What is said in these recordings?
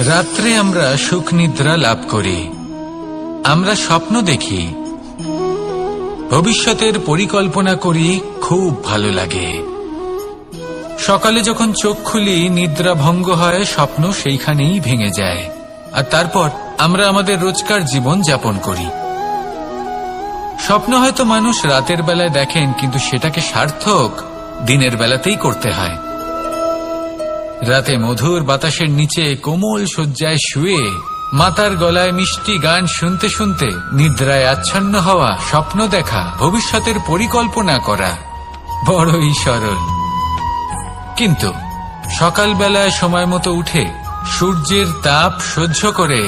রাত্রে আমরা সুখ নিদ্রা লাভ করি, আমরা স্বপ্ন দেখি, ভবিষ্যতের পরিকল্পনা করি, খুব ভালো লাগে। সকালে যখন চোখ খুলি নিদ্রা ভঙ্গ হয়, স্বপ্ন সেইখানেই ভেঙে যায়, আর তারপর আমরা আমাদের রোজকার জীবন যাপন করি। স্বপ্ন হয়তো মানুষ রাতের বেলায় দেখেন, কিন্তু সেটাকে সার্থক দিনের বেলাতেই করতে হয়। রাতে মধুর বাতাসের নিচে কোমল শয্যায় শুয়ে মাতার গলায় মিষ্টি গান শুনতে শুনতে নিদ্রায় আচ্ছন্ন হওয়া, স্বপ্ন দেখা, ভবিষ্যতের পরিকল্পনা করা বড়ই সরল। কিন্তু সকালবেলায় সময় মতো উঠে সূর্যের তাপ সহ্য করে,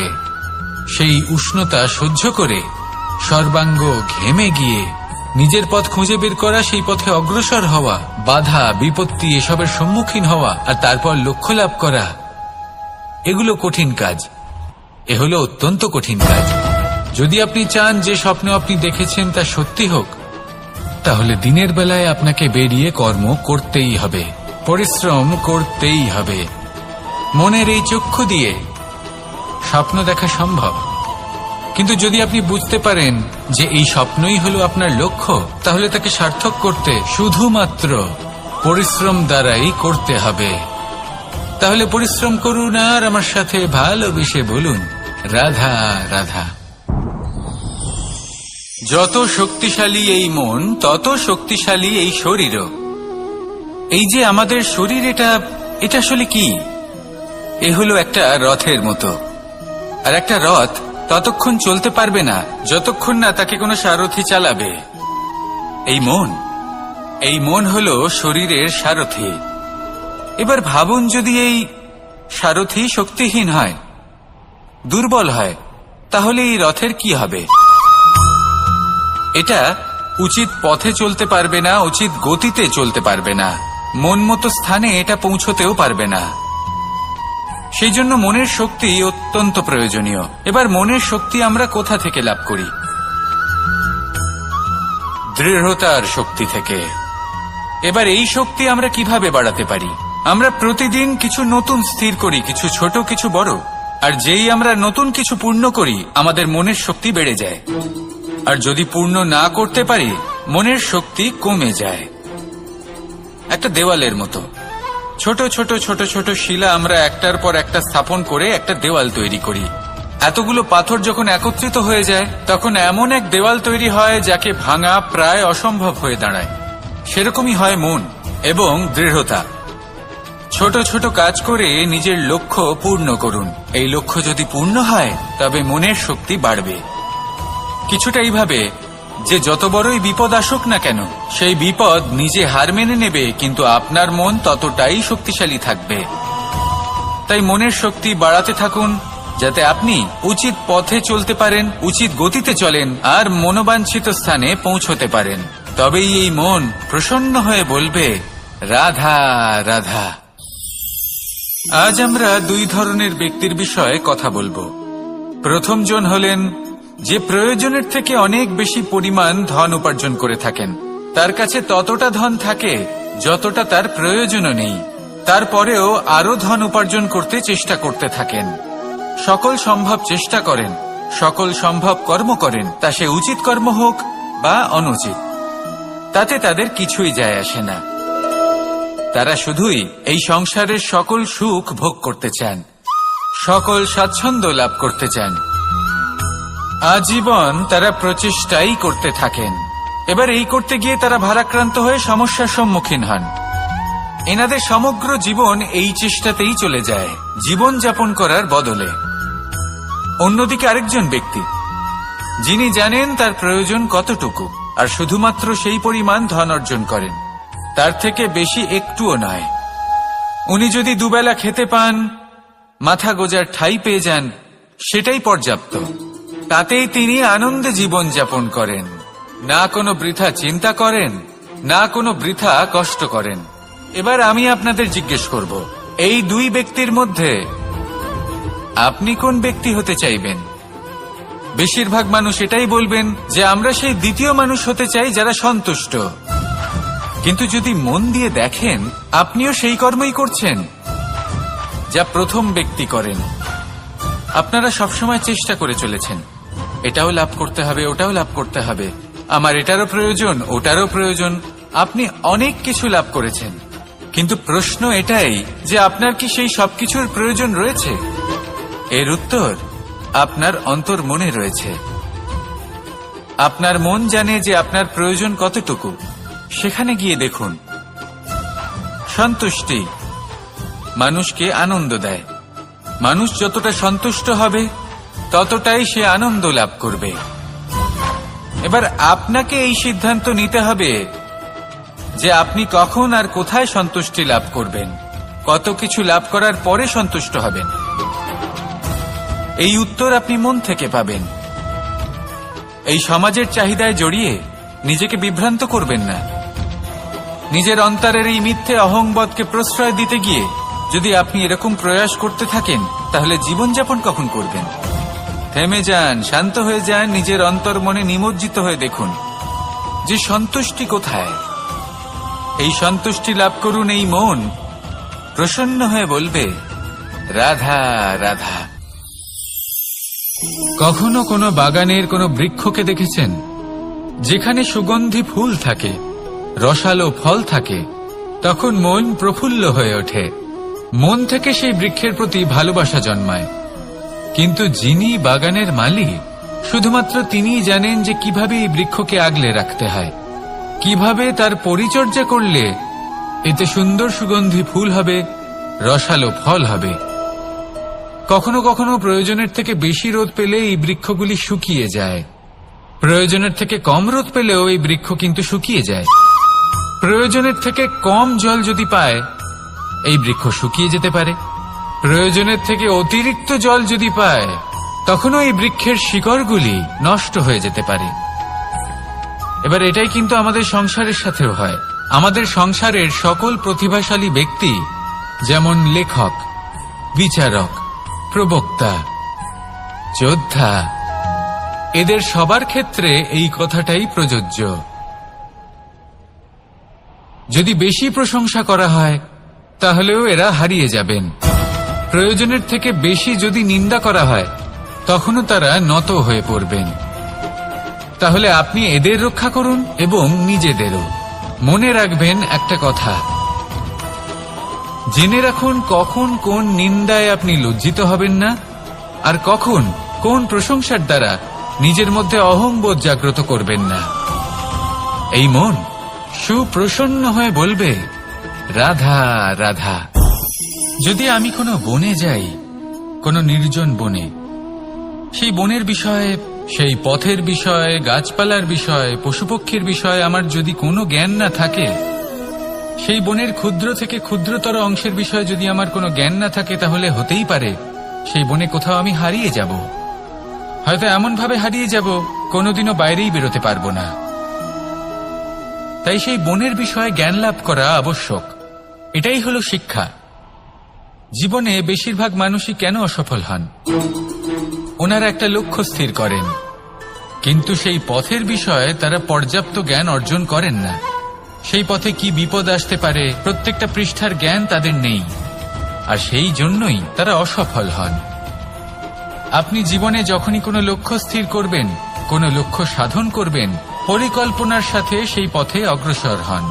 সেই উষ্ণতা সহ্য করে সর্বাঙ্গ ঘেমে গিয়ে নিজের পথ খুঁজে বের করা, সেই পথে অগ্রসর হওয়া, বাধা বিপত্তি এসবের সম্মুখীন হওয়া, আর তারপর লক্ষ্য লাভ করা, এগুলো কঠিন কাজ। এ হলো অত্যন্ত কঠিন কাজ। যদি আপনি চান যে স্বপ্ন আপনি দেখেছেন তা সত্যি হোক, তাহলে দিনের বেলায় আপনাকে বেরিয়ে কর্ম করতেই হবে, পরিশ্রম করতেই হবে। মনের এই চক্ষু দিয়ে স্বপ্ন দেখা সম্ভব, কিন্তু যদি আপনি বুঝতে পারেন যে এই স্বপ্নই হলো আপনার লক্ষ্য, তাহলে তাকে সার্থক করতে শুধুমাত্র পরিশ্রম দ্বারাই করতে হবে। তাহলে পরিশ্রম করুন আর আমার সাথে ভালোবেসে বলুন, রাধা রাধা। যত শক্তিশালী এই মন, তত শক্তিশালী এই শরীরও। এই যে আমাদের শরীর, এটা আসলে কি? এ হলো একটা রথের মতো, আর একটা রথ ততক্ষণ চলতে পারবে না যতক্ষণ না তাকে কোনো সারথি চালাবে। এই মন হলো শরীরের সারথি। এবার ভাবুন, যদি এই সারথি শক্তিহীন হয়, দুর্বল হয়, তাহলে এই রথের কি হবে? এটা উচিত পথে চলতে পারবে না, উচিত গতিতে চলতে পারবে না, মন মতো স্থানে এটা পৌঁছতেও পারবে না। সেই জন্য মনের শক্তি অত্যন্ত প্রয়োজনীয়। এবার মনের শক্তি আমরা কোথা থেকে লাভ করি? দৃঢ়তার শক্তি থেকে। এবার এই শক্তি আমরা কিভাবে বাড়াতে পারি? আমরা প্রতিদিন কিছু নতুন স্থির করি, কিছু ছোট কিছু বড়, আর যেই আমরা নতুন কিছু পূর্ণ করি, আমাদের মনের শক্তি বেড়ে যায়। আর যদি পূর্ণ না করতে পারি, মনের শক্তি কমে যায়। একটা দেওয়ালের মতো ছোট ছোট ছোট ছোট শিলা আমরা একটার পর একটা স্থাপন করে একটা দেওয়াল তৈরি করি। এতগুলো পাথর যখন একত্রিত হয়ে যায়, তখন এমন এক দেওয়াল তৈরি হয় যাকে ভাঙা প্রায় অসম্ভব হয়ে দাঁড়ায়। সেরকমই হয় মন এবং দৃঢ়তা। ছোট ছোট কাজ করে নিজের লক্ষ্য পূর্ণ করুন। এই লক্ষ্য যদি পূর্ণ হয়, তবে মনের শক্তি বাড়বে। কিছুটা এইভাবে যে যত বড়ই বিপদ আসুক না কেন, সেই বিপদ নিজে হার মেনে নেবে, কিন্তু আপনার মন ততটাই শক্তিশালী থাকবে। তাই মনের শক্তি বাড়াতে থাকুন, যাতে আপনি উচিত পথে চলতে পারেন, উচিত গতিতে চলেন, আর মনোবাঞ্ছিত স্থানে পৌঁছতে পারেন। তবেই এই মন প্রসন্ন হয়ে বলবে, রাধা রাধা। আজ আমরা দুই ধরনের ব্যক্তির বিষয়ে কথা বলবো। প্রথম জন হলেন যে প্রয়োজনের থেকে অনেক বেশি পরিমাণ ধন উপার্জন করে থাকেন। তার কাছে ততটা ধন থাকে যতটা তার প্রয়োজনও নেই, তারপরেও আরো ধন উপার্জন করতে চেষ্টা করতে থাকেন। সকল সম্ভব চেষ্টা করেন, সকল সম্ভব কর্ম করেন, তা সে উচিত কর্ম হোক বা অনুচিত, তাতে তাদের কিছুই যায় আসে না। তারা শুধুই এই সংসারের সকল সুখ ভোগ করতে চান, সকল স্বাচ্ছন্দ্য লাভ করতে চান। আজীবন তারা প্রচেষ্টাই করতে থাকেন। এবার এই করতে গিয়ে তারা ভারাক্রান্ত হয়ে সমস্যার সম্মুখীন হন। এনাদের সমগ্র জীবন এই চেষ্টাতেই চলে যায়, জীবন যাপন করার বদলে। অন্যদিকে আরেকজন ব্যক্তি, যিনি জানেন তার প্রয়োজন কতটুকু, আর শুধুমাত্র সেই পরিমাণ ধন অর্জন করেন, তার থেকে বেশি একটুও নয়। উনি যদি দুবেলা খেতে পান, মাথা গোজার ঠাঁই পেয়ে যান, সেটাই পর্যাপ্ত। তাতেই তিনি আনন্দে জীবন যাপন করেন, না কোনো বৃথা চিন্তা করেন, না কোনো বৃথা কষ্ট করেন। এবার আমি আপনাদের জিজ্ঞেস করব, এই দুই ব্যক্তির মধ্যে আপনি কোন ব্যক্তি হতে চাইবেন? বেশিরভাগ মানুষ এটাই বলবেন যে আমরা সেই দ্বিতীয় মানুষ হতে চাই যারা সন্তুষ্ট। কিন্তু যদি মন দিয়ে দেখেন, আপনিও সেই কর্মই করছেন যা প্রথম ব্যক্তি করেন। আপনারা সবসময় চেষ্টা করে চলেছেন, এটাও লাভ করতে হবে, ওটাও লাভ করতে হবে, আমার এটারও প্রয়োজন, ওটারও প্রয়োজন। আপনি অনেক কিছু লাভ করেছেন, কিন্তু প্রশ্ন এটাই যে আপনার কি সেই সবকিছুর প্রয়োজন রয়েছে? এর উত্তর আপনার অন্তর্মনে রয়েছে। আপনার মন জানে যে আপনার প্রয়োজন কতটুকু। সেখানে গিয়ে দেখুন। সন্তুষ্টি মানুষকে আনন্দ দেয়। মানুষ যতটা সন্তুষ্ট হবে ততটাই সে আনন্দ লাভ করবে। এবার আপনাকে এই সিদ্ধান্ত নিতে হবে যে আপনি কখন আর কোথায় সন্তুষ্টি লাভ করবেন, কত কিছু লাভ করার পরে সন্তুষ্ট হবেন। এই উত্তর আপনি মন থেকে পাবেন। এই সমাজের চাহিদায় জড়িয়ে নিজেকে বিভ্রান্ত করবেন না। নিজের অন্তরের এই মিথ্যে অহংবোধকে প্রশ্রয় দিতে গিয়ে যদি আপনি এরকম প্রয়াস করতে থাকেন, তাহলে জীবনযাপন কখন করবেন? থেমে যান, শান্ত হয়ে যান, নিজের অন্তর্মনে নিমজ্জিত হয়ে দেখুন যে সন্তুষ্টি কোথায়। এই সন্তুষ্টি লাভ করুন। এই মন প্রসন্ন হয়ে বলবে, রাধা রাধা। কখনো কোনো বাগানের কোনো বৃক্ষকে দেখেছেন যেখানে সুগন্ধি ফুল থাকে, রসালো ফল থাকে? তখন মন প্রফুল্ল হয়ে ওঠে। মন থেকে সেই বৃক্ষের প্রতি ভালোবাসা জন্মায়। কিন্তু যিনি বাগানের মালিক, শুধুমাত্র তিনিই জানেন যে কিভাবে এই বৃক্ষকে আগলে রাখতে হয়, কিভাবে তার পরিচর্যা করলে এতে সুন্দর সুগন্ধি ফুল হবে, রসালো ফল হবে। কখনো কখনো প্রয়োজনের থেকে বেশি রোদ পেলে এই বৃক্ষগুলি শুকিয়ে যায়। প্রয়োজনের থেকে কম রোদ পেলেও এই বৃক্ষ কিন্তু শুকিয়ে যায়। প্রয়োজনের থেকে কম জল যদি পায়, এই বৃক্ষ শুকিয়ে যেতে পারে। প্রয়োজনের থেকে অতিরিক্ত জল যদি পায়, তখনও এই বৃক্ষের শিকড়গুলি নষ্ট হয়ে যেতে পারে। এবার এটাই কিন্তু আমাদের সংসারের সাথেও হয়। আমাদের সংসারের সকল প্রতিভাশালী ব্যক্তি, যেমন লেখক, বিচারক, প্রবক্তা, যোদ্ধা, এদের সবার ক্ষেত্রে এই কথাটাই প্রযোজ্য। যদি বেশি প্রশংসা করা হয়, তাহলেও এরা হারিয়ে যাবেন। প্রয়োজনের থেকে বেশি যদি নিন্দা করা হয়, তখনও তারা নত হয়ে পড়বেন। তাহলে আপনি এদের রক্ষা করুন এবং নিজেদেরও। মনে রাখবেন একটা কথা, জেনে রাখুন কখন কোন নিন্দায় আপনি লজ্জিত হবেন না, আর কখন কোন প্রশংসার দ্বারা নিজের মধ্যে অহংবোধ জাগ্রত করবেন না। এই মন সুপ্রসন্ন হয়ে বলবে, রাধা রাধা। যদি আমি কোনো বনে যাই, কোনো নির্জন বনে, সেই বনের বিষয়ে, সেই পথের বিষয়ে, গাছপালার বিষয়ে, পশুপক্ষীর বিষয়ে আমার যদি কোনো জ্ঞান না থাকে, সেই বনের ক্ষুদ্র থেকে ক্ষুদ্রতর অংশের বিষয়ে যদি আমার কোনো জ্ঞান না থাকে, তাহলে হতেই পারে সেই বনে কোথাও আমি হারিয়ে যাব। হয়তো এমনভাবে হারিয়ে যাব, কোনোদিনও বাইরেই বেরোতে পারবো না। তাই সেই বনের বিষয়ে জ্ঞান লাভ করা আবশ্যক। এটাই হলো শিক্ষা। জীবনে বেশিরভাগ মানুষই কেন অসফল হন? ওনারা একটা লক্ষ্য স্থির করেন, কিন্তু সেই পথের বিষয়ে তারা পর্যাপ্ত জ্ঞান অর্জন করেন না। সেই পথে কি বিপদ আসতে পারে প্রত্যেকটা পৃষ্ঠার জ্ঞান তাদের নেই, আর সেই জন্যই তারা অসফল হন। আপনি জীবনে যখনই কোনো লক্ষ্য স্থির করবেন, কোনো লক্ষ্য সাধন করবেন, পরিকল্পনার সাথে সেই পথে অগ্রসর হন।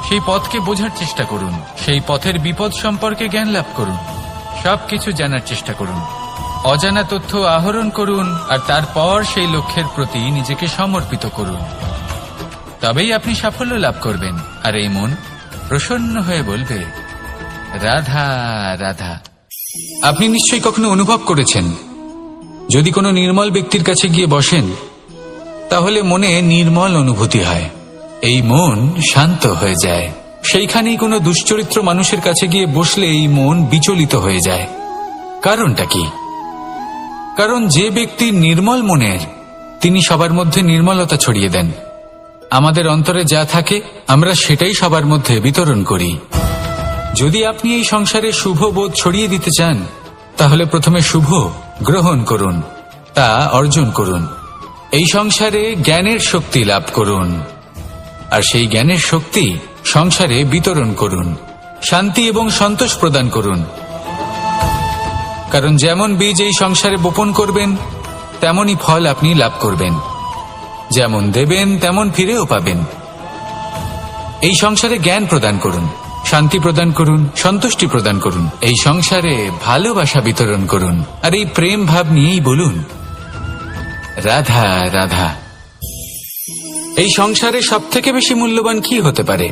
সেই পথকে বোঝার চেষ্টা করুন, সেই পথের বিপদ সম্পর্কে জ্ঞান লাভ করুন, সবকিছু জানার চেষ্টা করুন, অজানা তথ্য আহরণ করুন, আর তারপর সেই লক্ষ্যের প্রতি নিজেকে সমর্পিত করুন। তবেই আপনি সাফল্য লাভ করবেন। আর এই মন প্রসন্ন হয়ে বলবে, রাধা রাধা। আপনি নিশ্চয়ই কখনো অনুভব করেছেন, যদি কোনো নির্মল ব্যক্তির কাছে গিয়ে বসেন, তাহলে মনে নির্মল অনুভূতি হয়, এই মন শান্ত হয়ে যায়। সেইখানেই কোনো দুশ্চরিত্র মানুষের কাছে গিয়ে বসলে এই মন বিচলিত হয়ে যায়। কারণটা কি? কারণ যে ব্যক্তি নির্মল মনের, তিনি সবার মধ্যে নির্মলতা ছড়িয়ে দেন। আমাদের অন্তরে যা থাকে আমরা সেটাই সবার মধ্যে বিতরণ করি। যদি আপনি এই সংসারে শুভ বোধ ছড়িয়ে দিতে চান, তাহলে প্রথমে শুভ গ্রহণ করুন, তা অর্জন করুন। এই সংসারে জ্ঞানের শক্তি লাভ করুন, আর সেই জ্ঞানের শক্তি সংসারে বিতরণ করুন। শান্তি এবং সন্তোষ প্রদান করুন, কারণ যেমন বীজ এই সংসারে বপন করবেন তেমনই ফল আপনি লাভ করবেন। যেমন দেবেন তেমন ফিরেও পাবেন। এই সংসারে জ্ঞান প্রদান করুন, শান্তি প্রদান করুন, সন্তুষ্টি প্রদান করুন। এই সংসারে ভালোবাসা বিতরণ করুন, আর এই প্রেম ভাব নিয়েই বলুন রাধা রাধা। এই সংসারে সবথেকে বেশি মূল্যবান কি হতে পারে?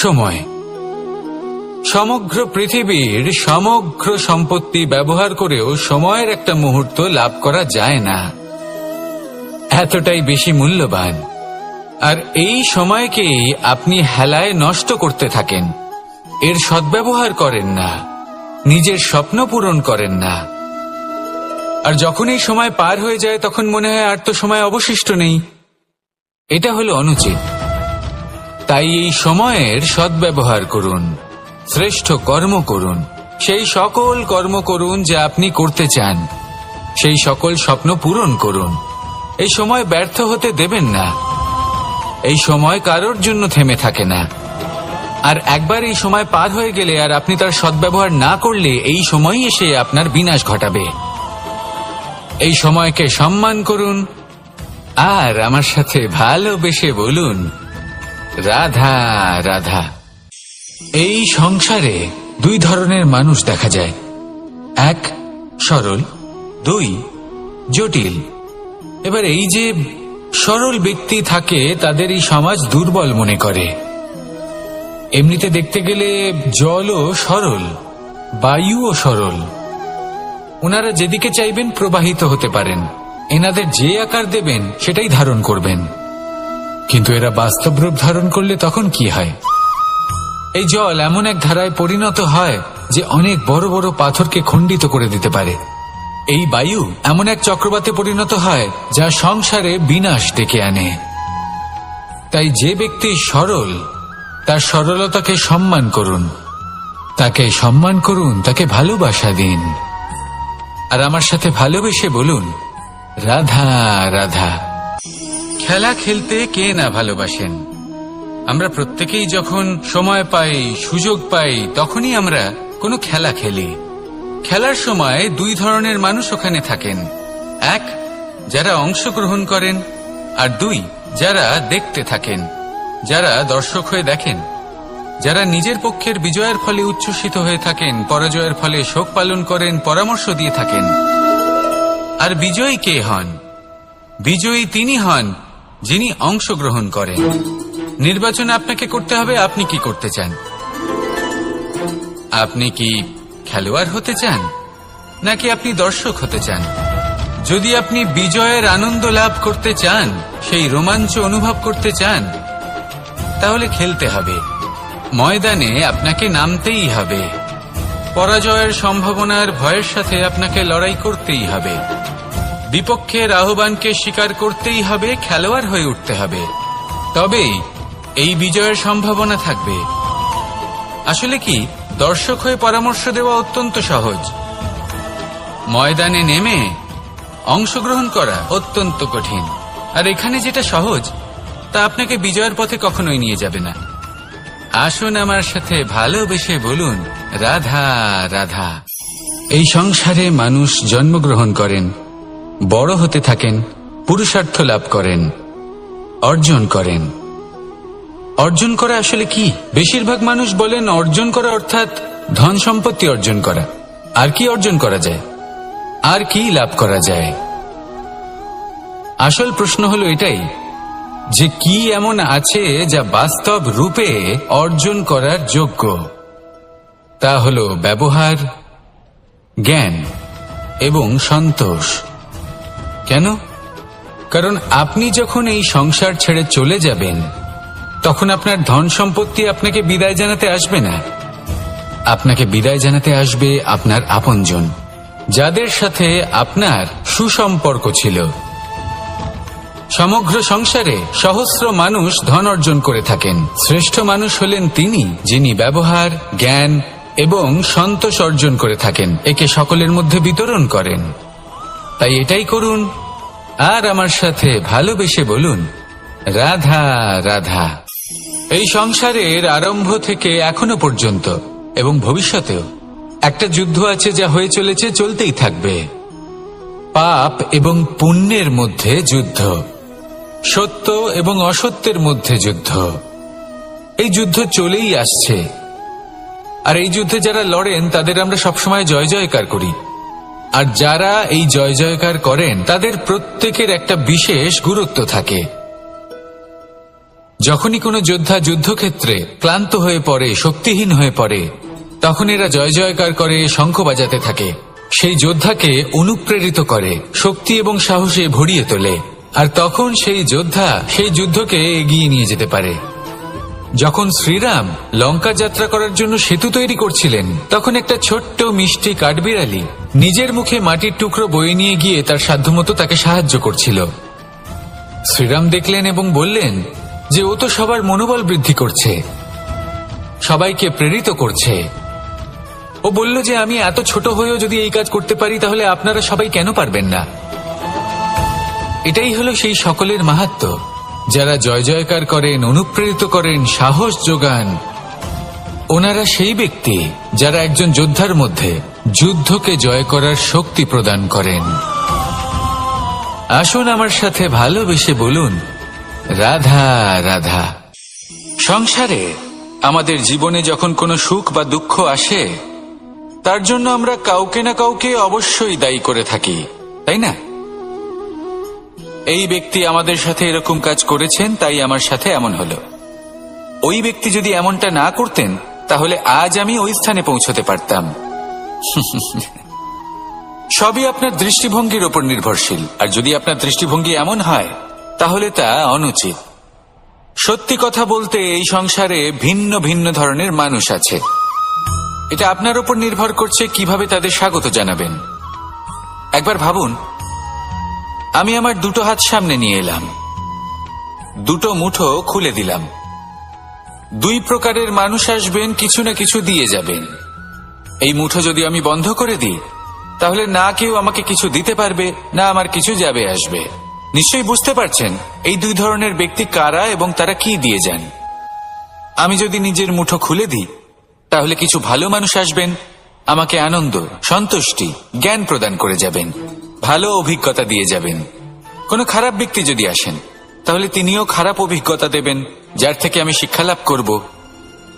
সময়। সমগ্র পৃথিবীর সমগ্র সম্পত্তি ব্যবহার করেও সময়ের একটা মুহূর্ত লাভ করা যায় না, এতটাই বেশি মূল্যবান। আর এই সময়কেই আপনি হেলায় নষ্ট করতে থাকেন, এর সদ্ব্যবহার করেন না, নিজের স্বপ্ন পূরণ করেন না। আর যখন এই সময় পার হয়ে যায় তখন মনে হয় আর তো সময় অবশিষ্ট নেই। এটা হলো অনুচিত। তাই এই সময়ের সদ্ব্যবহার করুন, শ্রেষ্ঠ কর্ম করুন, সেই সকল কর্ম করুন যা আপনি করতে চান, সেই সকল স্বপ্ন পূরণ করুন। এই সময় ব্যর্থ হতে দেবেন না। এই সময় কারোর জন্য থেমে থাকে না। আর একবার এই সময় পার হয়ে গেলে আর আপনি তার সদ্ব্যবহার না করলে এই সময়ই এসে আপনার বিনাশ ঘটাবে। এই সময়কে সম্মান করুন, আর আমার সাথে ভালোবেসে বলুন রাধা রাধা। এই সংসারে দুই ধরনের মানুষ দেখা যায়, এক সরল, দুই জটিল। এবার এই যে সরল ব্যক্তি থাকে তাদের এই সমাজ দুর্বল মনে করে। এমনিতে দেখতে গেলে জলও সরল, বায়ুও সরল। ওনারা যেদিকে চাইবেন প্রবাহিত হতে পারেন, এনাদের যে আকার দেবেন সেটাই ধারণ করবেন। কিন্তু এরা বাস্তব রূপ ধারণ করলে তখন কি হয়? এই জল এমন এক ধারায় পরিণত হয় যে অনেক বড় বড় পাথরকে খণ্ডিত করে দিতে পারে। এই বায়ু এমন এক চক্রবাতে পরিণত হয় যা সংসারে বিনাশ ডেকে আনে। তাই যে ব্যক্তি সরল তার সরলতাকে সম্মান করুন, তাকে সম্মান করুন, তাকে ভালোবাসা দিন। আর আমার সাথে ভালোবেসে বলুন রাধা রাধা। খেলা খেলতে কে না ভালোবাসেন? আমরা প্রত্যেকেই যখন সময় পাই, সুযোগ পাই, তখনই আমরা কোনো খেলা খেলি। খেলার সময় দুই ধরনের মানুষ ওখানে থাকেন, এক যারা অংশগ্রহণ করেন, আর দুই যারা দেখতে থাকেন, যারা দর্শক হয়ে দেখেন, যারা নিজের পক্ষের বিজয়ের ফলে উচ্ছ্বসিত হয়ে থাকেন, পরাজয়ের ফলে শোক পালন করেন, পরামর্শ দিয়ে থাকেন। আর বিজয়ী কে হন? বিজয়ী তিনি হন যিনি অংশগ্রহণ করেন। নির্বাচন আপনাকে করতে হবে, আপনি কি করতে চান? আপনি কি খেলোয়াড় হতে চান, নাকি আপনি দর্শক হতে চান? যদি আপনি বিজয়ের আনন্দ লাভ করতে চান, সেই রোমাঞ্চ অনুভব করতে চান, তাহলে খেলতে হবে, ময়দানে আপনাকে নামতেই হবে। পরাজয়ের সম্ভাবনার ভয়ের সাথে আপনাকে লড়াই করতেই হবে, বিপক্ষের আহ্বানকে স্বীকার করতেই হবে, খেলোয়াড় হয়ে উঠতে হবে। তবেই এই বিজয়ের সম্ভাবনা থাকবে। আসলে কি, দর্শক হয়ে পরামর্শ দেওয়া অত্যন্ত সহজ, ময়দানে নেমে অংশগ্রহণ করা অত্যন্ত কঠিন। আর এখানে যেটা সহজ তা আপনাকে বিজয়ের পথে কখনোই নিয়ে যাবে না। আসুন আমার সাথে ভালোবেসে বলুন রাধা রাধা। এই সংসারে মানুষ জন্মগ্রহণ করেন, বড় হতে থাকেন, পুরুষার্থ লাভ করেন, অর্জন করেন। অর্জন করা আসলে কি? বেশিরভাগ মানুষ বলেন অর্জন করা অর্থাৎ ধন সম্পত্তি অর্জন করা। আর কি অর্জন করা যায়? আর কি লাভ করা যায়? আসল প্রশ্ন হলো এটাই যে কি এমন আছে যা বাস্তব রূপে অর্জন করার যোগ্য। তা হলো ব্যবহার, জ্ঞান এবং সন্তোষ। কেন? কারণ আপনি যখন এই সংসার ছেড়ে চলে যাবেন তখন আপনার ধন সম্পত্তি আপনাকে বিদায় জানাতে আসবে না। আপনাকে বিদায় জানাতে আসবে আপনার আপনজন, যাদের সাথে আপনার সুসম্পর্ক ছিল। সমগ্র সংসারে সহস্র মানুষ ধন অর্জন করে থাকেন। শ্রেষ্ঠ মানুষ হলেন তিনি যিনি ব্যবহার, জ্ঞান এবং সন্তোষ অর্জন করে থাকেন, একে সকলের মধ্যে বিতরণ করেন। তাই এটাই করুন আর আমার সাথে ভালোবেসে বলুন, রাধা রাধা। এই সংসারের আরম্ভ থেকে এখনো পর্যন্ত এবং ভবিষ্যতেও একটা যুদ্ধ আছে, যা হয়ে চলেছে, চলতেই থাকবে। পাপ এবং পুণ্যের মধ্যে যুদ্ধ, সত্য এবং অসত্যের মধ্যে যুদ্ধ। এই যুদ্ধ চলেই আসছে, আর এই যুদ্ধে যারা লড়েন তাদের আমরা সবসময় জয় জয়কার করি। আর যারা এই জয় জয়কার করেন তাদের প্রত্যেকের একটা বিশেষ গুরুত্ব থাকে। যখনই কোনো যোদ্ধা যুদ্ধক্ষেত্রে ক্লান্ত হয়ে পড়ে, শক্তিহীন হয়ে পড়ে, তখন এরা জয় জয়কার করে, শঙ্খ বাজাতে থাকে, সেই যোদ্ধাকে অনুপ্রেরিত করে, শক্তি এবং সাহসে ভরিয়ে তোলে, আর তখন সেই যোদ্ধা সেই যুদ্ধকে এগিয়ে নিয়ে যেতে পারে। যখন শ্রীরাম লঙ্কা যাত্রা করার জন্য সেতু তৈরি করছিলেন, তখন একটা ছোট্ট মিষ্টি কাঠবিড়ালি নিজের মুখে মাটির টুকরো বয়ে নিয়ে গিয়ে তার সাধ্যমতো তাকে সাহায্য করছিল। শ্রীরাম দেখলেন এবং বললেন যে ও তো সবার মনোবল বৃদ্ধি করছে, সবাইকে প্রেরিত করছে। ও বলল যে আমি এত ছোট হয়েও যদি এই কাজ করতে পারি, তাহলে আপনারা সবাই কেন পারবেন না? এটাই হলো সেই সকলের মাহাত্ম্য, যারা জয় জয়কার করেন, অনুপ্রেরিত করেন, সাহস যোগান। ওনারা সেই ব্যক্তি যারা একজন যোদ্ধার মধ্যে যুদ্ধকে জয় করার শক্তি প্রদান করেন। আসুন আমার সাথে ভালোবেসে বলুন, রাধা রাধা। সংসারে আমাদের জীবনে যখন কোনো সুখ বা দুঃখ আসে, তার জন্য আমরা কাউকে না কাউকে অবশ্যই দায়ী করে থাকি, তাই না? এই ব্যক্তি আমাদের সাথে এরকম কাজ করেছেন, তাই আমার সাথে এমন হলো। ওই ব্যক্তি যদি এমনটা না করতেন, তাহলে আজ আমি ওই স্থানে পৌঁছতে পারতাম। সবই আপনার দৃষ্টিভঙ্গির ওপর নির্ভরশীল, আর যদি আপনার দৃষ্টিভঙ্গি এমন হয়, তাহলে তা অনুচিত। সত্যি কথা বলতে, এই সংসারে ভিন্ন ভিন্ন ধরনের মানুষ আছে। এটা আপনার ওপর নির্ভর করছে কিভাবে তাদের স্বাগত জানাবেন। একবার ভাবুন, আমি আমার দুটো হাত সামনে নিয়ে এলাম, দুটো মুঠো খুলে দিলাম। দুই প্রকারের মানুষ আসবেন, কিছু না কিছু দিয়ে যাবেন। এই মুঠো যদি আমি বন্ধ করে দিই, তাহলে না কেউ আমাকে কিছু দিতে পারবে, না আমার কিছু যাবে আসবে। নিশ্চয়ই বুঝতে পারছেন এই দুই ধরনের ব্যক্তি কারা এবং তারা কি দিয়ে যান। আমি যদি নিজের মুঠো খুলে দিই, তাহলে কিছু ভালো মানুষ আসবেন, আমাকে আনন্দ, সন্তুষ্টি, জ্ঞান প্রদান করে যাবেন, ভালো অভিজ্ঞতা দিয়ে যাবেন। কোনো খারাপ ব্যক্তি যদি আসেন, তাহলে তিনিও খারাপ অভিজ্ঞতা দেবেন, যার থেকে আমি শিক্ষা লাভ করব।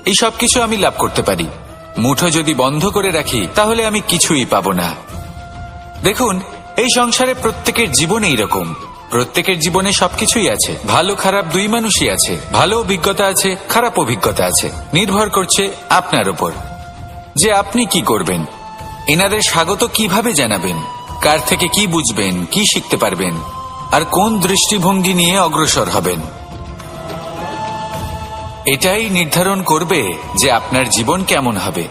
এই সব কিছু আমি লাভ করতে পারি। মুঠো যদি বন্ধ করে রাখি, তাহলে আমি কিছুই পাবো না। দেখুন, এই সংসারে প্রত্যেকের জীবনে এইরকম, প্রত্যেকের জীবনে সবকিছুই আছে, ভালো খারাপ দুই মানুষই আছে, ভালো অভিজ্ঞতা আছে, খারাপ অভিজ্ঞতা আছে। নির্ভর করছে আপনার উপর যে আপনি কি করবেন, এনাদের স্বাগত কিভাবে জানাবেন, কার থেকে কি বুঝবেন, কি শিখতে পারবেন, আর কোন দৃষ্টিভঙ্গি নিয়ে অগ্রসর হবেন। এটাই নির্ধারণ করবে যে আপনার জীবন কেমন হবে।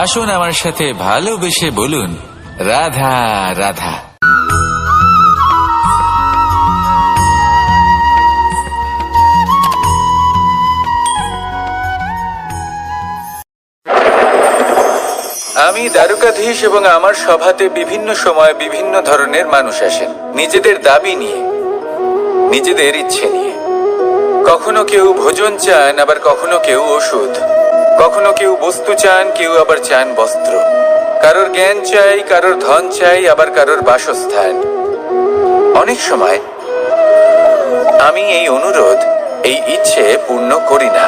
আসুন আমার সাথে ভালোবেসে বলুন, রাধা রাধা। আমি দ্বারকাধীশ এবং আমার সভাতে বিভিন্ন সময় বিভিন্ন ধরনের মানুষ আসেন, নিজেদের দাবি নিয়ে, নিজেদের ইচ্ছে নিয়ে। কখনো কেউ ভোজন চান, আবার কখনো কেউ ওষুধ, কখনো কেউ বস্তু চান, কেউ আবার চান বস্ত্র। কারোর জ্ঞান চাই, কারোর ধন চাই, আবার কারোর বাসস্থান। অনেক সময় আমি এই অনুরোধ, এই ইচ্ছে পূর্ণ করি না।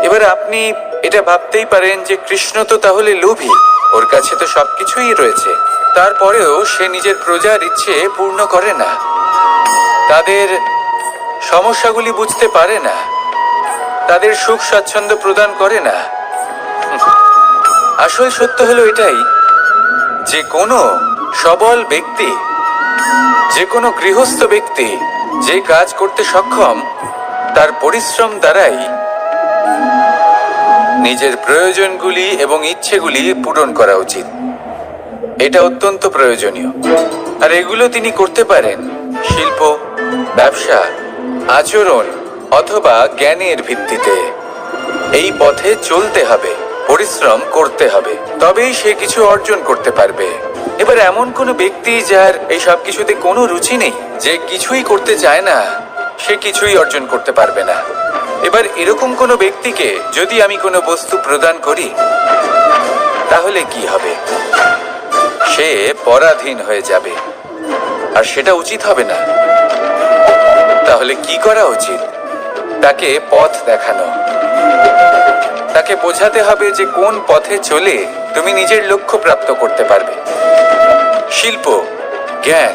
এবার আপনি এটা ভাবতেই পারেন যে কৃষ্ণ তো তাহলে লোভী, ওর কাছে তো সবকিছুই রয়েছে, তারপরেও সে নিজের প্রজার ইচ্ছে পূর্ণ করে না, তাদের সমস্যাগুলি বুঝতে পারে না, তাদের সুখ স্বাচ্ছন্দ্য প্রদান করে না। আসল সত্য হলো এটাই যে কোনো সবল ব্যক্তি, যে কোনো গৃহস্থ ব্যক্তি যে কাজ করতে সক্ষম, তার পরিশ্রম দ্বারাই নিজের প্রয়োজনগুলি এবং ইচ্ছেগুলি পূরণ করা উচিত। এটা অত্যন্ত প্রয়োজনীয়, আর এগুলো তিনি করতে পারেন শিল্প, ব্যবসা, আচরণ অথবা জ্ঞানের ভিত্তিতে। এই পথে চলতে হবে, পরিশ্রম করতে হবে, তবেই সে কিছু অর্জন করতে পারবে। এবার এমন কোনো ব্যক্তি যার এই সব কিছুতে কোনো রুচি নেই, যে কিছুই করতে চায় না, সে কিছুই অর্জন করতে পারবে না। এবার এরকম কোনো ব্যক্তিকে যদি আমি কোনো বস্তু প্রদান করি, তাহলে কি হবে? সে পরাধীন হয়ে যাবে, আর সেটা উচিত হবে না। তাহলে কি করা উচিত? তাকে পথ দেখানো। তাকে বোঝাতে হবে যে কোন পথে চলে তুমি নিজের লক্ষ্য প্রাপ্ত করতে পারবে। শিল্প, জ্ঞান,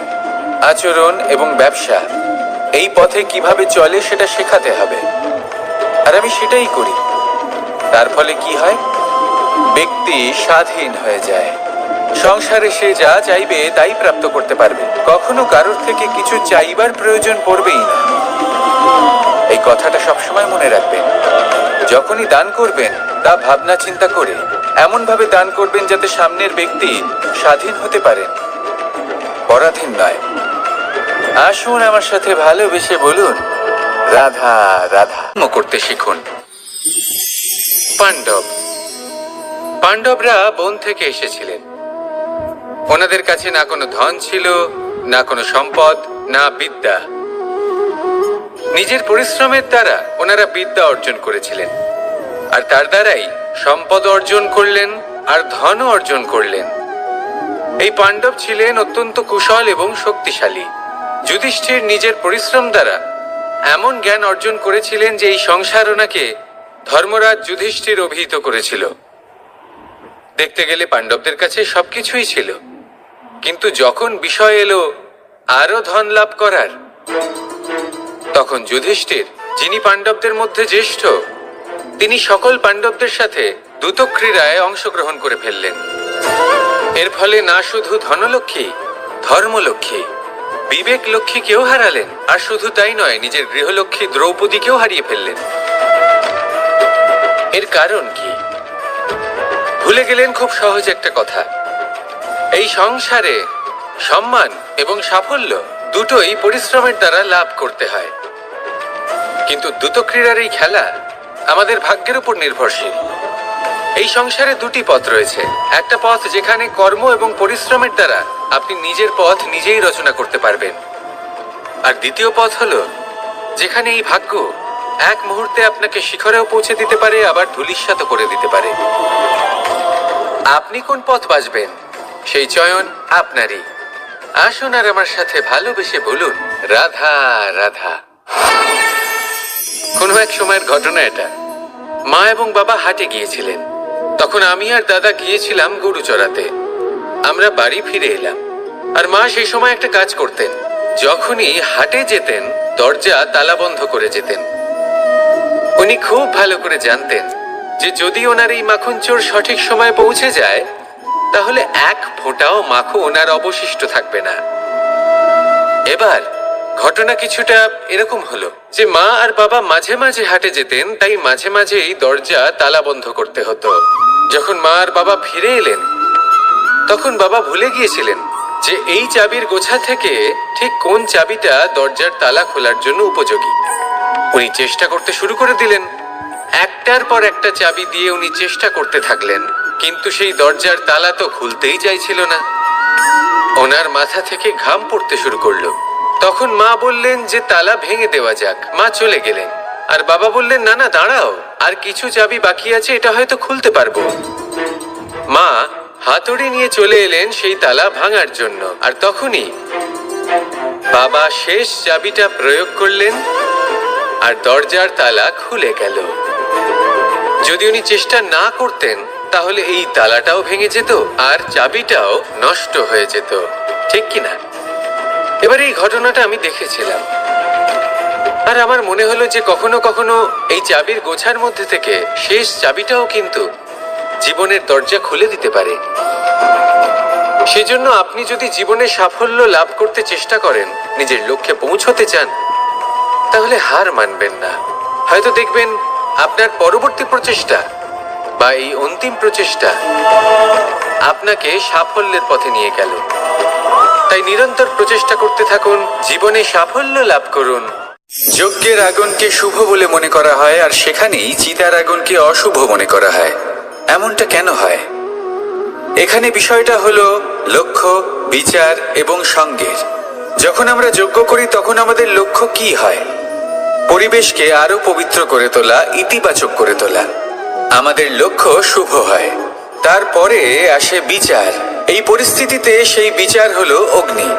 আচরণ এবং ব্যবসা, এই পথে কিভাবে চলে সেটা শেখাতে হবে। আর আমি সেটাই করি। তার ফলে কি হয়? ব্যক্তি স্বাধীন হয়ে যায়। সংসারে সে যা চাইবে তাই প্রাপ্ত করতে পারবে। কখনো কারোর থেকে কিছু চাইবার প্রয়োজন পড়বেই না। এই কথাটা সবসময় মনে রাখবেন। যখনই দান করবেন, তা ভাবনা চিন্তা করে এমন ভাবে দান করবেন যাতে সামনের ব্যক্তি স্বাধীন হতে পারেন, পরাধীন নয়। আসুন আমার সাথে ভালোবেসে বলুন, রাধা রাধা। করতে শিখুন। পাণ্ডবরা বন থেকে এসেছিলেন। ওনাদের কাছে না কোনো ধন ছিল, না কোনো সম্পদ, না বিদ্যা। নিজের পরিশ্রমের দ্বারা ওনারা বিদ্যা অর্জন করেছিলেন, আর তার দ্বারাই সম্পদ অর্জন করলেন আর ধনও অর্জন করলেন। এই পাণ্ডব ছিলেন অত্যন্ত কুশল এবং শক্তিশালী। যুধিষ্ঠির নিজের পরিশ্রম দ্বারা এমন জ্ঞান অর্জন করেছিলেন যে এই সংসার ওনাকে ধর্মরাজ যুধিষ্ঠির অভিহিত করেছিল। দেখতে গেলে পাণ্ডবদের কাছে সবকিছুই ছিল, কিন্তু যখন বিষয় এলো আরো ধন লাভ করার, তখন যুধিষ্ঠির, যিনি পাণ্ডবদের মধ্যে জ্যেষ্ঠ, তিনি সকল পাণ্ডবদের সাথে দ্যুতক্রীড়ায় অংশগ্রহণ করে ফেললেন। এর ফলে না শুধু ধনলক্ষ্মী, ধর্মলক্ষ্মী, বিবেক লক্ষ্মীকেও হারালেন, আর শুধু তাই নয়, নিজের গৃহলক্ষ্মী দ্রৌপদীকেও হারিয়ে ফেললেন। এর কারণ কি? ভুলে গেলেন খুব সহজ একটা কথা। এই সংসারে সম্মান এবং সাফল্য দুটোই পরিশ্রমের দ্বারা লাভ করতে হয়, কিন্তু দ্যুতক্রীড়ার এই খেলা আমাদের ভাগ্যের উপর নির্ভরশীল। এই সংসারে দুটি পথ রয়েছে। একটা পথ যেখানে কর্ম এবং পরিশ্রমের দ্বারা আপনি নিজের পথ নিজেই রচনা করতে পারবেন, আর দ্বিতীয় পথ হলো যেখানে এই ভাগ্য এক মুহূর্তে আপনাকে শিখরেও পৌঁছে দিতে পারে, আবার ধূলিসাৎ করে দিতে পারে। আপনি কোন পথ বাছবেন, সেই চয়ন আপনারই। আসুন আর আমার সাথে ভালোবেসে বলুন, রাধা রাধা। কোনো এক সময়ের ঘটনা এটা। মা এবং বাবা হাটে গিয়েছিলেন। তখন আমি আর দাদা গিয়েছিলাম গরু চড়াতে। আমরা বাড়ি ফিরে এলাম, আর মা সেই সময় একটা কাজ করতেন। যখনই হাটে যেতেন, দরজা তালা বন্ধ করে যেতেন। উনি খুব ভালো করে জানতেন যে যদি ওনার এই মাখন চোর সঠিক সময় পৌঁছে যায়, তাহলে এক ফোঁটাও মাখন আর অবশিষ্ট থাকবে না। এবার ঘটনা কিছুটা এরকম হলো যে মা আর বাবা মাঝে মাঝে হাটে যেতেন, তাই মাঝে মাঝেই দরজা তালা বন্ধ করতে হতো। যখন মা আর বাবা ফিরে এলেন, তখন বাবা ভুলে গিয়েছিলেন যে এই চাবির গোছা থেকে ঠিক কোন চাবিটা দরজার তালা খোলার জন্য উপযোগী। উনি চেষ্টা করতে শুরু করে দিলেন। একটার পর একটা চাবি দিয়ে উনি চেষ্টা করতে থাকলেন, কিন্তু সেই দরজার তালা তো খুলতেই চাইছিল না। ওনার মাথা থেকে ঘাম পড়তে শুরু করলো। তখন মা বললেন যে তালা ভেঙে দেওয়া যাক। মা চলে গেলেন, আর বাবা বললেন, না না দাঁড়াও, আর কিছু চাবি বাকি আছে, এটা হয়তো খুলতে পারবো। মা হাতুড়ি নিয়ে চলে এলেন সেই তালা ভাঙার জন্য, আর তখনই বাবা শেষ চাবিটা প্রয়োগ করলেন, আর দরজার তালা খুলে গেল। যদি উনি চেষ্টা না করতেন, তাহলে এই তালাটাও ভেঙে যেত আর চাবিটাও নষ্ট হয়ে যেত, ঠিক কিনা? এবার এই ঘটনাটা আমি দেখেছিলাম, আর আমার মনে হলো যে কখনো কখনো এই চাবির গোছার মধ্যে থেকে শেষ চাবিটাও কিন্তু জীবনের দরজা খুলে দিতে পারে। সেজন্য আপনি যদি জীবনে সাফল্য লাভ করতে চেষ্টা করেন, নিজের লক্ষ্যে পৌঁছতে চান, তাহলে হার মানবেন না। হয়তো দেখবেন আপনার পরবর্তী প্রচেষ্টা বা এই অন্তিম প্রচেষ্টা আপনাকে সাফল্যের পথে নিয়ে গেল। তাই নিরন্তর প্রচেষ্টা করতে থাকুন, জীবনে সাফল্য লাভ করুন। যজ্ঞের আগুনকে শুভ বলে মনে করা হয়, আর সেখানেই চিতার আগুনকে অশুভ মনে করা হয়। এমনটা কেন হয়? এখানে বিষয়টা হলো লক্ষ্য, বিচার এবং সঙ্গের। যখন আমরা যজ্ঞ করি তখন আমাদের লক্ষ্য কি হয়? পরিবেশকে আরো পবিত্র করে তোলা, ইতিবাচক করে তোলা। আমাদের লক্ষ্য শুভ হয়। তারপরে আসে বিচার। এই পরিস্থিতিতে সেই বিচার হলো অগ্নি।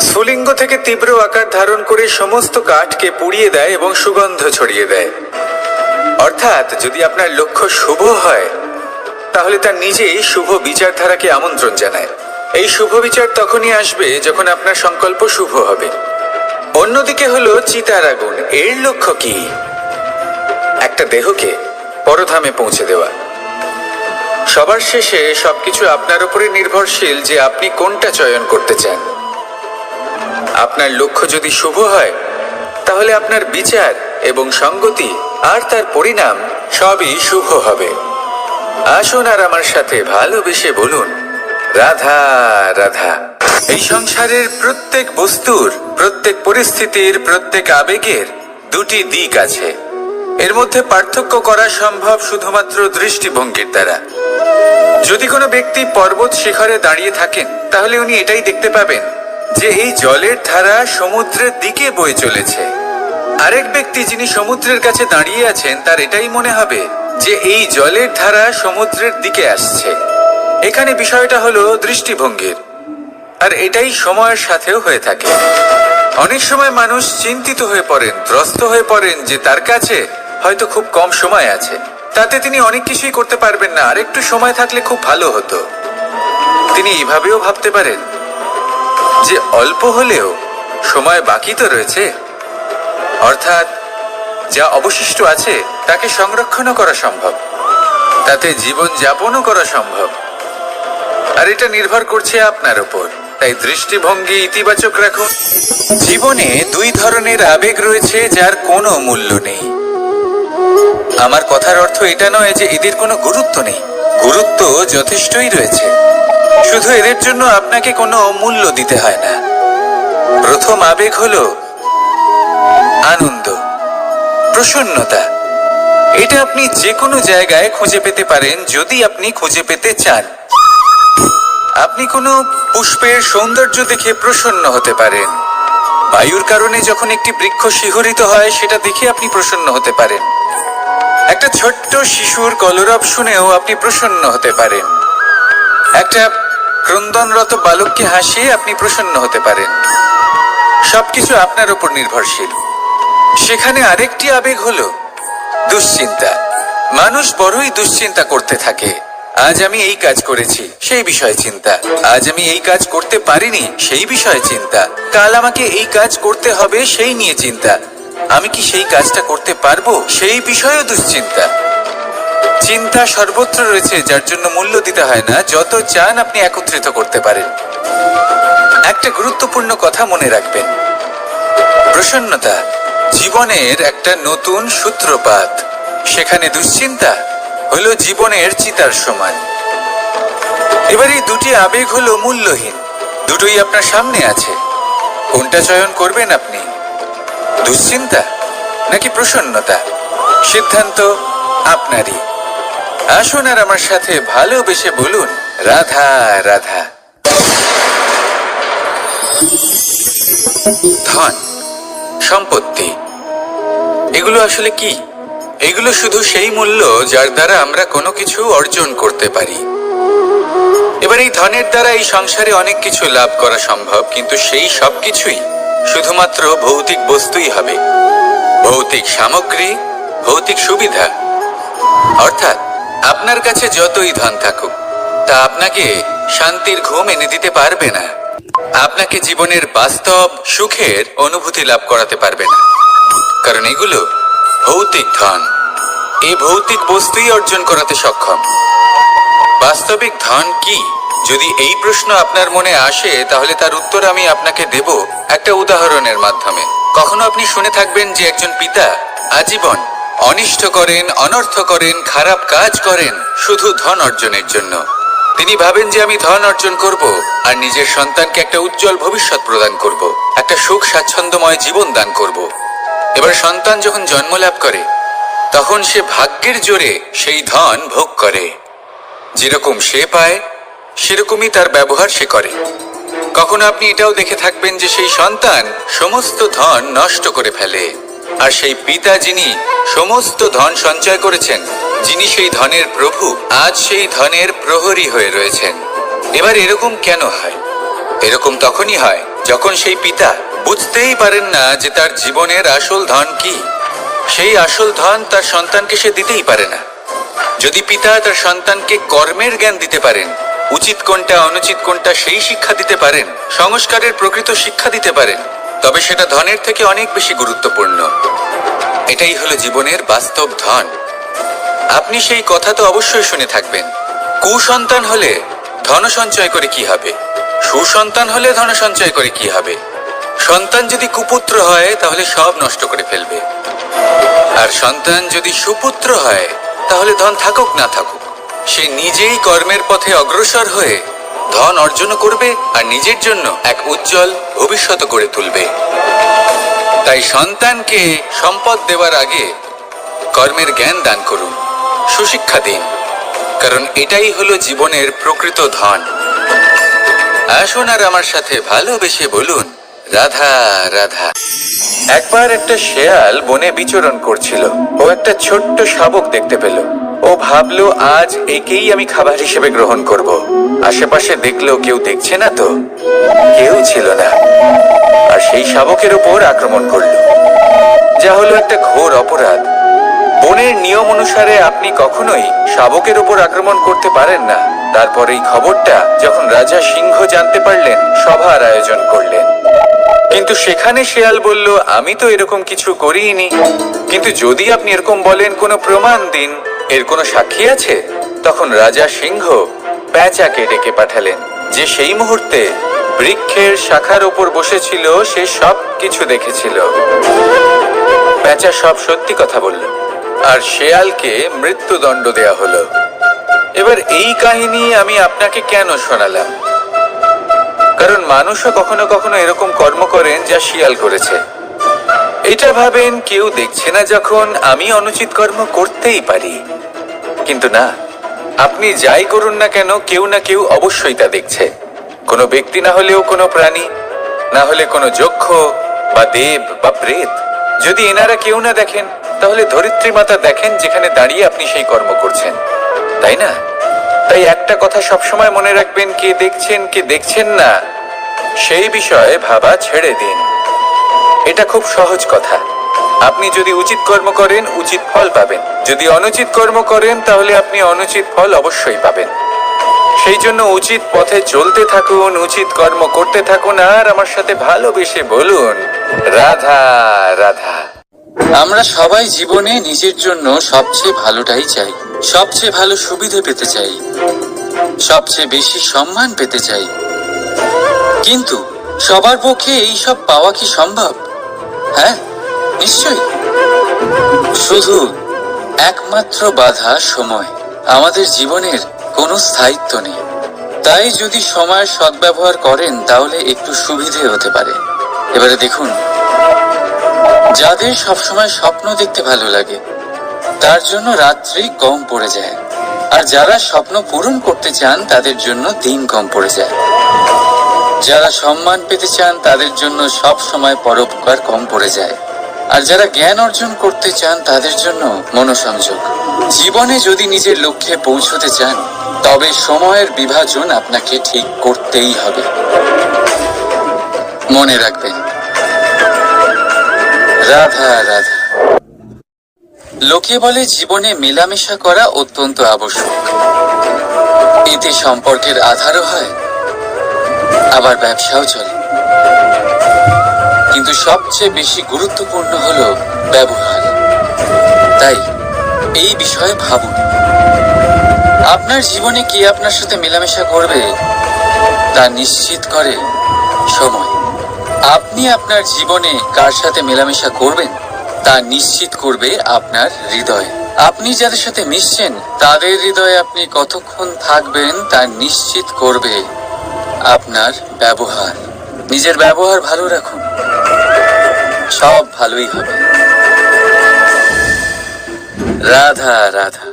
স্ফুলিঙ্গ থেকে তীব্র আকার ধারণ করে সমস্ত কাঠকে পুড়িয়ে দেয় এবং সুগন্ধ ছড়িয়ে দেয়। অর্থাৎ যদি আপনার লক্ষ্য শুভ হয় তাহলে তার নিজেই শুভ বিচারধারাকে আমন্ত্রণ জানায়। এই শুভ বিচার তখনই আসবে যখন আপনার সংকল্প শুভ হবে। অন্যদিকে হলো চিতার আগুন। এর লক্ষ্য কি? একটা দেহকে পরধামে পৌঁছে দেওয়া। সবার শেষে সবকিছু আপনার উপরে নির্ভরশীল যে আপনি কোনটা চয়ন করতে চান। আপনার লক্ষ্য যদি শুভ হয় তাহলে আপনার বিচার এবং সঙ্গতি আর তার পরিণাম সবই শুভ হবে। আসুন আর আমার সাথে ভালোবেসে বলুন, রাধা রাধা। এই সংসারের প্রত্যেক বস্তুর, প্রত্যেক পরিস্থিতির, প্রত্যেক আবেগের দুটি দিক আছে। এর মধ্যে পার্থক্য করা সম্ভব শুধুমাত্র দৃষ্টিভঙ্গির দ্বারা। যদি কোনো ব্যক্তি পর্বত শিখরে দাঁড়িয়ে থাকেন তাহলে উনি এটাই দেখতে পাবেন যে এই জলের ধারা সমুদ্রের দিকে বয়ে চলেছে। আরেক ব্যক্তি যিনি সমুদ্রের কাছে দাঁড়িয়ে আছেন তার এটাই মনে হবে যে এই জলের ধারা সমুদ্রের দিকে আসছে। এখানে বিষয়টা হলো দৃষ্টিভঙ্গির, আর এটাই সময়ের সাথেও হয়ে থাকে। অনেক সময় মানুষ চিন্তিত হয়ে পড়েন, ত্রস্ত হয়ে পড়েন যে তার কাছে হয়তো খুব কম সময় আছে, তাতে তিনি অনেক কিছুই করতে পারবেন না, আর একটু সময় থাকলে খুব ভালো হতো। তিনি এইভাবেও ভাবতে পারেন যে অল্প হলেও সময় বাকি তো রয়েছে, অর্থাৎ যা অবশিষ্ট আছে তাকে সংরক্ষণও করা সম্ভব, তাতে জীবন যাপনও করা সম্ভব। আর এটা নির্ভর করছে আপনার উপর। তাই দৃষ্টিভঙ্গি ইতিবাচক রাখুন। জীবনে দুই ধরনের আবেগ রয়েছে যার কোনো মূল্য নেই। আমার কথার অর্থ এটা নয় যে এদের কোনো গুরুত্ব নেই, গুরুত্ব যথেষ্টই রয়েছে, শুধু এদের জন্য আপনাকে কোনো মূল্য দিতে হয় না। প্রথম আবেগ হলো আনন্দ, প্রসন্নতা। এটা আপনি যে কোনো জায়গায় খুঁজে পেতে পারেন যদি আপনি খুঁজে পেতে চান। আপনি কোনো পুষ্পের সৌন্দর্য দেখে প্রসন্ন হতে পারেন। বায়ুর কারণে যখন একটি বৃক্ষ শিহরিত হয় সেটা দেখে আপনি প্রসন্ন হতে পারেন। একটা ছোট্ট শিশুর কলরব শুনেও আপনি প্রসন্ন হতে পারেন। একটা ক্রন্দনরত বালককে হাসিয়ে আপনি প্রসন্ন হতে পারেন। সবকিছু আপনার উপর নির্ভরশীল। সেখানে আরেকটি আবেগ হলো দুশ্চিন্তা। মানুষ বড়ই দুশ্চিন্তা করতে থাকে। আজ আমি এই কাজ করেছি, সেই বিষয়ে চিন্তা। আজ আমি এই কাজ করতে পারিনি, সেই বিষয়ে চিন্তা। কাল আমাকে এই কাজ করতে হবে, সেই নিয়ে চিন্তা। আমি কি সেই কাজটা করতে পারবো, সেই বিষয়েও দুশ্চিন্তা। চিন্তা সর্বত্র রয়েছে, যার জন্য মূল্য দিতে হয় না। যত চান আপনি একত্রিত করতে পারেন। একটা গুরুত্বপূর্ণ কথা মনে রাখবেন, প্রসন্নতা জীবনের একটা নতুন সূত্রপাত। সেখানে দুশ্চিন্তা হলো জীবনের চিতার সমান। এবার এই দুটি আবেগ হলো মূল্যহীন, দুটোই আপনার সামনে আছে। কোনটা চয়ন করবেন আপনি, দুশ্চিন্তা নাকি প্রসন্নতা? সিদ্ধান্ত আপনারই। আসুন আর আমার সাথে ভালোবেসে বলুন, রাধা রাধা। ধন, সম্পত্তি, এগুলো আসলে কি? এগুলো শুধু সেই মূল্য যার দ্বারা আমরা কোনো কিছু অর্জন করতে পারি। এবার এই ধনের দ্বারা এই সংসারে অনেক কিছু লাভ করা সম্ভব, কিন্তু সেই সব কিছুই শুধুমাত্র ভৌতিক বস্তুই হবে। ভৌতিক সামগ্রী, ভৌতিক সুবিধা। অর্থাৎ আপনার কাছে যতই ধন থাকুক তা আপনাকে শান্তির ঘুম এনে দিতে পারবে না, আপনাকে জীবনের বাস্তব সুখের অনুভূতি লাভ করাতে পারবে না, কারণ এগুলো ভৌতিক ধন। এই ভৌতিক বস্তুই অর্জন করাতে সক্ষম। বাস্তবিক ধন কি? যদি এই প্রশ্ন আপনার মনে আসে তাহলে তার উত্তর আমি আপনাকে দেব একটা উদাহরণের মাধ্যমে। কখনো আপনি শুনে থাকবেন যে একজন পিতা আজীবন অনিষ্ট করেন, অনর্থ করেন, খারাপ কাজ করেন শুধু ধন অর্জনের জন্য। তিনি ভাবেন যে আমি ধন অর্জন করব আর নিজের সন্তানকে একটা উজ্জ্বল ভবিষ্যৎ প্রদান করব, একটা সুখ স্বাচ্ছন্দ্যময় জীবন দান করব। এবার সন্তান যখন জন্ম লাভ করে তখন সে ভাগ্যের জোরে সেই ধন ভোগ করে। যেরকম সে পায় সেরকমই তার ব্যবহার সে করে। কখনো আপনি এটাও দেখে থাকবেন যে সেই সন্তান সমস্ত ধন নষ্ট করে ফেলে, আর সেই পিতা যিনি সমস্ত ধন সঞ্চয় করেছেন, যিনি সেই ধনের প্রভু, আজ সেই ধনের প্রহরী হয়ে রয়েছেন। এবার এরকম কেন হয়? এরকম তখনই হয় যখন সেই পিতা বুঝতেই পারেন না যে তার জীবনের আসল ধন কি। সেই আসল ধন তার সন্তানকে সে দিতেই পারে না। যদি পিতা তার সন্তানকে কর্মের জ্ঞান দিতে পারেন, উচিত কোনটা অনুচিত কোনটা সেই শিক্ষা দিতে পারেন, সংস্কারের প্রকৃত শিক্ষা দিতে পারেন, তবে সেটা ধনের থেকে অনেক বেশি গুরুত্বপূর্ণ। এটাই হলো জীবনের বাস্তব ধন। আপনি সেই কথা তো অবশ্যই শুনে থাকবেন, কুসন্তান হলে ধন সঞ্চয় করে কি হবে, সুসন্তান হলে ধন সঞ্চয় করে কি হবে। সন্তান যদি কুপুত্র হয় তাহলে সব নষ্ট করে ফেলবে, আর সন্তান যদি সুপুত্র হয় তাহলে ধন থাকুক না থাকুক সে নিজেই কর্মের পথে অগ্রসর হয়ে ধন অর্জন করবে আর নিজের জন্য এক উজ্জ্বল ভবিষ্যৎ গড়ে তুলবে। তাই সন্তানকে সম্পদ দেওয়ার আগে কর্মের জ্ঞান দান করুন, সুশিক্ষা দিন, কারণ এটাই হলো জীবনের প্রকৃত ধন। আসুন আর আমার সাথে ভালোবেসে বলুন, রাধা রাধা। একবার একটা শেয়াল বনে বিচরণ করছিল। ও একটা ছোট্ট শাবক দেখতে পেল। ও ভাবলো, আজ একেই আমি খাবার হিসেবে গ্রহণ করব। আশেপাশে দেখলো কেউ দেখছে না তো, কেউ ছিল না, আর সেই শাবকের উপর আক্রমণ করলো, যা হলো একটা ঘোর অপরাধ। বনের নিয়ম অনুসারে আপনি কখনোই শাবকের উপর আক্রমণ করতে পারেন না। তারপর এই খবরটা যখন রাজা সিংহ জানতে পারলেন, সভার আয়োজন করলেন। কিন্তু সেখানে শেয়াল বলল, আমি তো এরকম কিছু করিনি। কিন্তু যদি আপনি এরকম বলেন, কোনো প্রমাণ দিন, এর কোনো সাক্ষী আছে? তখন রাজা সিংহ পেঁচাকে ডেকে পাঠালেন, যে সেই মুহূর্তে বৃক্ষের শাখার উপর বসেছিল, সে সব কিছু দেখেছিল। পেঁচা সব সত্যি কথা বলল, আর শেয়ালকে মৃত্যুদণ্ড দেয়া হলো। এবার এই কাহিনী আমি আপনাকে কেন শোনালাম? কারণ মানুষও কখনো কখনো এরকম কর্ম করেন যা শিয়াল করেছে। এটা ভাবেন কেউ দেখছে না যখন, আমি অনুচিত কর্ম করতেই পারি। কিন্তু না, আপনি যাই করুন না কেন, কেউ না কেউ অবশ্যই তা দেখছে। কোনো ব্যক্তি না হলেও কোনো প্রাণী, না হলে কোনো যক্ষ বা দেব বা প্রেত। যদি এনারা কেউ না দেখেন, তাহলে ধরিত্রী মাতা দেখেন, যেখানে দাঁড়িয়ে আপনি সেই কর্ম করছেন, তাই না? তাই একটা কথা সবসময় মনে রাখবেন, কে দেখছেন কে দেখছেন না সেই বিষয়ে ভাবা ছেড়ে দিন। এটা খুব সহজ কথা। আপনি যদি উচিত কর্ম করেন, উচিত ফল পাবেন। যদি অনুচিত কর্ম করেন, তাহলে আপনি অনুচিত ফল অবশ্যই পাবেন। সেই জন্য উচিত পথে চলতে থাকুন, উচিত কর্ম করতে থাকুন, আর আমার সাথে ভালোবেসে বলুন, রাধা রাধা। আমরা সবাই জীবনে নিজের জন্য সবচেয়ে ভালোটাই চাই, সবচেয়ে ভালো সুবিধে পেতে চাই, সবচেয়ে বেশি সম্মান পেতে চাই। কিন্তু সবার পক্ষে এই সব পাওয়া কি সম্ভব? হ্যাঁ, নিশ্চয়ই। শুধু একমাত্র বাধা সময়। আমাদের জীবনের কোনো স্থায়িত্ব নেই। তাই যদি সময়ের সদ্ব্যবহার করেন, তাহলে একটু সুবিধে হতে পারে। এবারে দেখুন, যাদের সবসময় স্বপ্ন দেখতে ভালো লাগে, তার জন্য রাত্রি কম পড়ে যায়। আর যারা স্বপ্ন পূরণ করতে চান, তাদের জন্য দিন কম পড়ে যায়। যারা সম্মান পেতে চান, তাদের জন্য সব সময় পরোপকার কম পড়ে যায়। আর যারা জ্ঞান অর্জন করতে চান, তাদের জন্য মনোসংযোগ। জীবনে যদি নিজের লক্ষ্যে পৌঁছতে চান, তবে সময়ের বিভাজন আপনাকে ঠিক করতেই হবে। মনে রাখবেন, রাধা রাধা। লোকে বলে জীবনে মেলামেশা করা অত্যন্ত আবশ্যক। এতে সম্পর্কের আধারও হয়, আবার ব্যবসাও চলে। কিন্তু সবচেয়ে বেশি গুরুত্বপূর্ণ হলো ব্যবহার। তাই এই বিষয়ে ভাবুন, আপনার জীবনে কে আপনার সাথে মেলামেশা করবে তা নিশ্চিত করে সময়। আপনি আপনার জীবনে কার সাথে মেলামেশা করবেন তা নিশ্চিত করবে আপনার হৃদয়। আপনি যাদের সাথে মিশছেন, তাদের হৃদয়ে আপনি কতক্ষণ থাকবেন তা নিশ্চিত করবে আপনার ব্যবহার। নিজের ব্যবহার ভালো রাখুন, সব ভালোই হবে। রাধা রাধা।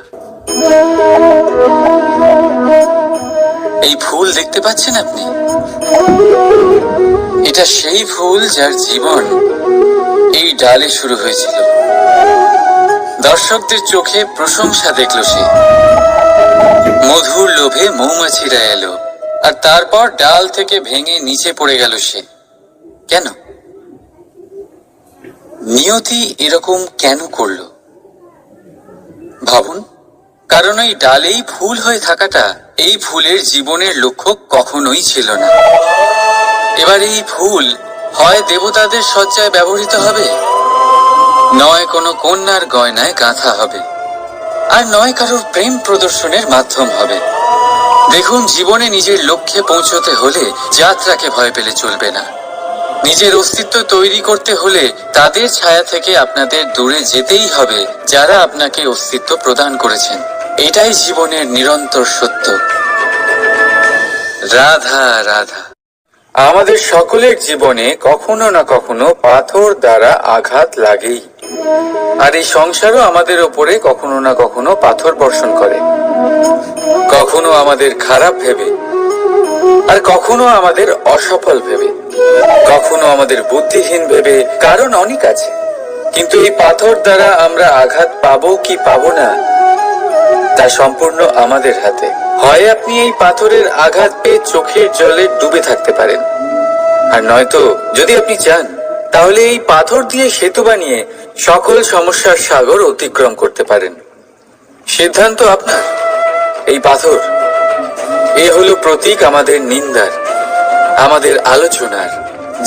এই ফুল দেখতে পাচ্ছেন আপনি? এটা সেই ফুল যার জীবন এই ডালে শুরু হয়েছিল। দর্শকদের চোখে প্রশংসা দেখল সে, মধুর লোভে মৌমাছিরা এলো, আর তারপর ডাল থেকে ভেঙে নিচে পড়ে গেল সে। কেন? নিয়তি এরকম কেন করলো ভাবুন। কারণ এই ডালেই ফুল হয়ে থাকাটা এই ফুলের জীবনের লক্ষ্য কখনোই ছিল না। এবার এই ফুল হয় দেবতাদের সজ্জায় ব্যবহৃত হবে, নয় কোনো কন্যার গয়নায় গাঁথা হবে, আর নয় কারোর প্রেম প্রদর্শনের মাধ্যম হবে। দেখুন, জীবনে নিজের লক্ষ্যে পৌঁছতে হলে যাত্রাকে ভয় পেলে চলবে না। নিজের অস্তিত্ব তৈরি করতে হলে তাদের ছায়া থেকে আপনাদের দূরে যেতেই হবে যারা আপনাকে অস্তিত্ব প্রদান করেছেন। এটাই জীবনের নিরন্তর সত্য। রাধা রাধা। আমাদের সকলের জীবনে কখনো না কখনো পাথর দ্বারা আঘাত লাগেই, আর এই সংসারও আমাদের ওপরে কখনো না কখনো পাথর বর্ষণ করে। কখনো আমাদের খারাপ ভেবে, আর কখনো আমাদের অসফল ভেবে, কখনো আমাদের বুদ্ধিহীন ভেবে। কারণ অনেক আছে, কিন্তু এই পাথর দ্বারা আমরা আঘাত পাবো কি পাবো না তা সম্পূর্ণ আমাদের হাতে। হয় আপনি এই পাথরের আঘাত পেয়ে চোখের জলে ডুবে থাকতে পারেন, আর নয়তো যদি আপনি চান তাহলে এই পাথর দিয়ে সেতু বানিয়ে সকল সমস্যার সাগর অতিক্রম করতে পারেন। সিদ্ধান্ত আপনার। এই পাথর এ হলো প্রতীক আমাদের নিন্দার, আমাদের আলোচনার।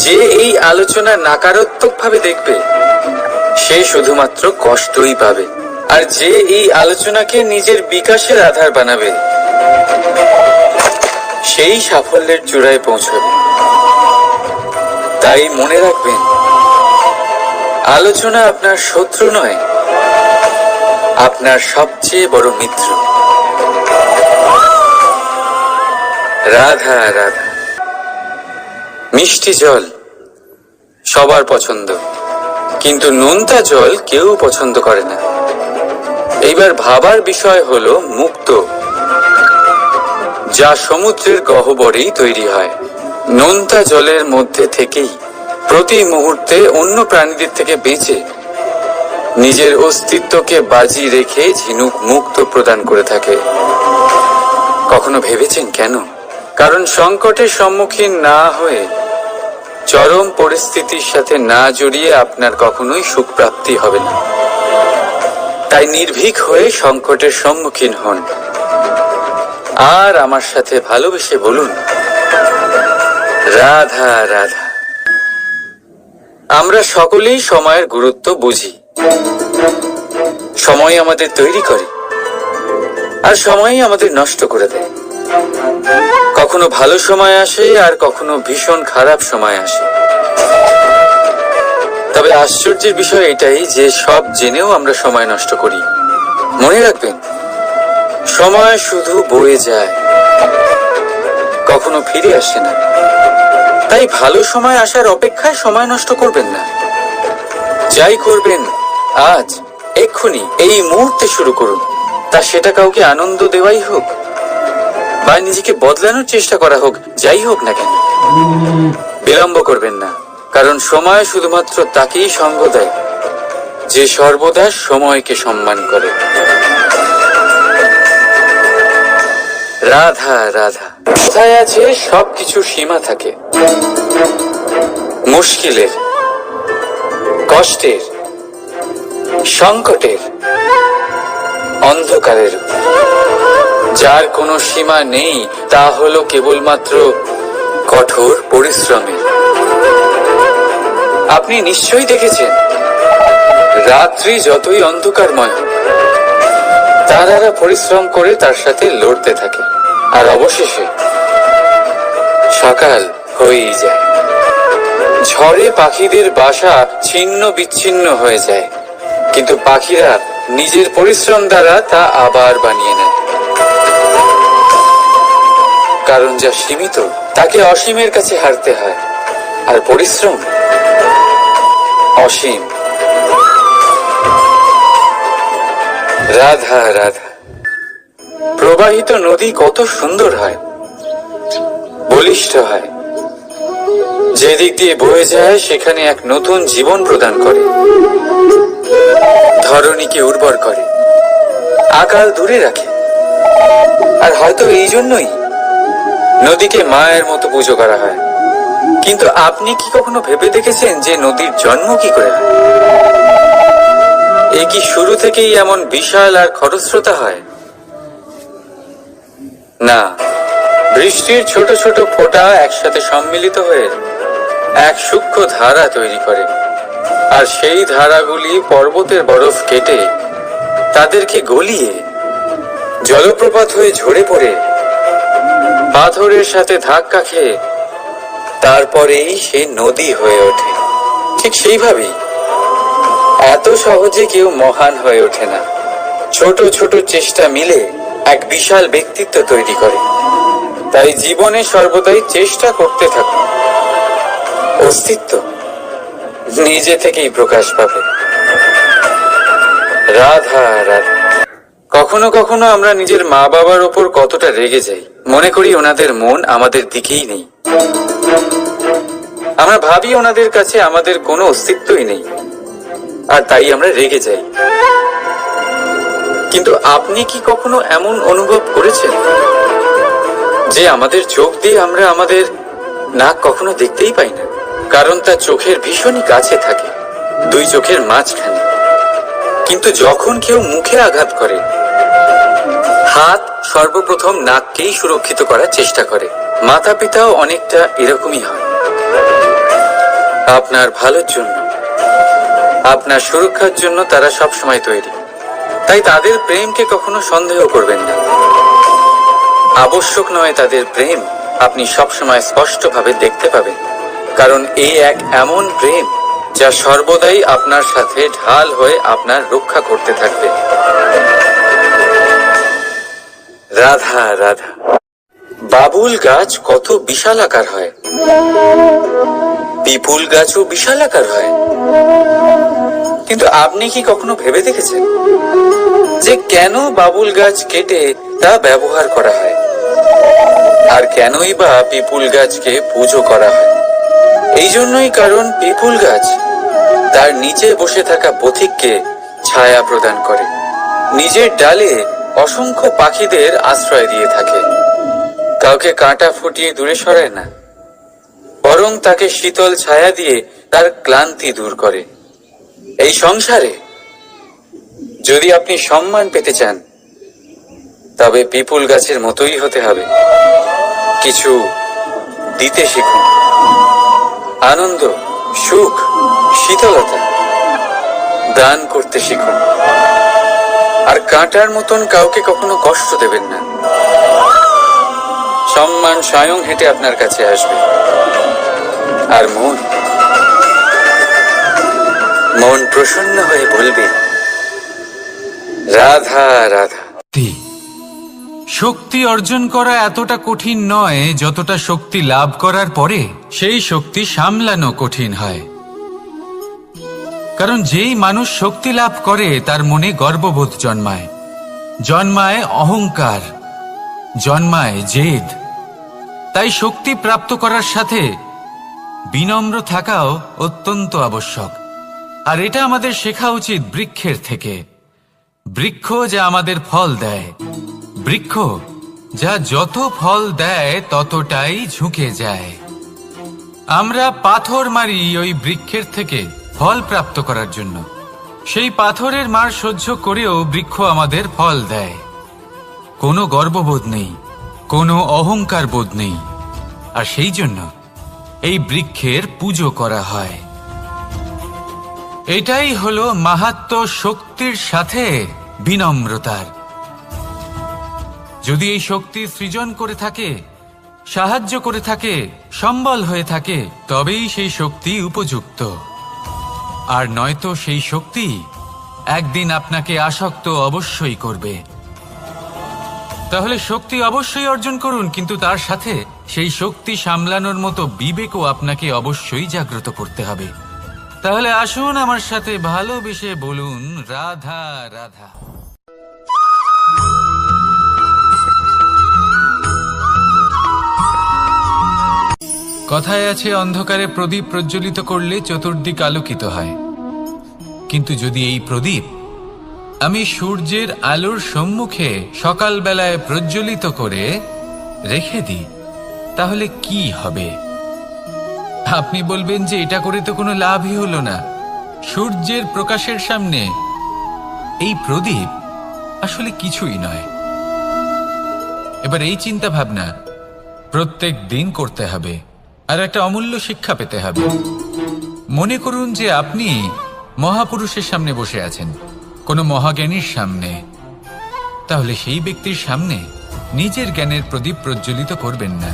যে এই আলোচনা নাকারাত্মক ভাবে দেখবে সে শুধুমাত্র কষ্টই পাবে, আর যে এই আলোচনাকে নিজের বিকাশের আধার বানাবে সেই সাফল্যের চূড়ায় পৌঁছবে। তাই মনে রাখবেন, আলোচনা আপনার শত্রু নয়, আপনার সবচেয়ে বড় মিত্র। রাধা রাধা। মিষ্টি জল সবার পছন্দ, কিন্তু নোনতা জল কেউ পছন্দ করে না। এইবার ভাবার বিষয় হলো মুক্ত, যা সমুদ্রের গহ্বরেই তৈরি হয়। নোনতা জলের মধ্যে থেকেই প্রতি মুহূর্তে অন্য প্রাণীদের থেকে বেঁচে নিজের অস্তিত্বকে বাজি রেখে ঝিনুক মুক্ত প্রদান করে থাকে। কখনো ভেবেছেন কেন? কারণ সংকটের সম্মুখীন না হয়ে, চরম পরিস্থিতির সাথে না জড়িয়ে আপনার কখনোই সুখ প্রাপ্তি হবে না। তাই নির্ভীক হয়ে সংকটের সম্মুখীন হন, আর আমার সাথে ভালোবেসে বলুন রাধা রাধা। আমরা সকলেই সময়ের গুরুত্ব বুঝি। সময় আমাদের তৈরি করে, আর সময়ই আমাদের নষ্ট করে দেয়। কখনো ভালো সময় আসে, আর কখনো ভীষণ খারাপ সময় আসে। তবে আশ্চর্যের বিষয় এটাই যে সব জেনেও আমরা সময় নষ্ট করি। মনে রাখবেন, সময় শুধু বয়ে যায়, কখনো ফিরে আসে না। তাই ভালো সময় আসার অপেক্ষায় সময় নষ্ট করবেন না। যাই করবেন আজ, এক্ষুনি, এই মুহূর্তে শুরু করুন। তা সেটা কাউকে আনন্দ দেওয়াই হোক, বা নিজেকে বদলানোর চেষ্টা করা হোক, যাই হোক না কেন, বিলম্ব করবেন না। কারণ সময় শুধুমাত্র তাকেই সঙ্গ দেয় যে সর্বদা সময়কে সম্মান করে। রাধা রাধা। কোথায় আছে সবকিছু সীমা থাকে, মুশকিলের, কষ্টের, সংকটের, অন্ধকারের। যার কোনো সীমা নেই তা হলো কেবলমাত্র কঠোর পরিশ্রমের। আপনি নিশ্চয়ই দেখেছেন, রাত্রি যতই অন্ধকারময় হোক, তারারা পরিশ্রম করে তার সাথে লড়তে থাকে, আর অবশেষে সকাল হয়েই যায়। ঝড়ে পাখিদের বাসা ছিন্ন বিচ্ছিন্ন হয়ে যায়, কিন্তু পাখিরা নিজের পরিশ্রম দ্বারা তা আবার বানিয়ে নেয়। কারণ যা সীমিত তাকে অসীমের কাছে হারতে হয়, আর পরিশ্রম অসীম। রাধা রাধা। প্রবাহিত নদী কত সুন্দর হয়, বলিষ্ঠ হয়, যেদিক দিয়ে বয়ে যায় সেখানে এক নতুন জীবন প্রদান করে, ধরণীকে উর্বর করে, আকাল দূরে রাখে। আর হয়তো এই জন্যই নদীকে মায়ের মতো পুজো করা হয়। কিন্তু আপনি কি কখনো ভেবে দেখেছেন যে নদীর জন্ম কি করে হয়? এ কি শুরু থেকেই এমন বিশাল আর খরস্রোতা হয়? না, বৃষ্টির ছোট ছোট ফোঁটা একসাথে সম্মিলিত হয়ে এক সূক্ষ্ম ধারা তৈরি করে, আর সেই ধারাগুলি পর্বতের বরফ কেটে তাদেরকে গলিয়ে জলপ্রপাত হয়ে ঝরে পড়ে পাথরের সাথে ধাক্কা খেয়ে তারপরেই সে নদী হয়ে ওঠে। ঠিক সেইভাবেই এত সহজে কেউ মহান হয়ে ওঠে না। ছোট ছোট চেষ্টা মিলে এক বিশাল ব্যক্তিত্ব তৈরি করে। তাই জীবনে সর্বদাই চেষ্টা করতে থাকুন। অস্তিত্ব নিজে থেকেই প্রকাশ পাবে। রাধা রাধা। কখনো কখনো আমরা নিজের মা বাবার ওপর কতটা রেগে যাই, মনে করি ওনাদের মন আমাদের দিকেই নেই। আমরা ভাবি ওনাদের কাছে আমাদের কোনো অস্তিত্বই নেই, আর তাই আমরা রেগে যাই। কিন্তু আপনি কি কখনো এমন অনুভব করেছেন যে আমাদের চোখ দিয়ে আমরা আমাদের নাক কখনো দেখতেই পাই না, কারণ তা চোখের ভীষণই কাছে থাকে, দুই চোখের মাঝখানে। কিন্তু যখন কেউ মুখে আঘাত করে, হাত সর্বপ্রথম নাককেই সুরক্ষিত করার চেষ্টা করে। মাতা পিতাও অনেকটা এরকমই হয়। আপনার ভালোর জন্য, আপনার সুরক্ষার জন্য তারা সবসময় তৈরি। তাই তাদের প্রেমকে কখনো সন্দেহ করবেন না। আবশ্যক নয় তাদের প্রেম আপনি সবসময় স্পষ্টভাবে দেখতে পাবেন, কারণ এই এক এমন প্রেম যা সর্বদাই আপনার সাথে ঢাল হয়ে আপনার রক্ষা করতে থাকবে। রাধা রাধা। বাবুল গাছ কত বিশাল আকার হয়, পিপুল গাছও বিশাল আকার হয়। কিন্তু আপনি কি কখনো ভেবে দেখেছেন যে কেন বাবুল গাছ কেটে তা ব্যবহার করা হয়, আর কেনই বা পিপুল গাছকে পুজো করা হয়? এই জন্যই, কারণ পিপুল গাছ তার নিচে বসে থাকা পথিককে ছায়া প্রদান করে, নিজের ডালে অসংখ্য পাখিদের আশ্রয় দিয়ে থাকে, কাউকে কাঁটা ফুটিয়ে দূরে সরায় না, বরং তাকে শীতল ছায়া দিয়ে তার ক্লান্তি দূর করে। এই সংসারে যদি আপনি সম্মান পেতে চান, তবে পিপুল গাছের মতোই হতে হবে। কিছু দিতে শিখুন, আনন্দ, সুখ, শীতলতা দান করতে শিখুন। আর কাঁটার মতন কাউকে কখনো কষ্ট দেবেন না। সম্মান স্বয়ং হেঁটে আপনার কাছে আসবে। আর মন প্রসন্ন হয়ে বলবে, রাধা রাধা। শক্তি অর্জন করা এতটা কঠিন নয় যতটা শক্তি লাভ করার পরে সেই শক্তি সামলানো কঠিন হয়। কারণ যেই মানুষ শক্তি লাভ করে তার মনে গর্ববোধ জন্মায়, জন্মায় অহংকার, জন্মায় জেদ। তাই শক্তি প্রাপ্ত করার সাথে বিনম্র থাকাও অত্যন্ত আবশ্যক। আর এটা আমাদের শেখা উচিত বৃক্ষের থেকে। বৃক্ষ যা আমাদের ফল দেয়, বৃক্ষ যা যত ফল দেয় ততটাই ঝুঁকে যায়। আমরা পাথর মারি ওই বৃক্ষের থেকে ফল প্রাপ্ত করার জন্য। সেই পাথরের মার সহ্য করেও বৃক্ষ আমাদের ফল দেয়। কোনো গর্ববোধ নেই, কোনো অহংকার বোধ নেই। আর সেই জন্য এই বৃক্ষের পুজো করা হয়। এটাই হলো মাহাত্ম্য শক্তির সাথে বিনম্রতার। যদি এই শক্তি সৃজন করে থাকে, সাহায্য করে থাকে, সম্বল হয়ে থাকে, তবেই সেই শক্তি উপযুক্ত। আর নয়তো সেই শক্তি একদিন আপনাকে আসক্ত অবশ্যই করবে। তাহলে শক্তি অবশ্যই অর্জন করুন, কিন্তু তার সাথে সেই শক্তি সামলানোর মতো বিবেকও আপনাকে অবশ্যই জাগ্রত করতে হবে। তাহলে আসুন আমার সাথে ভালোবেসে বলুন, রাধা রাধা। কথায় আছে অন্ধকারে প্রদীপ প্রজ্বলিত করলে চতুর্দিক আলোকিত হয়, কিন্তু যদি এই প্রদীপ আমি সূর্যের আলোর সম্মুখে সকালবেলায় প্রজ্বলিত করে রেখে দিই, তাহলে কি হবে? আপনি বলবেন যে এটা করে তো কোনো লাভই হলো না। সূর্যের প্রকাশের সামনে এই প্রদীপ আসলে কিছুই নয়। এবার এই চিন্তা ভাবনা প্রত্যেক দিন করতে হবে, আর একটা অমূল্য শিক্ষা পেতে হবে। মনে করুন যে আপনি মহাপুরুষের সামনে বসে আছেন, কোনো মহাজ্ঞানীর সামনে, তাহলে সেই ব্যক্তির সামনে নিজের জ্ঞানের প্রদীপ প্রজ্বলিত করবেন না,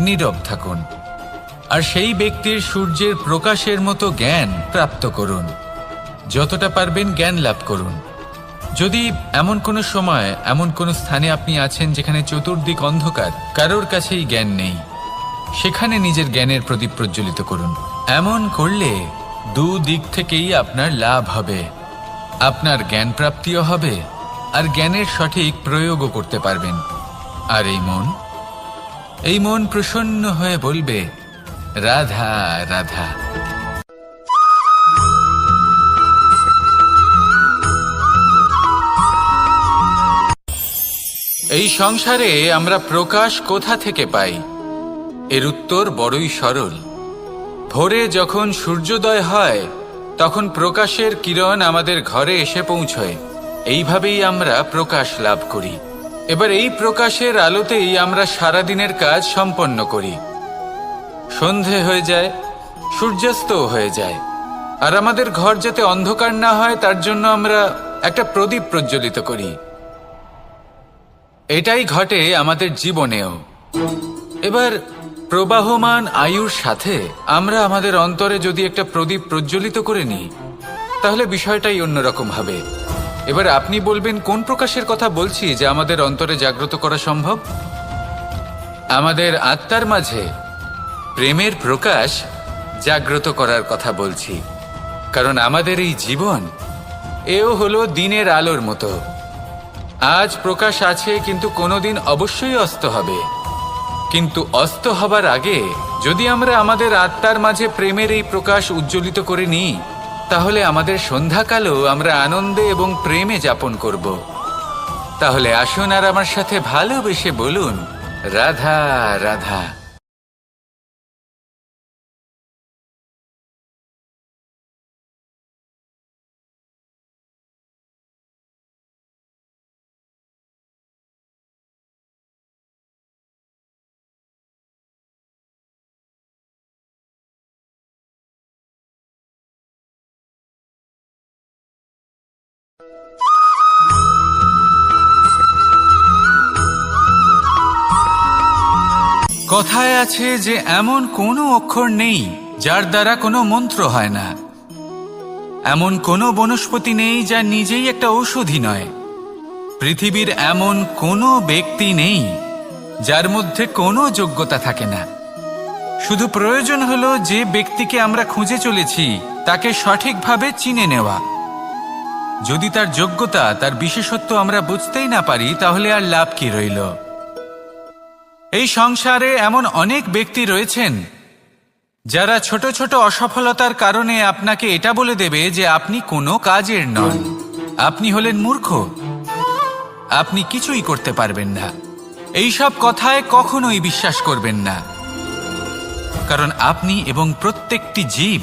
নীরব থাকুন আর সেই ব্যক্তির সূর্যের প্রকাশের মতো জ্ঞান প্রাপ্ত করুন। যতটা পারবেন জ্ঞান লাভ করুন। যদি এমন কোনো সময় এমন কোনো স্থানে আপনি আছেন যেখানে চতুর্দিক অন্ধকার, কারোর কাছেই জ্ঞান নেই, সেখানে নিজের জ্ঞানের প্রদীপ প্রজ্বলিত করুন। এমন করলে দুদিক থেকেই আপনার লাভ হবে। আপনার জ্ঞান প্রাপ্তিও হবে আর জ্ঞানের সঠিক প্রয়োগও করতে পারবেন। আর এই মন প্রসন্ন হয়ে বলবে, রাধা রাধা। এই সংসারে আমরা প্রকাশ কোথা থেকে পাই? এর উত্তর বড়ই সরল। ভোরে যখন সূর্যোদয় হয় তখন প্রকাশের কিরণ আমাদের ঘরে এসে পৌঁছয়। এইভাবেই আমরা প্রকাশ লাভ করি। এবার এই প্রকাশের আলোতেই আমরা সারাদিনের কাজ সম্পন্ন করি। সন্ধে হয়ে যায়, সূর্যাস্তও হয়ে যায়, আর আমাদের ঘর যাতে অন্ধকার না হয় তার জন্য আমরা একটা প্রদীপ প্রজ্বলিত করি। এটাই ঘটে আমাদের জীবনেও। এবার প্রবাহমান আয়ুর সাথে আমরা আমাদের অন্তরে যদি একটা প্রদীপ প্রজ্বলিত করে নিই, তাহলে বিষয়টাই অন্যরকম হবে। এবার আপনি বলবেন কোন প্রকাশের কথা বলছি যা আমাদের অন্তরে জাগ্রত করা সম্ভব? আমাদের আত্মার মাঝে প্রেমের প্রকাশ জাগ্রত করার কথা বলছি। কারণ আমাদের এই জীবন এও হলো দিনের আলোর মতো। আজ প্রকাশ আছে, কিন্তু কোনোদিন অবশ্যই অস্ত হবে। কিন্তু অস্ত হবার আগে যদি আমরা আমাদের আত্মার মাঝে প্রেমের এই প্রকাশ উজ্জ্বলিত করে নিই, তাহলে আমাদের সন্ধ্যাকালও আমরা আনন্দে এবং প্রেমে যাপন করব। তাহলে আসুন আর আমার সাথে ভালোবেসে বলুন, রাধা রাধা। কথায় আছে যে এমন কোনো অক্ষর নেই যার দ্বারা কোনো মন্ত্র হয় না। এমন কোনো বনস্পতি নেই যা নিজেই একটা ঔষধি নয়। পৃথিবীর এমন কোনো ব্যক্তি নেই যার মধ্যে কোনো যোগ্যতা থাকে না। শুধু প্রয়োজন হলো যে ব্যক্তিকে আমরা খুঁজে চলেছি তাকে সঠিকভাবে চিনে নেওয়া। যদি তার যোগ্যতা, তার বিশেষত্ব আমরা বুঝতেই না পারি, তাহলে আর লাভ কি রইল? এই সংসারে এমন অনেক ব্যক্তি রয়েছেন যারা ছোট ছোট অসফলতার কারণে আপনাকে এটা বলে দেবে যে আপনি কোনো কাজের নন, আপনি হলেন মূর্খ, আপনি কিছুই করতে পারবেন না। এইসব কথায় কখনোই বিশ্বাস করবেন না, কারণ আপনি এবং প্রত্যেকটি জীব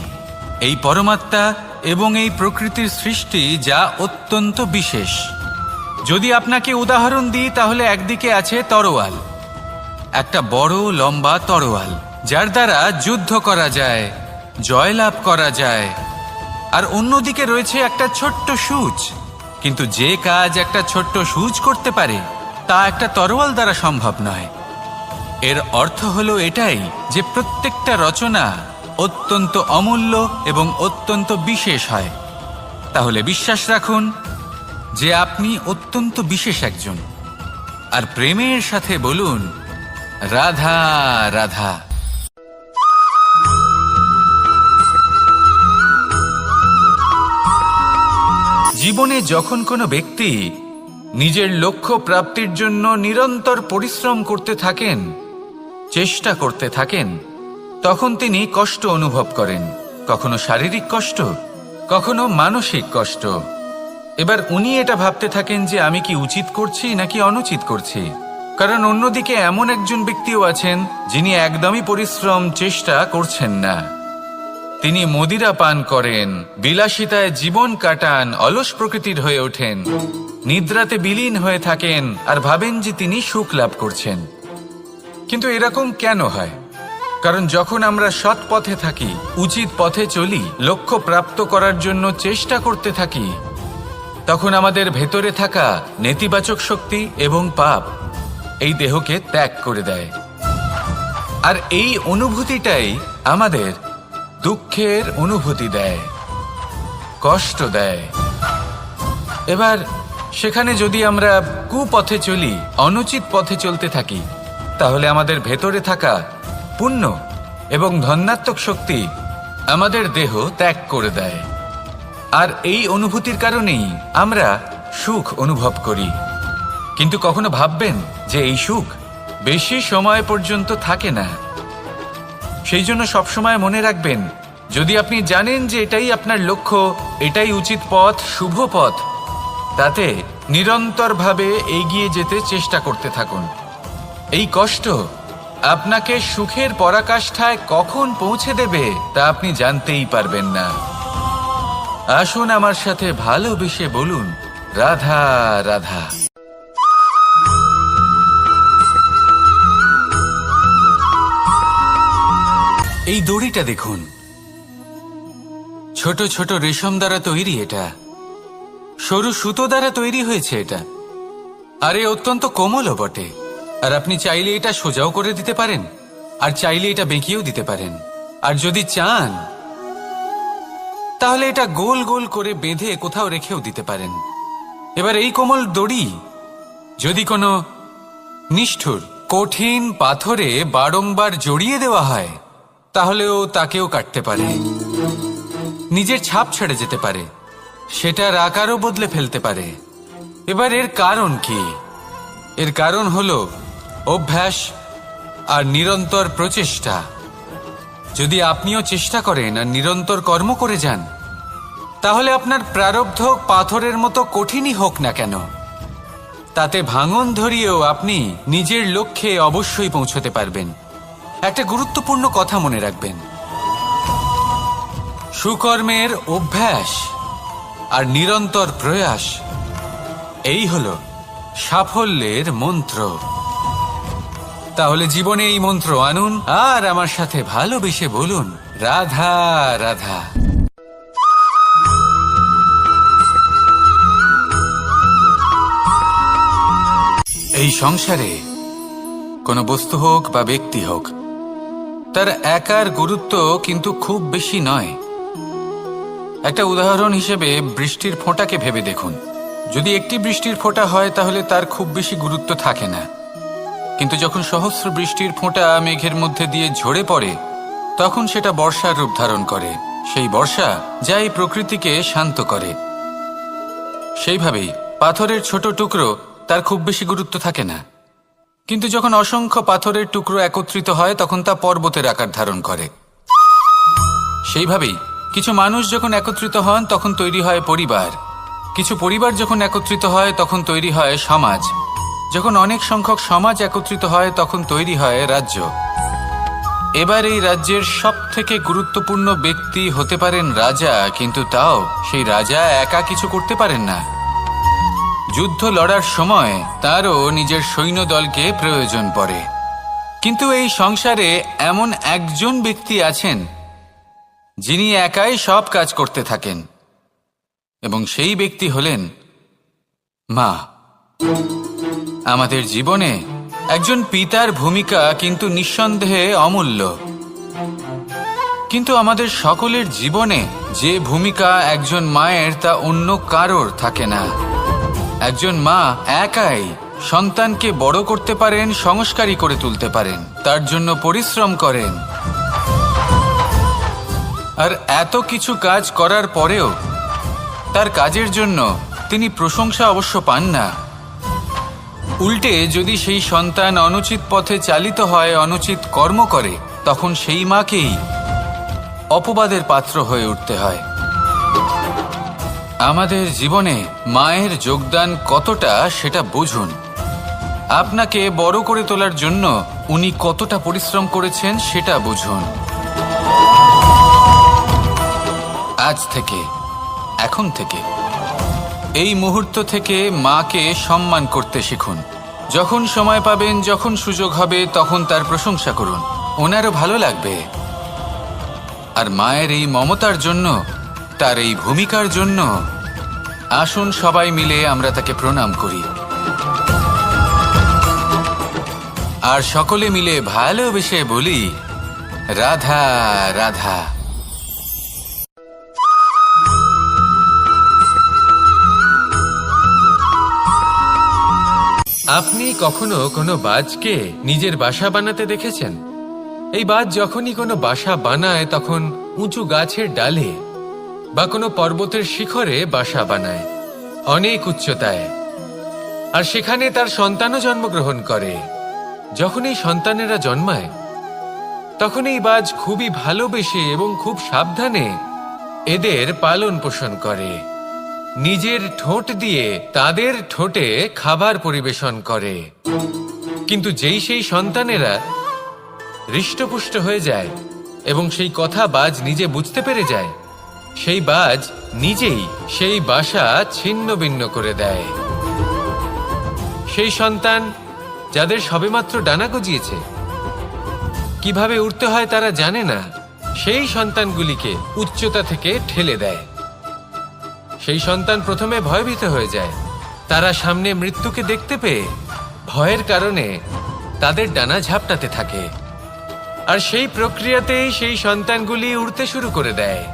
এই পরমাত্মা এবং এই প্রকৃতির সৃষ্টি, যা অত্যন্ত বিশেষ। যদি আপনাকে উদাহরণ দিই, তাহলে একদিকে আছে তরোয়াল, একটা বড় লম্বা তরোয়াল যার দ্বারা যুদ্ধ করা যায়, জয়লাভ করা যায়। আর অন্যদিকে রয়েছে একটা ছোট্ট সূচ, কিন্তু যে কাজ একটা ছোট্ট সূচ করতে পারে তা একটা তরোয়াল দ্বারা সম্ভব নয়। এর অর্থ হলো এটাই যে প্রত্যেকটা রচনা অত্যন্ত অমূল্য এবং অত্যন্ত বিশেষ হয়। তাহলে বিশ্বাস রাখুন যে আপনি অত্যন্ত বিশেষ একজন, আর প্রেমের সাথে বলুন, রাধা রাধা। জীবনে যখন কোনো ব্যক্তি নিজের লক্ষ্য প্রাপ্তির জন্য নিরন্তর পরিশ্রম করতে থাকেন, চেষ্টা করতে থাকেন তখন তিনি কষ্ট অনুভব করেন, কখনো শারীরিক কষ্ট, কখনো মানসিক কষ্ট। এবার উনি এটা ভাবতে থাকেন যে আমি কি উচিত করছি নাকি অনুচিত করছি। কারণ অন্যদিকে এমন একজন ব্যক্তিও আছেন যিনি একদমই পরিশ্রম চেষ্টা করছেন না। তিনি মদিরা পান করেন, বিলাসিতায় জীবন কাটান, অলস প্রকৃতির হয়ে ওঠেন, নিদ্রাতে বিলীন হয়ে থাকেন আর ভাবেন যে তিনি সুখ লাভ করছেন। কিন্তু এরকম কেন হয়? কারণ যখন আমরা সৎ পথে থাকি, উচিত পথে চলি, লক্ষ্য প্রাপ্ত করার জন্য চেষ্টা করতে থাকি, তখন আমাদের ভেতরে থাকা নেতিবাচক শক্তি এবং পাপ এই দেহকে ত্যাগ করে দেয়। আর এই অনুভূতিটাই আমাদের দুঃখের অনুভূতি দেয়, কষ্ট দেয়। এবার সেখানে যদি আমরা কুপথে চলি, অনুচিত পথে চলতে থাকি, তাহলে আমাদের ভেতরে থাকা পুণ্য এবং ধনাত্মক শক্তি আমাদের দেহ ত্যাগ করে দেয়। আর এই অনুভূতির কারণেই আমরা সুখ অনুভব করি। কিন্তু কখনো ভাববেন যে এই সুখ বেশি সময় পর্যন্ত থাকে না। সেই জন্য সবসময় মনে রাখবেন, যদি আপনি জানেন যে এটাই আপনার লক্ষ্য, এটাই উচিত পথ, শুভ পথ, তাতে নিরন্তরভাবে এগিয়ে যেতে চেষ্টা করতে থাকুন। এই কষ্ট আপনাকে সুখের পরাকাষ্ঠায় কখন পৌঁছে দেবে তা আপনি জানতেই পারবেন না। আসুন আমার সাথে ভালোবেসে বলুন, রাধা রাধা। এই দড়িটা দেখুন, ছোট ছোট রেশম দ্বারা তৈরি, এটা সরু সুতো দ্বারা তৈরি হয়েছে এটা, আর এ অত্যন্ত কোমলও বটে। আর আপনি চাইলে এটা সোজাও করে দিতে পারেন, আর চাইলে এটা বেঁকিয়েও দিতে পারেন, আর যদি চান তাহলে এটা গোল গোল করে বেঁধে কোথাও রেখেও দিতে পারেন। এবার এই কোমল দড়ি যদি কোনো নিষ্ঠুর কঠিন পাথরে বারংবার জড়িয়ে দেওয়া হয়, তাহলেও তাকেও কাটতে পারে, নিজের ছাপ ছেড়ে যেতে পারে, সেটার আকারও বদলে ফেলতে পারে। এবার এর কারণ কি? এর কারণ হলো অভ্যাস আর নিরন্তর প্রচেষ্টা। যদি আপনিও চেষ্টা করেন আর নিরন্তর কর্ম করে যান, তাহলে আপনার প্রারব্ধ পাথরের মতো কঠিনই হোক না কেন, তাতে ভাঙন ধরিয়েও আপনি নিজের লক্ষ্যে অবশ্যই পৌঁছতে পারবেন। একটা গুরুত্বপূর্ণ কথা মনে রাখবেন, সুকর্মের অভ্যাস আর নিরন্তর প্রয়াস, এই হলো সাফল্যের মন্ত্র। তাহলে জীবনে এই মন্ত্র আনুন আর আমার সাথে ভালোবেসে বলুন, রাধা রাধা। এই সংসারে কোনো বস্তু হোক বা ব্যক্তি হোক, তার একার গুরুত্ব কিন্তু খুব বেশি নয়। একটা উদাহরণ হিসেবে বৃষ্টির ফোঁটাকে ভেবে দেখুন। যদি একটি বৃষ্টির ফোঁটা হয় তাহলে তার খুব বেশি গুরুত্ব থাকে না, কিন্তু যখন সহস্র বৃষ্টির ফোঁটা মেঘের মধ্যে দিয়ে ঝরে পড়ে, তখন সেটা বর্ষার রূপ ধারণ করে। সেই বর্ষা যা এই প্রকৃতিকে শান্ত করে। সেইভাবেই পাথরের ছোট টুকরো, তার খুব বেশি গুরুত্ব থাকে না, কিন্তু যখন অসংখ্য পাথরের টুকরো একত্রিত হয় তখন তা পর্বতের আকার ধারণ করে। সেইভাবেই কিছু মানুষ যখন একত্রিত হন তখন তৈরি হয় পরিবার, কিছু পরিবার যখন একত্রিত হয় তখন তৈরি হয় সমাজ, যখন অনেক সংখ্যক সমাজ একত্রিত হয় তখন তৈরি হয় রাজ্য। এবার এই রাজ্যের সবথেকে গুরুত্বপূর্ণ ব্যক্তি হতে পারেন রাজা, কিন্তু তাও সেই রাজা একা কিছু করতে পারেন না। যুদ্ধ লড়ার সময় তারও নিজের সৈন্যদলকে প্রয়োজন পড়ে। কিন্তু এই সংসারে এমন একজন ব্যক্তি আছেন যিনি একাই সব কাজ করতে থাকেন, এবং সেই ব্যক্তি হলেন মা। আমাদের জীবনে একজন পিতার ভূমিকা কিন্তু নিঃসন্দেহে অমূল্য, কিন্তু আমাদের সকলের জীবনে যে ভূমিকা একজন মায়ের তা অন্য কারোর থাকে না। একজন মা একাই সন্তানকে বড় করতে পারেন, সংস্কারী করে তুলতে পারেন, তার জন্য পরিশ্রম করেন। আর এত কিছু কাজ করার পরেও তার কাজের জন্য তিনি প্রশংসা অবশ্য পান না, উল্টে যদি সেই সন্তান অনুচিত পথে চালিত হয়, অনুচিত কর্ম করে, তখন সেই মাকেই অপবাদের পাত্র হয়ে উঠতে হয়। আমাদের জীবনে মায়ের যোগদান কতটা সেটা বুঝুন। আপনাকে বড় করে তোলার জন্য উনি কতটা পরিশ্রম করেছেন সেটা বুঝুন। আজ থেকে, এখন থেকে, এই মুহূর্ত থেকে মাকে সম্মান করতে শিখুন। যখন সময় পাবেন, যখন সুযোগ হবে, তখন তার প্রশংসা করুন। ওনারও ভালো লাগবে। আর মায়ের এই মমতার জন্য, তার এই ভূমিকার জন্য আসুন সবাই মিলে আমরা তাকে প্রণাম করি, আর সকলে মিলে ভালোবেসে বলি, রাধা রাধা। আপনি কখনো কোনো বাজকে নিজের বাসা বানাতে দেখেছেন? এই বাজ যখনই কোনো বাসা বানায় তখন উঁচু গাছের ডালে বা কোনো পর্বতের শিখরে বাসা বানায়, অনেক উচ্চতায়। আর সেখানে তার সন্তানও জন্মগ্রহণ করে। যখন এই সন্তানেরা জন্মায় তখন এই বাজ খুবই ভালোবেসে এবং খুব সাবধানে এদের পালন পোষণ করে। নিজের ঠোঁট দিয়ে তাদের ঠোঁটে খাবার পরিবেশন করে। কিন্তু যেই সেই সন্তানেরা হৃষ্টপুষ্ট হয়ে যায় এবং সেই কথা বাজ নিজে বুঝতে পেরে যায়, সেই বাজ নিজেই সেই বাসা ছিন্ন ভিন্ন করে দেয়। সেই সন্তান যাদের সবেমাত্র ডানা গজিয়েছে, কিভাবে উড়তে হয় তারা জানে না, সেই সন্তানগুলিকে উচ্চতা থেকে ঠেলে দেয়। সেই সন্তান প্রথমে ভয়ভীত হয়ে যায়। তারা সামনে মৃত্যুকে দেখতে পেয়ে ভয়ের কারণে তাদের ডানা ঝাপটাতে থাকে। আর সেই প্রক্রিয়াতেই সেই সন্তানগুলি উড়তে শুরু করে দেয়।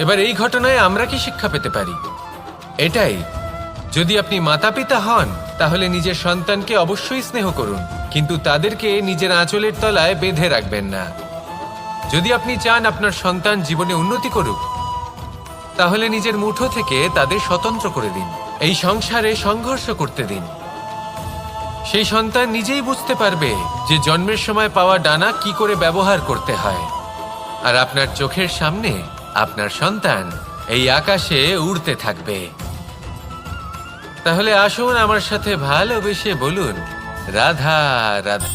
এবার এই ঘটনায় আমরা কি শিক্ষা পেতে পারি? এটাই, যদি আপনি মাতা পিতা হন তাহলে নিজের সন্তানকে অবশ্যই স্নেহ করুন, কিন্তু তাদেরকে নিজের আঁচলের তলায় বেঁধে রাখবেন না। যদি আপনি চান আপনার সন্তান জীবনে উন্নতি করুক, তাহলে নিজের মুঠো থেকে তাদের স্বতন্ত্র করে দিন। এই সংসারে সংঘর্ষ করতে দিন। সেই সন্তান নিজেই বুঝতে পারবে যে জন্মের সময় পাওয়া ডানা কি করে ব্যবহার করতে হয়। আর আপনার চোখের সামনে আপনার সন্তান এই আকাশে উড়তে থাকবে। তাহলে আসুন আমার সাথে ভালোবেসে বলুন, রাধা রাধা।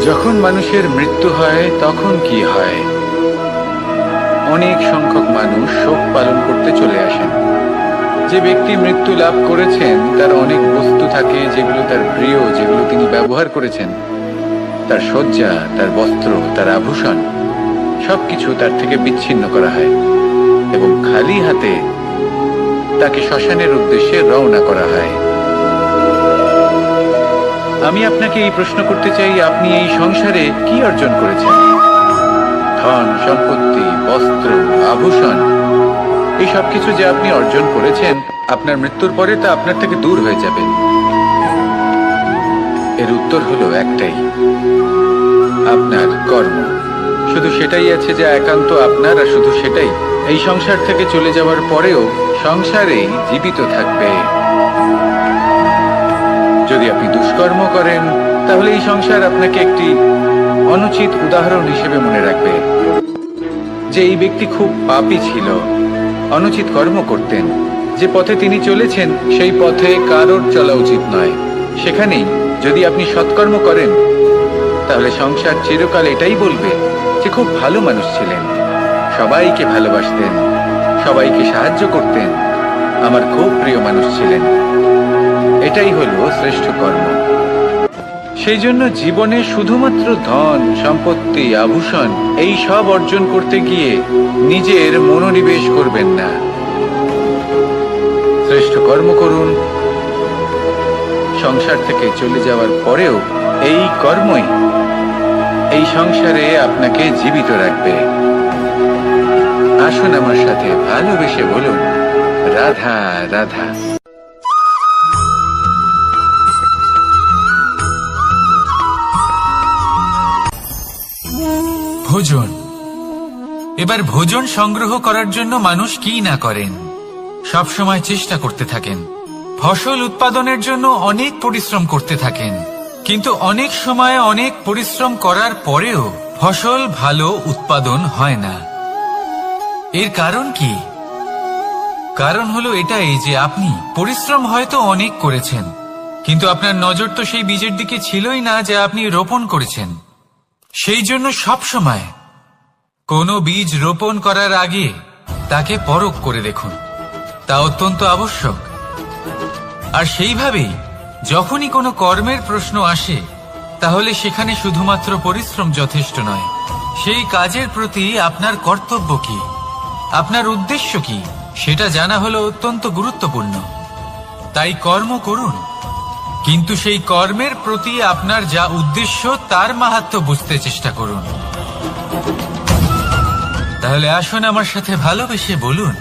যখন মানুষের মৃত্যু হয় তখন কি হয়? অনেক সংখ্যক মানুষ শোক পালন করতে চলে আসেন। যে ব্যক্তি মৃত্যু লাভ করেছেন তার অনেক বস্তু থাকে যেগুলো তার প্রিয়, যেগুলো তিনি ব্যবহার করেছেন। তার শয্যা, তার বস্ত্র, তার আভূষণ সবকিছু তার থেকে বিচ্ছিন্ন করা হয় এবং খালি হাতে তাকে শ্মশানের উদ্দেশ্যে রওনা করা হয়। আমি আপনাকে এই প্রশ্ন করতে চাই, আপনি এই সংসারে কি অর্জন করেছেন? ধন সম্পত্তি, বস্ত্র, আভূষণ, এই সবকিছু যে আপনি অর্জন করেছেন, আপনার মৃত্যুর পরে তা আপনার থেকে দূর হয়ে যাবে। এর উত্তর হলো একটাই, আপনার কর্ম। শুধু সেটাই আছে যা একান্ত আপনার, আর শুধু সেটাই এই সংসার থেকে চলে যাওয়ার পরেও সংসারেই জীবিত থাকবে। যদি আপনি দুষ্কর্ম করেন তাহলে এই সংসার আপনাকে একটি অনুচিত উদাহরণ হিসেবে মনে রাখবে যে এই ব্যক্তি খুব পাপী ছিল, অনুচিত কর্ম করতেন। যে পথে তিনি চলেছেন সেই পথে কারোর চলা উচিত নয়। সেখানেই যদি আপনি সৎকর্ম করেন তাহলে সংসার চিরকাল এটাই বলবে যে খুব ভালো মানুষ ছিলেন, সবাইকে ভালোবাসতেন, সবাইকে সাহায্য করতেন, আমার খুব প্রিয় মানুষ ছিলেন। এটাই হলো শ্রেষ্ঠ কর্ম। সেই জন্য জীবনে শুধুমাত্র ধন সম্পত্তি, আভূষণ এই সব অর্জন করতে গিয়ে নিজের মনোনিবেশ করবেন না। শ্রেষ্ঠ কর্ম করুন। সংসার থেকে চলে যাওয়ার পরেও এই কর্মই এই সংসারে আপনাকে জীবিত রাখবে। আসুন আমার সাথে ভালোবেসে বলুন, রাধা রাধা। ভোজন, এবার ভোজন সংগ্রহ করার জন্য মানুষ কি না করেন, সবসময় চেষ্টা করতে থাকেন। ফসল উৎপাদনের জন্য অনেক পরিশ্রম করতে থাকেন, কিন্তু অনেক সময় অনেক পরিশ্রম করার পরেও ফসল ভালো উৎপাদন হয় না। এর কারণ কি? কারণ হলো এটাই যে আপনি পরিশ্রম হয়তো অনেক করেছেন, কিন্তু আপনার নজর তো সেই বীজের দিকে ছিলই না যা আপনি রোপণ করেছেন। সেই জন্য সবসময় কোনো বীজ রোপণ করার আগে তাকে পরখ করে দেখুন, তা অত্যন্ত আবশ্যক। আর সেইভাবেই যখনই কোনো কর্মের প্রশ্ন আসে, তাহলে সেখানে শুধুমাত্র পরিশ্রম যথেষ্ট নয়। সেই কাজের প্রতি আপনার কর্তব্য কি, আপনার উদ্দেশ্য কি, সেটা জানা হলো অত্যন্ত গুরুত্বপূর্ণ। তাই কর্ম করুন, কিন্তু সেই কর্মের প্রতি আপনার যা উদ্দেশ্য তার মাহাত্ম্য বুঝতে চেষ্টা করুন। তাহলে আসুন আমার সাথে ভালোবেসে বলুন,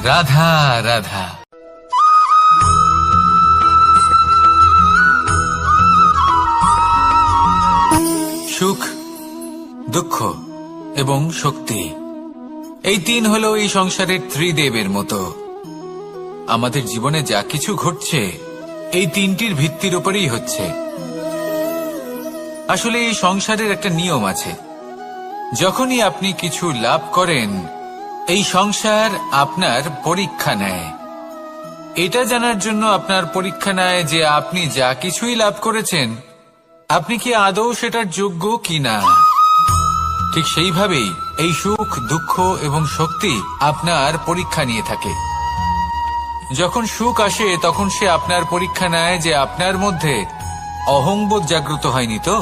রাধা রাধা। সুখ, দুঃখ এবং শক্তি, এই তিন হলো এই সংসারের ত্রিদেবের মতো। আমাদের জীবনে যা কিছু ঘটছে এই তিনটির ভিত্তির উপরেই হচ্ছে। আসলে এই সংসারের একটা নিয়ম আছে, যখনই আপনি কিছু লাভ করেন এই সংসার আপনার পরীক্ষা নেয়। এটা জানার জন্য আপনার পরীক্ষা নেয় যে আপনি যা কিছুই লাভ করেছেন আপনি কি আদৌ সেটার যোগ্য কিনা। ঠিক সেইভাবেই এই সুখ, দুঃখ এবং শক্তি আপনার পরীক্ষা নিয়ে থাকে। যখন সুখ আসে তখন সে আপনার পরীক্ষা নেয় যে আপনার মধ্যে অহংবোধ জাগ্রত হয়নি তো।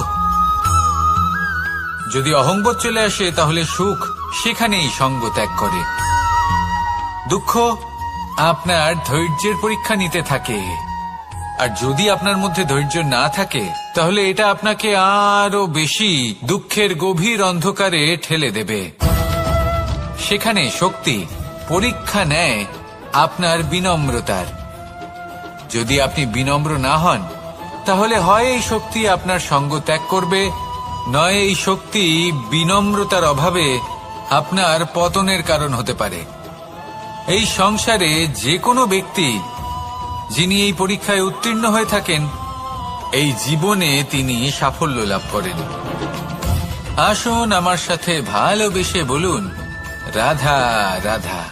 যদি অহংবোধ চলে আসে তাহলে সুখ সেখানেই সঙ্গ ত্যাগ করে। দুঃখ আপনার ধৈর্যের পরীক্ষা নিতে থাকে, আর যদি আপনার মধ্যে ধৈর্য না থাকে তাহলে এটা আপনাকে আরো বেশি দুঃখের গভীর অন্ধকারে ঠেলে দেবে। সেখানে শক্তি পরীক্ষা নেয় আপনার বিনম্রতার। যদি আপনি বিনম্র না হন তাহলে হয় এই শক্তি আপনার সঙ্গ ত্যাগ করবে, নয় এই শক্তি বিনম্রতার অভাবে আপনার পতনের কারণ হতে পারে। এই সংসারে যে কোনো ব্যক্তি যিনি এই পরীক্ষায় উত্তীর্ণ হয়ে থাকেন এই জীবনে তিনি সাফল্য লাভ করেন। আসুন আমার সাথে ভালোবেসে বলুন, রাধা রাধা।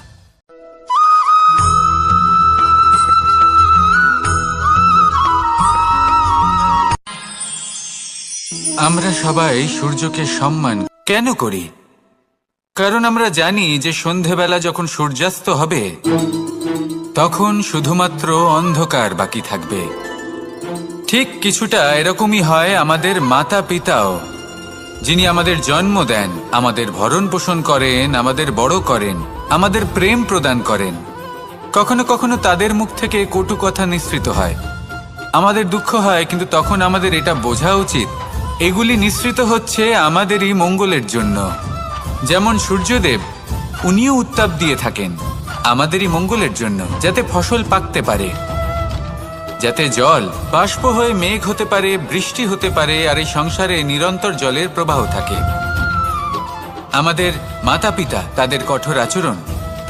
আমরা সবাই সূর্যকে সম্মান কেন করি? কারণ আমরা জানি যে সন্ধেবেলা যখন সূর্যাস্ত হবে তখন শুধুমাত্র অন্ধকার বাকি থাকবে। ঠিক কিছুটা এরকমই হয় আমাদের মাতা পিতাও, যিনি আমাদের জন্ম দেন, আমাদের ভরণ পোষণ করেন, আমাদের বড় করেন, আমাদের প্রেম প্রদান করেন। কখনো কখনো তাদের মুখ থেকে কটু কথা নিঃসৃত হয়, আমাদের দুঃখ হয়, কিন্তু তখন আমাদের এটা বোঝা উচিত এগুলি নিঃসৃত হচ্ছে আমাদেরই মঙ্গলের জন্য। যেমন সূর্যদেব, উনিও উত্তাপ দিয়ে থাকেন আমাদেরই মঙ্গলের জন্য, যাতে ফসল পাকতে পারে, যাতে জল বাষ্প হয়ে মেঘ হতে পারে, বৃষ্টি হতে পারে, আর এই সংসারে নিরন্তর জলের প্রবাহ থাকে। আমাদের মাতা পিতা, তাদের কঠোর আচরণ,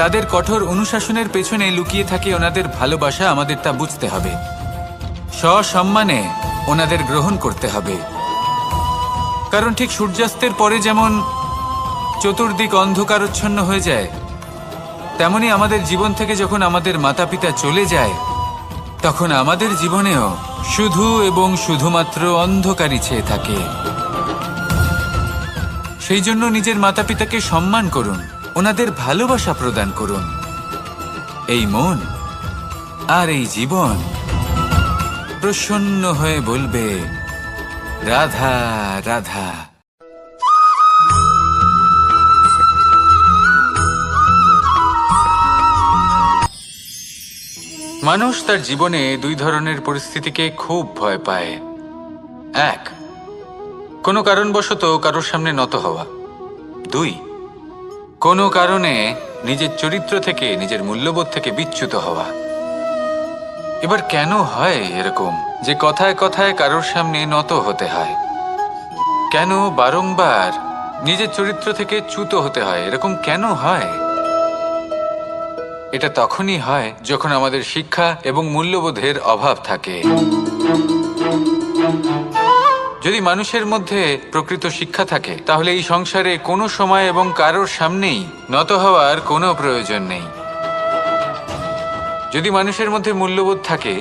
তাদের কঠোর অনুশাসনের পেছনে লুকিয়ে থাকে ওনাদের ভালোবাসা। আমাদের তা বুঝতে হবে, সসম্মানে ওনাদের গ্রহণ করতে হবে। কারণ ঠিক সূর্যাস্তের পরে যেমন চতুর্দিক অন্ধকারচ্ছন্ন হয়ে যায়, তেমনি আমাদের জীবন থেকে যখন আমাদের মাতা পিতা চলে যায় তখন আমাদের জীবনেও শুধু এবং শুধুমাত্র অন্ধকারই ছেয়ে থাকে। সেই জন্য নিজের মাতা পিতাকে সম্মান করুন, ওনাদের ভালোবাসা প্রদান করুন। এই মন আর এই জীবন প্রসন্ন হয়ে বলবে, রাধা রাধা। মানুষ তার জীবনে দুই ধরনের পরিস্থিতিকে খুব ভয় পায়। এক, কোনো কারণবশত কারোর সামনে নত হওয়া। দুই, কোনো কারণে নিজের চরিত্র থেকে, নিজের মূল্যবোধ থেকে বিচ্যুত হওয়া। এবার কেন হয় এরকম যে কথায় কথায় কারোর সামনে নত হতে হয়? কেন বারংবার নিজের চরিত্র থেকে চ্যুত হতে হয়। এরকম কেন হয়? এটা তখনই হয় যখন আমাদের শিক্ষা এবং মূল্যবোধের অভাব থাকে। যদি মানুষের মধ্যে প্রকৃত শিক্ষা থাকে তাহলে এই সংসারে কোনো সময় এবং কারোর সামনেই নত হওয়ার কোনো প্রয়োজন নেই। যদি মানুষের মধ্যে মূল্যবোধ থাকে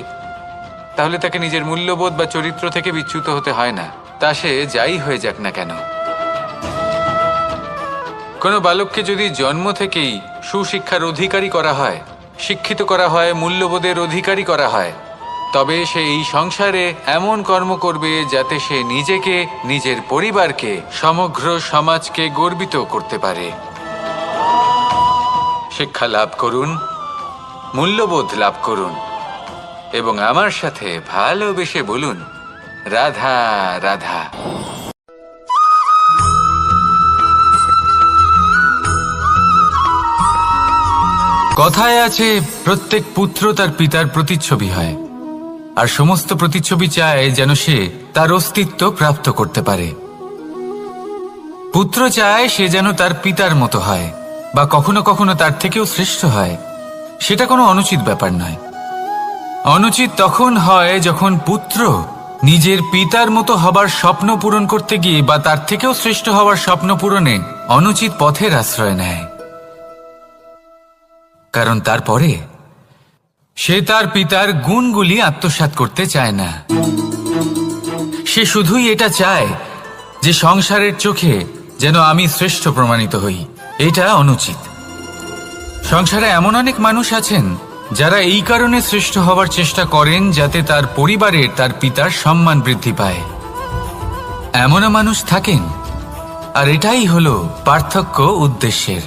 তাহলে তাকে নিজের মূল্যবোধ বা চরিত্র থেকে বিচ্যুত হতে হয় না, তা সে যাই হয়ে যাক না কেন। কোনো বালককে যদি জন্ম থেকেই সুশিক্ষার অধিকারী করা হয়, শিক্ষিত করা হয়, মূল্যবোধের অধিকারী করা হয়, তবে সে এই সংসারে এমন কর্ম করবে যাতে সে নিজেকে, নিজের পরিবারকে, সমগ্র সমাজকে গর্বিত করতে পারে। শিক্ষা লাভ করুন, মূল্যবোধ লাভ করুন এবং আমার সাথে ভালোবেসে বলুন, রাধা রাধা। কথায় আছে, প্রত্যেক পুত্র তার পিতার প্রতিচ্ছবি হয়, আর সমস্ত প্রতিচ্ছবি চায় যেন সে তার অস্তিত্ব প্রাপ্ত করতে পারে। পুত্র চায় সে যেন তার পিতার মতো হয় বা কখনো কখনো তার থেকেও শ্রেষ্ঠ হয়। সেটা কোনো অনুচিত ব্যাপার নয়। অনুচিত তখন হয় যখন পুত্র নিজের পিতার মতো হবার স্বপ্ন পূরণ করতে গিয়ে বা তার থেকেও শ্রেষ্ঠ হওয়ার স্বপ্ন পূরণে অনুচিত পথের আশ্রয় নেয়। কারণ তারপরে সে তার পিতার গুণগুলি আত্মসাৎ করতে চায় না। সে শুধুই এটা চায় যে সংসারের চোখে যেন আমি শ্রেষ্ঠ প্রমাণিত হই। এটা অনুচিত। সংসারে এমন অনেক মানুষ আছেন যারা এই কারণে শ্রেষ্ঠ হবার চেষ্টা করেন যাতে তার পরিবারের, তার পিতার সম্মান বৃদ্ধি পায়। এমনও মানুষ থাকেন, আর এটাই হলো পার্থক্য উদ্দেশ্যের।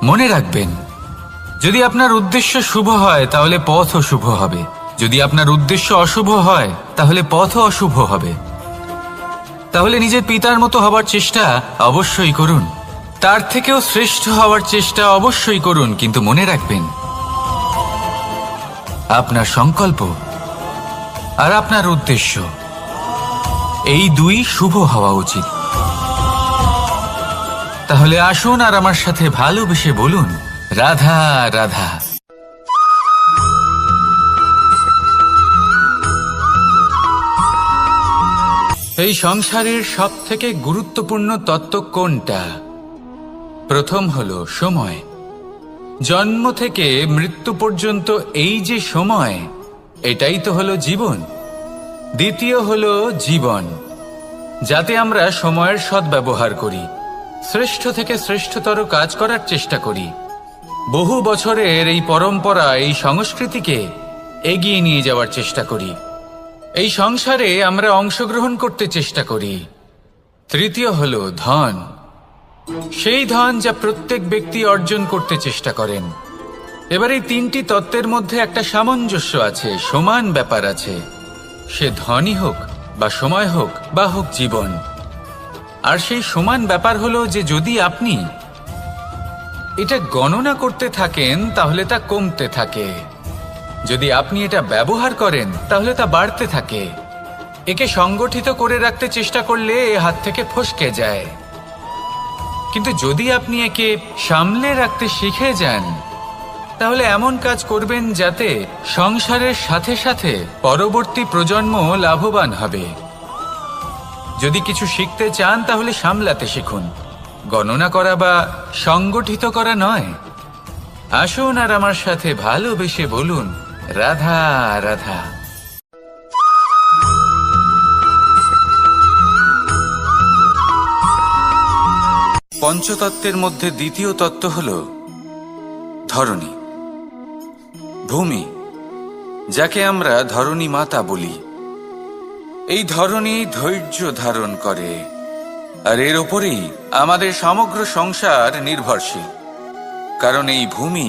মনে রাখবেন, যদি আপনার উদ্দেশ্য শুভ হয় তাহলে পথও শুভ হবে, যদি আপনার উদ্দেশ্য অশুভ হয় তাহলে পথও অশুভ হবে। তাহলে নিজের পিতার মতো হবার চেষ্টা অবশ্যই করুন, তার থেকেও শ্রেষ্ঠ হওয়ার চেষ্টা অবশ্যই করুন, কিন্তু মনে রাখবেন আপনার সংকল্প আর আপনার উদ্দেশ্য এই দুই শুভ হওয়া উচিত। তাহলে আসুন আর আমার সাথে ভালোবেসে বলুন, রাধা রাধা। এই সংসারের সব থেকে গুরুত্বপূর্ণ তত্ত্ব কোনটা? প্রথম হলো সময়। জন্ম থেকে মৃত্যু পর্যন্ত এই যে সময়, এটাই তো হলো জীবন। দ্বিতীয় হলো জীবন, যাতে আমরা সময়ের সদ্ব্যবহার করি, শ্রেষ্ঠ থেকে শ্রেষ্ঠতর কাজ করার চেষ্টা করি। বহু বছরের এই পরম্পরা, এই সংস্কৃতিকে এগিয়ে নিয়ে যাওয়ার চেষ্টা করি। এই সংসারে আমরা অংশগ্রহণ করতে চেষ্টা করি। তৃতীয় হলো ধন, সেই ধন যা প্রত্যেক ব্যক্তি অর্জন করতে চেষ্টা করেন। এবার এই তিনটি তত্ত্বের মধ্যে একটা সামঞ্জস্য আছে, সমান ব্যাপার আছে। সে ধনই হোক বা সময় হোক বা হোক জীবন। আর সেই সমান ব্যাপার হলো যে যদি আপনি এটা গণনা করতে থাকেন তাহলে তা কমতে থাকে, যদি আপনি এটা ব্যবহার করেন তাহলে তা বাড়তে থাকে। একে সংগঠিত করে রাখতে চেষ্টা করলে এ হাত থেকে ফসকে যায়, কিন্তু যদি আপনি একে সামলে রাখতে শিখে যান তাহলে এমন কাজ করবেন যাতে সংসারের সাথে সাথে পরবর্তী প্রজন্ম লাভবান হবে। যদি কিছু শিখতে চান তাহলে সামলাতে শিখুন, গণনা করা বা সংগঠিত করা নয়। আসুন আর আমার সাথে ভালোবেসে বলুন, রাধা রাধা। পঞ্চতত্ত্বের মধ্যে দ্বিতীয় তত্ত্ব হল ধরণী, ভূমি, যাকে আমরা ধরণী মাতা বলি। এই ধরণী ধৈর্য ধারণ করে, আর এর ওপরেই আমাদের সমগ্র সংসার নির্ভরশীল। কারণ এই ভূমি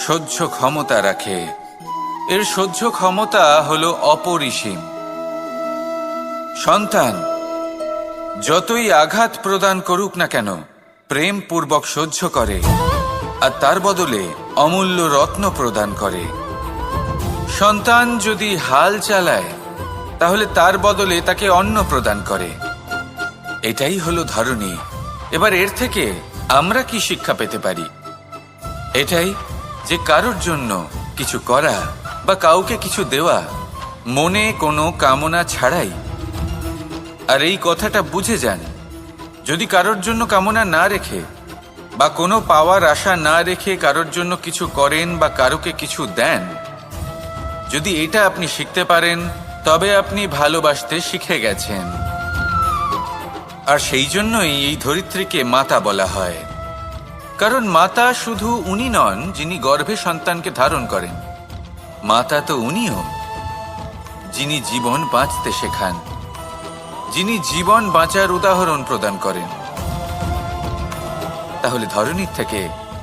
সহ্য ক্ষমতা রাখে, এর সহ্য ক্ষমতা হলো অপরিসীম। সন্তান যতই আঘাত প্রদান করুক না কেন প্রেম পূর্বক সহ্য করে, আর তার বদলে অমূল্য রত্ন প্রদান করে। সন্তান যদি হাল চালায় তাহলে তার বদলে তাকে অন্ন প্রদান করে। এটাই হলো ধরনী। এবার এর থেকে আমরা কি শিক্ষা পেতে পারি? এটাই যে কারোর জন্য কিছু করা বা কাউকে কিছু দেওয়া মনে কোনো কামনা ছাড়াই। আর এই কথাটা বুঝে যান, যদি কারোর জন্য কামনা না রেখে বা কোনো পাওয়ার আশা না রেখে কারোর জন্য কিছু করেন বা কারোকে কিছু দেন, যদি এটা আপনি শিখতে পারেন তবে আপনি ভালোবাসতে শিখে গেছেন। আর সেই জন্যই এই ধরিত্রীকে মাতা বলা হয়, কারণ মাতা শুধু উনি নন যিনি গর্ভে সন্তানকে ধারণ করেন, মাতা তো উনিও যিনি জীবন বাঁচতে শেখান, যিনি জীবন বাঁচার উদাহরণ প্রদান করেন। তাহলে ধরনীর থেকে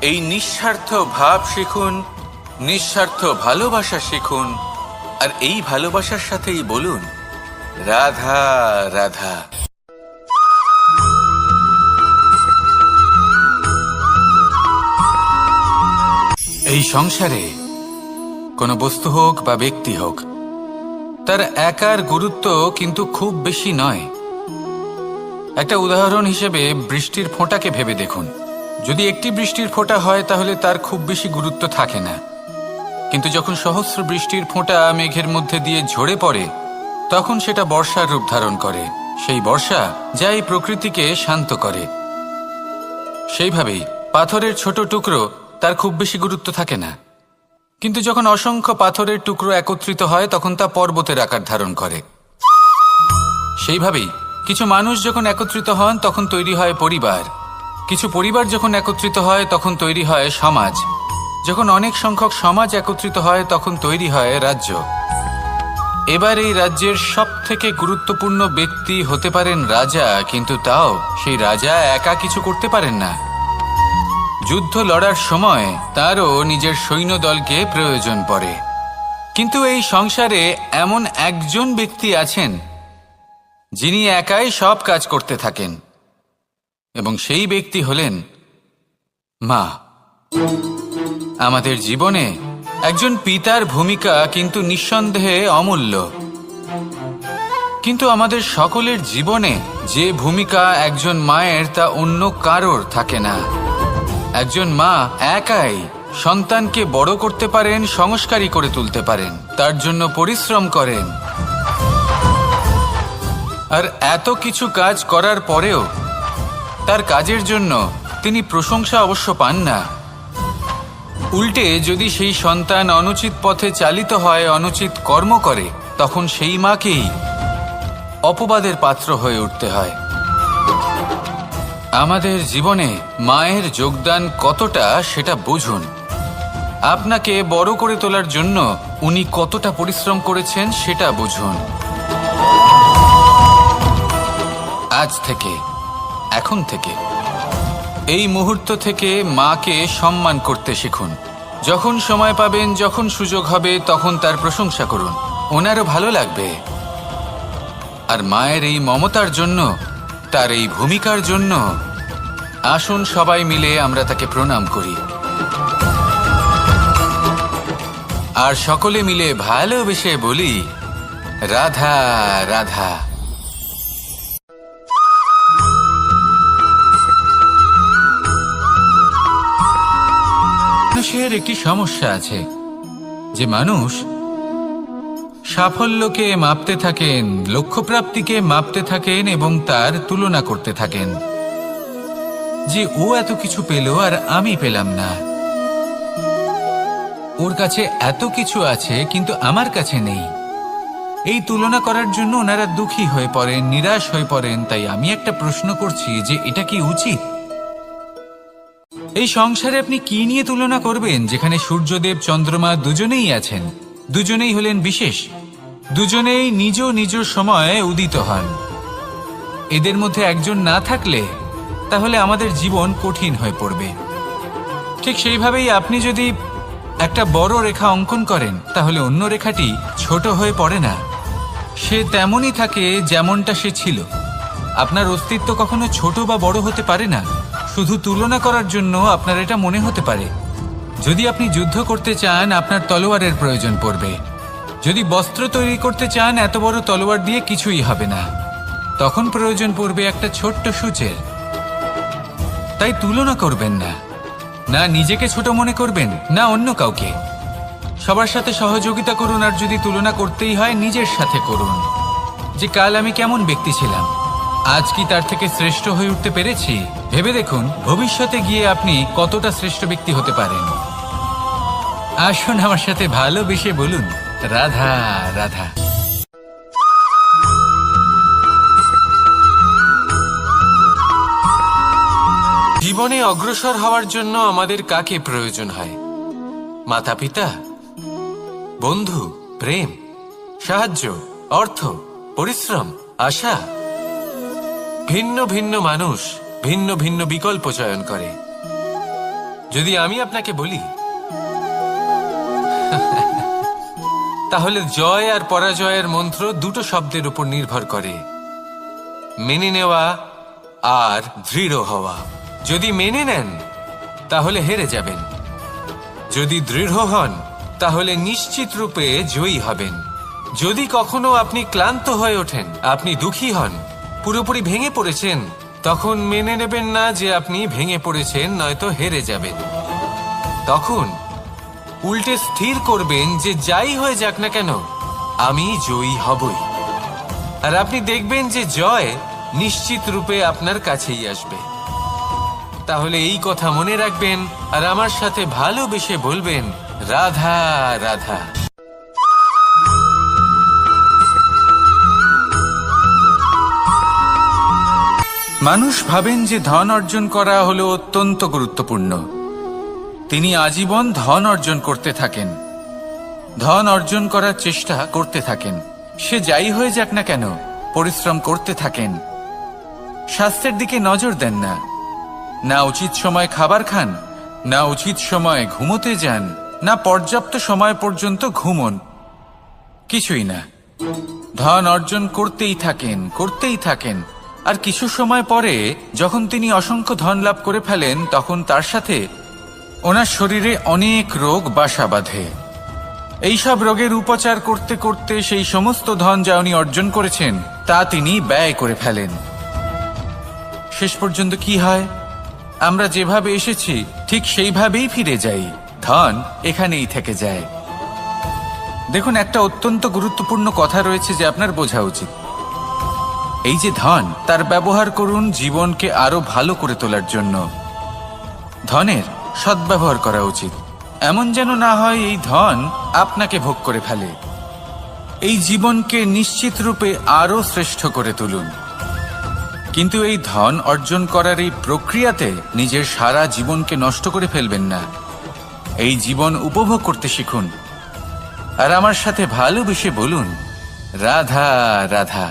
এই নিঃস্বার্থ ভাব শিখুন, নিঃস্বার্থ ভালোবাসা শিখুন, আর এই ভালোবাসার সাথেই বলুন রাধা রাধা। এই সংসারে কোনো বস্তু হোক বা ব্যক্তি হোক, তার একার গুরুত্ব কিন্তু খুব বেশি নয়। একটা উদাহরণ হিসেবে বৃষ্টির ফোঁটাকে ভেবে দেখুন। যদি একটি বৃষ্টির ফোঁটা হয় তাহলে তার খুব বেশি গুরুত্ব থাকে না, কিন্তু যখন সহস্র বৃষ্টির ফোঁটা মেঘের মধ্যে দিয়ে ঝরে পড়ে তখন সেটা বর্ষার রূপ ধারণ করে। সেই বর্ষা যা এই প্রকৃতিকে শান্ত করে। সেইভাবেই পাথরের ছোট টুকরো তার খুব বেশি গুরুত্ব থাকে না, কিন্তু যখন অসংখ্য পাথরের টুকরো একত্রিত হয় তখন তা পর্বতের আকার ধারণ করে। সেইভাবেই কিছু মানুষ যখন একত্রিত হন তখন তৈরি হয় পরিবার, কিছু পরিবার যখন একত্রিত হয় তখন তৈরি হয় সমাজ, যখন অনেক সংখ্যক সমাজ একত্রিত হয় তখন তৈরি হয় রাজ্য। এবার এই রাজ্যের সবথেকে গুরুত্বপূর্ণ ব্যক্তি হতে পারেন রাজা, কিন্তু তাও সেই রাজা একা কিছু করতে পারেন না। যুদ্ধ লড়ার সময় তারও নিজের সৈন্যদলকে প্রয়োজন পড়ে। কিন্তু এই সংসারে এমন একজন ব্যক্তি আছেন যিনি একাই সব কাজ করতে থাকেন, এবং সেই ব্যক্তি হলেন মা। আমাদের জীবনে একজন পিতার ভূমিকা কিন্তু নিঃসন্দেহে অমূল্য, কিন্তু আমাদের সকলের জীবনে যে ভূমিকা একজন মায়ের তা অন্য কারোর থাকে না। একজন মা একাই সন্তানকে বড় করতে পারেন, সংস্কারী করে তুলতে পারেন, তার জন্য পরিশ্রম করেন। আর এত কিছু কাজ করার পরেও তার কাজের জন্য তিনি প্রশংসা অবশ্য পান না। উল্টে যদি সেই সন্তান অনুচিত পথে চালিত হয়, অনুচিত কর্ম করে, তখন সেই মাকেই অপবাদের পাত্র হয়ে উঠতে হয়। আমাদের জীবনে মায়ের যোগদান কতটা সেটা বুঝুন। আপনাকে বড় করে তোলার জন্য উনি কতটা পরিশ্রম করেছেন সেটা বুঝুন। আজ থেকে, এখন থেকে, এই মুহূর্ত থেকে মাকে সম্মান করতে শিখুন। যখন সময় পাবেন, যখন সুযোগ হবে, তখন তার প্রশংসা করুন, ওনারও ভালো লাগবে। আর মায়ের এই মমতার জন্য, তার এই ভূমিকার জন্য আসুন সবাই মিলে আমরা তাকে প্রণাম করি, আর সকলে মিলে ভালোবেসে বলি রাধা রাধা। মানুষের একটি সমস্যা আছে যে মানুষ সাফল্যকে মাপতে থাকেন, লক্ষ্যপ্রাপ্তিকে মাপতে থাকেন এবং তার তুলনা করতে থাকেন যে ও এত কিছু পেল আর আমি পেলাম না, ওর কাছে এত কিছু আছে কিন্তু আমার কাছে নেই। এই তুলনা করার জন্য ওনারা দুঃখী হয়ে পড়েন, নিরাশ হয়ে পড়েন। তাই আমি একটা প্রশ্ন করছি যে এটা কি উচিত? এই সংসারে আপনি কি নিয়ে তুলনা করবেন, যেখানে সূর্যদেব চন্দ্রমা দুজনেই আছেন, দুজনেই হলেন বিশেষ, দুজনেই নিজ নিজ সময়ে উদিত হন। এদের মধ্যে একজন না থাকলে তাহলে আমাদের জীবন কঠিন হয়ে পড়বে। ঠিক সেইভাবেই আপনি যদি একটা বড় রেখা অঙ্কন করেন তাহলে অন্য রেখাটি ছোট হয়ে পড়ে না, সে তেমনই থাকে যেমনটা সে ছিল। আপনার অস্তিত্ব কখনো ছোট বা বড় হতে পারে না। শুধু তুলনা করার জন্য আপনার এটা মনে হতে পারে। যদি আপনি যুদ্ধ করতে চান আপনার তলোয়ারের প্রয়োজন পড়বে। যদি বস্ত্র তৈরি করতে চান এত বড় তলোয়ার দিয়ে কিছুই হবে না। তখন প্রয়োজন পড়বে একটা ছোট্ট সূচের। তাই তুলনা করবেন না, না নিজেকে ছোট মনে করবেন, না অন্য কাউকে। সবার সাথে সহযোগিতা করুন, আর যদি তুলনা করতেই হয় নিজের সাথে করুন, যে কাল আমি কেমন ব্যক্তি ছিলাম, আজ কি তার থেকে শ্রেষ্ঠ হয়ে উঠতে পেরেছি। ভেবে দেখুন ভবিষ্যতে গিয়ে আপনি কতটা শ্রেষ্ঠ ব্যক্তি হতে পারেন। আসুন আমার সাথে ভালোবেসে বলুন, রাধা রাধা। জীবনে অগ্রসর হওয়ার জন্য আমাদের কাকে প্রয়োজন হয়? মাতা পিতা, বন্ধু, প্রেম, সাহায্য, অর্থ, পরিশ্রম, আশা। ভিন্ন ভিন্ন মানুষ ভিন্ন ভিন্ন বিকল্প চয়ন করে। যদি আমি আপনাকে বলি তাহলে জয় আর পরাজয়ের মন্ত্র দুটো শব্দের উপর নির্ভর করে, মেনে নেওয়া আর দৃঢ় হওয়া। যদি মেনে নেন তাহলে হেরে যাবেন, যদি দৃঢ় হন তাহলে নিশ্চিত রূপে জয়ী হবেন। যদি কখনো আপনি ক্লান্ত হয়ে ওঠেন, আপনি দুঃখী হন, পুরোপুরি ভেঙে পড়েছেন, তখন মেনে নেবেন না যে আপনি ভেঙে পড়েছেন, নয়তো হেরে যাবেন। তখন উল্টে স্থির করবেন যে যাই হয়ে যাক না কেন আমি জয়ী হবই। আর আপনি দেখবেন যে জয় নিশ্চিত রূপে আপনার কাছেই আসবে। তাহলে এই কথা মনে রাখবেন আর আমার সাথে ভালোবেসে বলবেন, রাধা রাধা। মানুষ ভাবেন যে ধন অর্জন করা হলো অত্যন্ত গুরুত্বপূর্ণ। তিনি আজীবন ধন অর্জন করতে থাকেন, ধন অর্জন করার চেষ্টা করতে থাকেন। সে যাই হয়ে যাক না কেন পরিশ্রম করতে থাকেন। স্বাস্থ্যের দিকে নজর দেন না, না উচিত সময় খাবার খান, না উচিত সময় ঘুমোতে যান, না পর্যাপ্ত সময় পর্যন্ত ঘুমন, কিছুই না। ধন অর্জন করতেই থাকেন, করতেই থাকেন। আর কিছু সময় পরে যখন তিনি অসংখ্য ধন লাভ করে ফেলেন, তখন তার সাথে ওনার শরীরে অনেক রোগ বাসা বাঁধে। এইসব রোগের উপচার করতে করতে সেই সমস্ত ধন যা উনি অর্জন করেছেন তা তিনি ব্যয় করে ফেলেন। শেষ পর্যন্ত কি হয়? আমরা যেভাবে এসেছি ঠিক সেইভাবেই ফিরে যাই, ধন এখানেই থেকে যায়। দেখুন, একটা অত্যন্ত গুরুত্বপূর্ণ কথা রয়েছে যে আপনার বোঝা উচিত। এই যে ধন, তার ব্যবহার করুন জীবনকে আরো ভালো করে তোলার জন্য। ধনের সদ্ব্যবহার করা উচিত, এমন যেন না হয় এই ধন আপনাকে ভোগ করে ফেলে। এই জীবনকে নিশ্চিত রূপে আরো শ্রেষ্ঠ করে তুলুন। কিন্তু এই ধন অর্জন করার এই প্রক্রিয়াতে নিজের সারা জীবনকে নষ্ট করে ফেলবেন না। এই জীবন উপভোগ করতে শিখুন আর আমার সাথে ভালোবেসে বলুন, রাধা রাধা।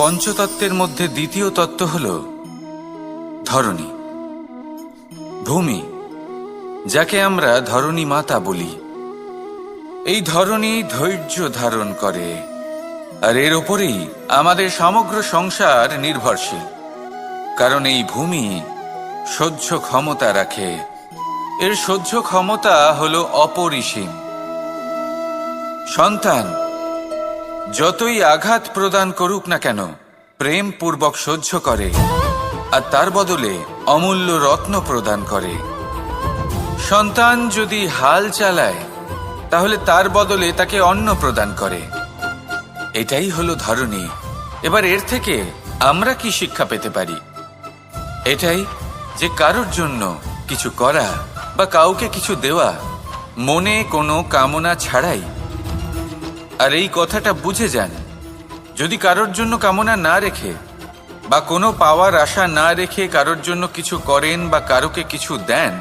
পঞ্চতত্ত্বের মধ্যে দ্বিতীয় তত্ত্ব হল ধরণী, ভূমি, যাকে আমরা ধরণী মাতা বলি। এই ধরণী ধৈর্য ধারণ করে, আর এর ওপরেই আমাদের সমগ্র সংসার নির্ভরশীল। কারণ এই ভূমি সহ্য ক্ষমতা রাখে, এর সহ্য ক্ষমতা হল অপরিসীম। সন্তান যতই আঘাত প্রদান করুক না কেন প্রেম পূর্বক সহ্য করে, আর তার বদলে অমূল্য রত্ন প্রদান করে। সন্তান যদি হাল চালায় তাহলে তার বদলে তাকে অন্ন প্রদান করে। এটাই হলো ধরণী। এবার এর থেকে আমরা কি শিক্ষা পেতে পারি? এটাই যে কারোর জন্য কিছু করা বা কাউকে কিছু দেওয়া মনে কোনো কামনা ছাড়াই। আর এই কথাটা বুঝে যান, যদি কারোর জন্য কামনা না রেখে বা কোনো পাওয়ার আশা না রেখে কারোর জন্য কিছু করেন বা কারোকে কিছু দেন,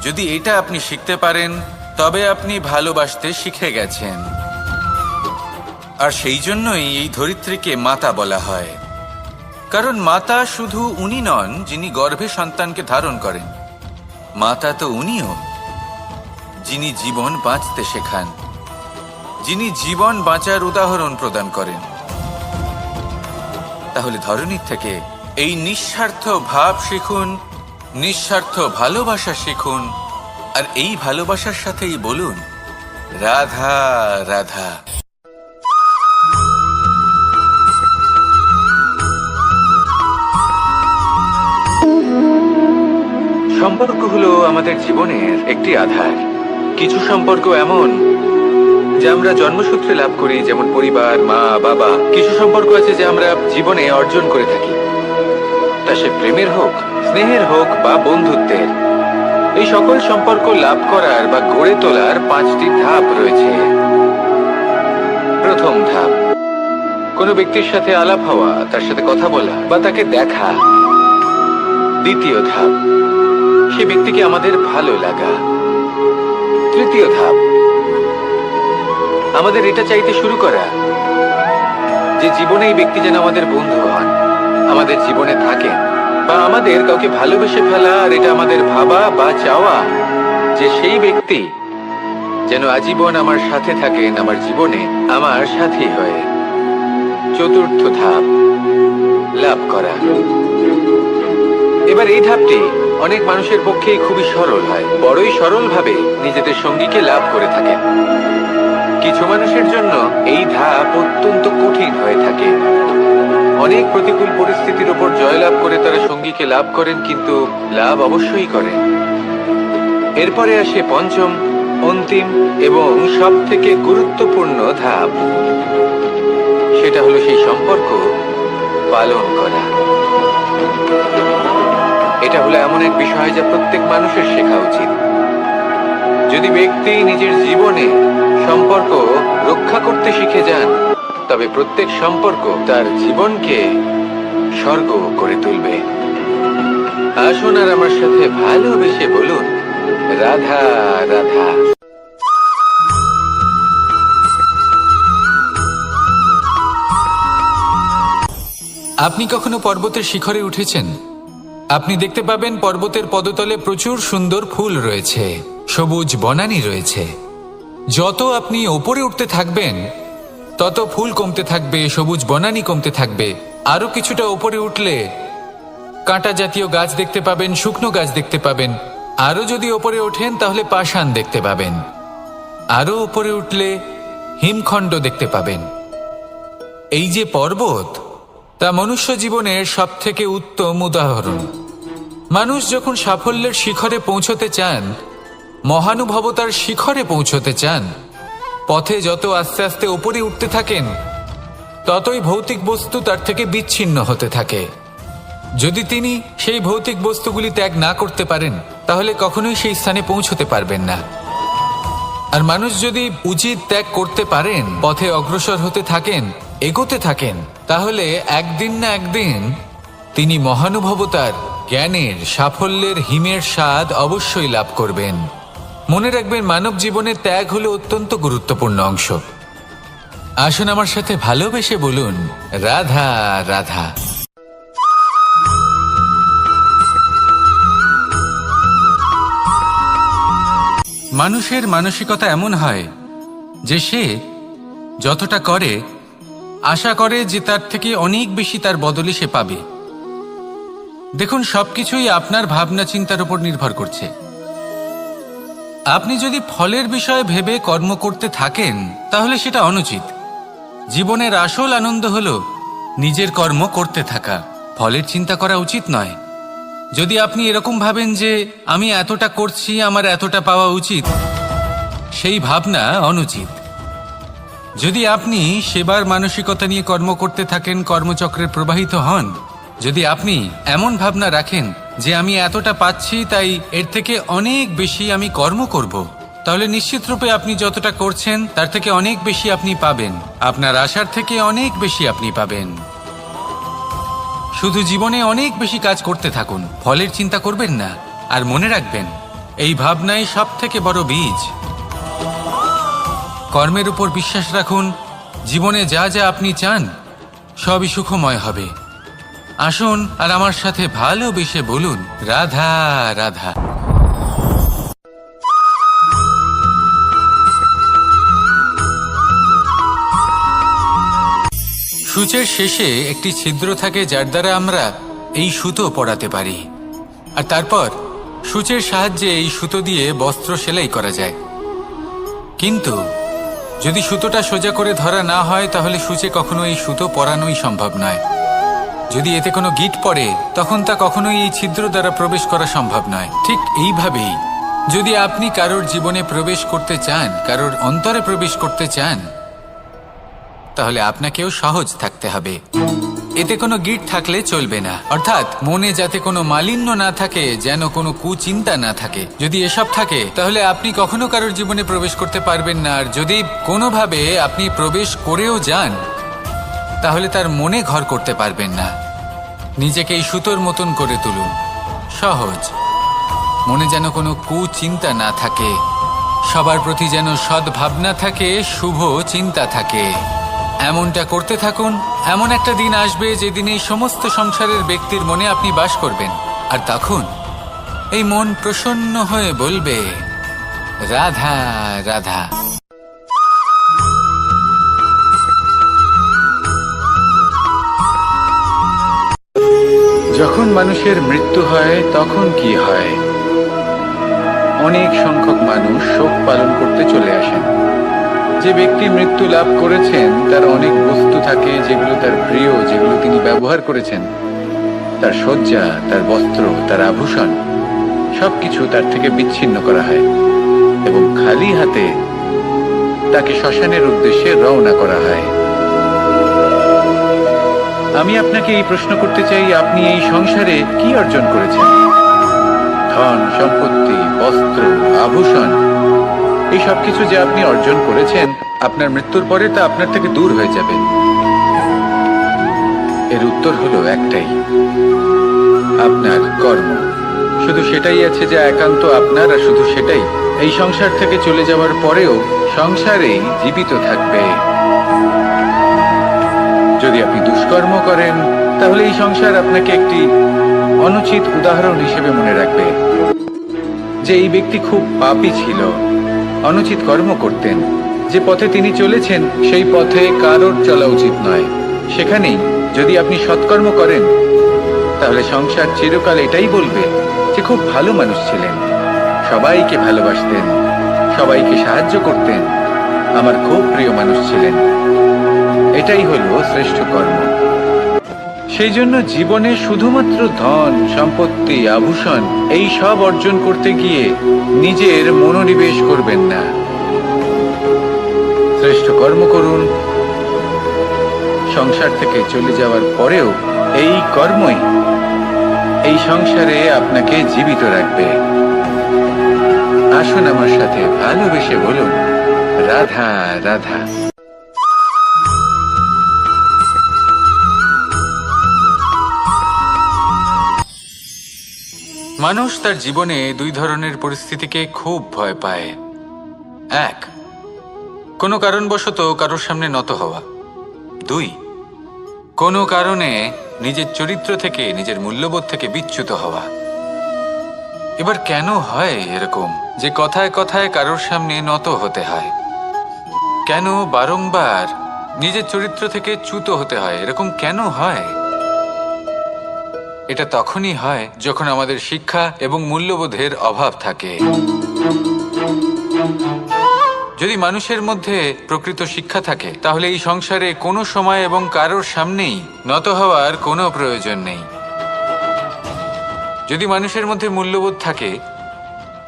যদি এটা আপনি শিখতে পারেন তবে আপনি ভালোবাসতে শিখে গেছেন। আর সেই জন্যই এই ধরিত্রীকে মাতা বলা হয়। কারণ মাতা শুধু উনি নন যিনি গর্ভে সন্তানকে ধারণ করেন, মাতা তো উনিও যিনি জীবন বাঁচতে শেখান, যিনি জীবন বাঁচার উদাহরণ প্রদান করেন। তাহলে ধরণীর থেকে এই নিঃস্বার্থ ভাব শিখুন, নিঃস্বার্থ ভালোবাসা শিখুন, আর এই ভালোবাসার সাথেই বলুন রাধা রাধা। সম্পর্ক হলো আমাদের জীবনের একটি আধার। কিছু সম্পর্ক এমন যা আমরা জন্মসূত্রে লাভ করি, যেমন পরিবার, মা বাবা। কিছু সম্পর্ক আছে যা আমরা জীবনে অর্জন করে থাকি, তা সে প্রেমের হোক, স্নেহের হোক বা বন্ধুত্বের। এই সকল সম্পর্ক লাভ করার বা গড়ে তোলার 5টি ধাপ রয়েছে। প্রথম ধাপ, কোনো ব্যক্তির সাথে আলাপ হওয়া, তার সাথে কথা বলা বা তাকে দেখা। দ্বিতীয় ধাপ, সে ব্যক্তিকে আমাদের ভালো লাগা। তৃতীয় ধাপ, আমাদের এটা চাইতে শুরু করা যে জীবনে এই ব্যক্তি যেন আমাদের বন্ধু হন, আমাদের জীবনে থাকেন, বা আমাদের কাউকে ভালোবেসে ফেলা আর এটা আমাদের ভাবা বা চাওয়া যে সেই ব্যক্তি যেন আজীবন আমার সাথে থাকেন, আমার জীবনে আমার সাথী হয়ে। চতুর্থ ধাপ, লাভ করা। এবার এই ধাপটি অনেক মানুষের পক্ষেই খুবই সরল হয়, বড়ই সরলভাবে নিজেদের সঙ্গীকে লাভ করে থাকেন। কিছু মানুষের জন্য এই ধাপ অত্যন্ত কঠিন হয়ে থাকে। অনেক প্রতিকূল পরিস্থিতির উপর জয়লাভ করে তারা সঙ্গীকে লাভ করেন, কিন্তু লাভ অবশ্যই করেন। এরপরে আসে পঞ্চম, অন্তিম এবং সব থেকে গুরুত্বপূর্ণ ধাপ। সেটা হলো সেই সম্পর্ক পালন করা। এটা হলো এমন এক বিষয় যা প্রত্যেক মানুষের শেখা উচিত। যদি ব্যক্তি নিজের জীবনে সম্পর্ক রক্ষা করতে শিখে যান, তবে প্রত্যেক সম্পর্ক তার জীবনকে স্বর্গ করে তুলবে। আসুন আর আমার সাথে ভালোবেসে বলুন রাধা রাধা। আপনি কখনো পর্বতের শিখরে উঠেছেন? আপনি দেখতে পাবেন পর্বতের পদতলে প্রচুর সুন্দর ফুল রয়েছে, সবুজ বনানী রয়েছে। যত আপনি ওপরে উঠতে থাকবেন তত ফুল কমতে থাকবে, সবুজ বনানী কমতে থাকবে। আরো কিছুটা ওপরে উঠলে কাঁটা জাতীয় গাছ দেখতে পাবেন, শুকনো গাছ দেখতে পাবেন। আরো যদি ওপরে ওঠেন তাহলে পাষাণ দেখতে পাবেন। আরো ওপরে উঠলে হিমখণ্ড দেখতে পাবেন। এই যে পর্বত, তা মনুষ্য জীবনের সবথেকে উত্তম উদাহরণ। মানুষ যখন সাফল্যের শিখরে পৌঁছতে চান, মহানুভবতার শিখরে পৌঁছতে চান, পথে যত আস্তে আস্তে উপরে উঠতে থাকেন, ততই ভৌতিক বস্তু তার থেকে বিচ্ছিন্ন হতে থাকে। যদি তিনি সেই ভৌতিক বস্তুগুলি ত্যাগ না করতে পারেন, তাহলে কখনোই সেই স্থানে পৌঁছতে পারবেন না। আর মানুষ যদি উচিত ত্যাগ করতে পারেন, পথে অগ্রসর হতে থাকেন, এগোতে থাকেন, তাহলে একদিন না একদিন তিনি মহানুভবতার, জ্ঞানের, সাফল্যের হিমের স্বাদ অবশ্যই লাভ করবেন। মনে রাখবেন, মানব জীবনে ত্যাগ হলো অত্যন্ত গুরুত্বপূর্ণ অংশ। আসুন আমার সাথে ভালোবেসে বলুন রাধা রাধা। মানুষের মানসিকতা এমন হয় যে সে যতটা করে আশা করে যে তার থেকে অনেক বেশি তার বদলে সে পাবে। দেখুন, সবকিছুই আপনার ভাবনা চিন্তার উপর নির্ভর করছে। আপনি যদি ফলের বিষয়ে ভেবে কর্ম করতে থাকেন, তাহলে সেটা অনুচিত। জীবনের আসল আনন্দ হলো নিজের কর্ম করতে থাকা, ফলের চিন্তা করা উচিত নয়। যদি আপনি এরকম ভাবেন যে আমি এতটা করছি, আমার এতটা পাওয়া উচিত, সেই ভাবনা অনুচিত। যদি আপনি সেবার মানসিকতা নিয়ে কর্ম করতে থাকেন, কর্মচক্রে প্রবাহিত হন, যদি আপনি এমন ভাবনা রাখেন যে আমি এতটা পাচ্ছি, তাই এর থেকে অনেক বেশি আমি কর্ম করব, তাহলে নিশ্চিতরূপে আপনি যতটা করছেন তার থেকে অনেক বেশি আপনি পাবেন। আপনার আশার থেকে অনেক বেশি আপনি পাবেন। শুধু জীবনে অনেক বেশি কাজ করতে থাকুন, ফলের চিন্তা করবেন না। আর মনে রাখবেন, এই ভাবনাই সব থেকে বড় বীজ। কর্মের উপর বিশ্বাস রাখুন। জীবনে যা যা আপনি চান সবই সুখময় হবে। আসুন আর আমার সাথে ভালোবেসে বলুন রাধা রাধা। সূচের শেষে একটি ছিদ্র থাকে, যার দ্বারা আমরা এই সুতো পরাতে পারি। আর তারপর সূচের সাহায্যে এই সুতো দিয়ে বস্ত্র সেলাই করা যায়, কিন্তু যদি সুতোটা সোজা করে ধরা না হয় তাহলে সূচে কখনো এই সুতো পরানোই সম্ভব নয়। যদি এতে কোনো গিঁট পড়ে তখন তা কখনোই এই ছিদ্র দ্বারা প্রবেশ করা সম্ভব নয়। ঠিক এইভাবেই যদি আপনি কারোর জীবনে প্রবেশ করতে চান, কারোর অন্তরে প্রবেশ করতে চান, তাহলে আপনাকেও সহজ থাকতে হবে। এতে কোনো গিঁট থাকলে চলবে না, অর্থাৎ মনে যাতে কোনো মালিন্য না থাকে, যেন কোনো কুচিন্তা না থাকে। যদি এসব থাকে তাহলে আপনি কখনো কারোর জীবনে প্রবেশ করতে পারবেন না। আর যদি কোনোভাবে আপনি প্রবেশ করেও যান তাহলে তার মনে ঘর করতে পারবেন না। নিজেকে এই সুতোর মতন করে তুলুন, সহজ। মনে যেন কোনো কুচিন্তা না থাকে, সবার প্রতি যেন সদ্ভাবনা থাকে, শুভ চিন্তা থাকে। এমনটা করতে থাকুন। এমন একটা দিন আসবে যেদিন এই সমস্ত সংসারের ব্যক্তির মনে আপনি বাস করবেন, আর তখন এই মন প্রসন্ন হয়ে বলবে, রাধা রাধা। যখন মানুষের মৃত্যু হয় তখন কি হয়? অনেক সংখ্যক মানুষ শোক পালন করতে চলে আসেন। যে ব্যক্তি মৃত্যু লাভ করেছেন তার অনেক বস্তু থাকে যেগুলো তার প্রিয়, যেগুলো তিনি ব্যবহার করেছেন। তার শয্যা, তার বস্ত্র, তার আভূষণ সবকিছু তার থেকে বিচ্ছিন্ন করা হয় এবং খালি হাতে তাকে শ্মশানের উদ্দেশ্যে রওনা করা হয়। আমি আপনাকে এই প্রশ্ন করতে চাই, আপনি এই সংসারে কি অর্জন করেছেন? ধন সম্পত্তি, বস্ত্র, আভূষণ, এই সব কিছু যে আপনি অর্জন করেছেন, আপনার মৃত্যুর পরে তা আপনার থেকে দূর হয়ে যাবে। এর উত্তর হলো একটাই, আপনার কর্ম। শুধু সেটাই আছে যা একান্ত আপনার, আর শুধু সেটাই এই সংসার থেকে চলে যাওয়ার পরেও সংসারেই জীবিত থাকবে। যদি আপনি দুষ্কর্ম করেন তাহলে এই সংসার আপনাকে একটি অনুচিত উদাহরণ হিসেবে মনে রাখবে যে এই ব্যক্তি খুব পাপী ছিল, অনুচিত কর্ম করতেন। যে পথে তিনি চলেছেন সেই পথে কারোর চলা উচিত নয়। সেখানেই যদি আপনি সৎকর্ম করেন তাহলে সংসার চিরকাল এটাই বলবে যে খুব ভালো মানুষ ছিলেন, সবাইকে ভালোবাসতেন, সবাইকে সাহায্য করতেন, আমার খুব প্রিয় মানুষ ছিলেন। এটাই হলো শ্রেষ্ঠ কর্ম। সেই জন্য জীবনে শুধুমাত্র ধন সম্পত্তি, আভূষণ এই সব অর্জন করতে গিয়ে নিজের মনোনিবেশ করবেন না। শ্রেষ্ঠ কর্ম করুন। সংসার থেকে চলে যাওয়ার পরেও এই কর্মই এই সংসারে আপনাকে জীবিত রাখবে। আসুন আমার সাথে ভালোবেসে বলুন, রাধা রাধা। মানুষ তার জীবনে দুই ধরনের পরিস্থিতিকে খুব ভয় পায়। এক, কোনো কারণবশত কারোর সামনে নত হওয়া। দুই, কোনো কারণে নিজের চরিত্র থেকে, নিজের মূল্যবোধ থেকে বিচ্যুত হওয়া। এবার কেন হয় এরকম যে কথায় কথায় কারোর সামনে নত হতে হয়? কেন বারংবার নিজের চরিত্র থেকে চ্যুত হতে হয়? এরকম কেন হয়? এটা তখনই হয় যখন আমাদের শিক্ষা এবং মূল্যবোধের অভাব থাকে। যদি মানুষের মধ্যে প্রকৃত শিক্ষা থাকে তাহলে এই সংসারে কোনো সময় এবং কারোর সামনেই নত হওয়ার কোনো প্রয়োজন নেই। যদি মানুষের মধ্যে মূল্যবোধ থাকে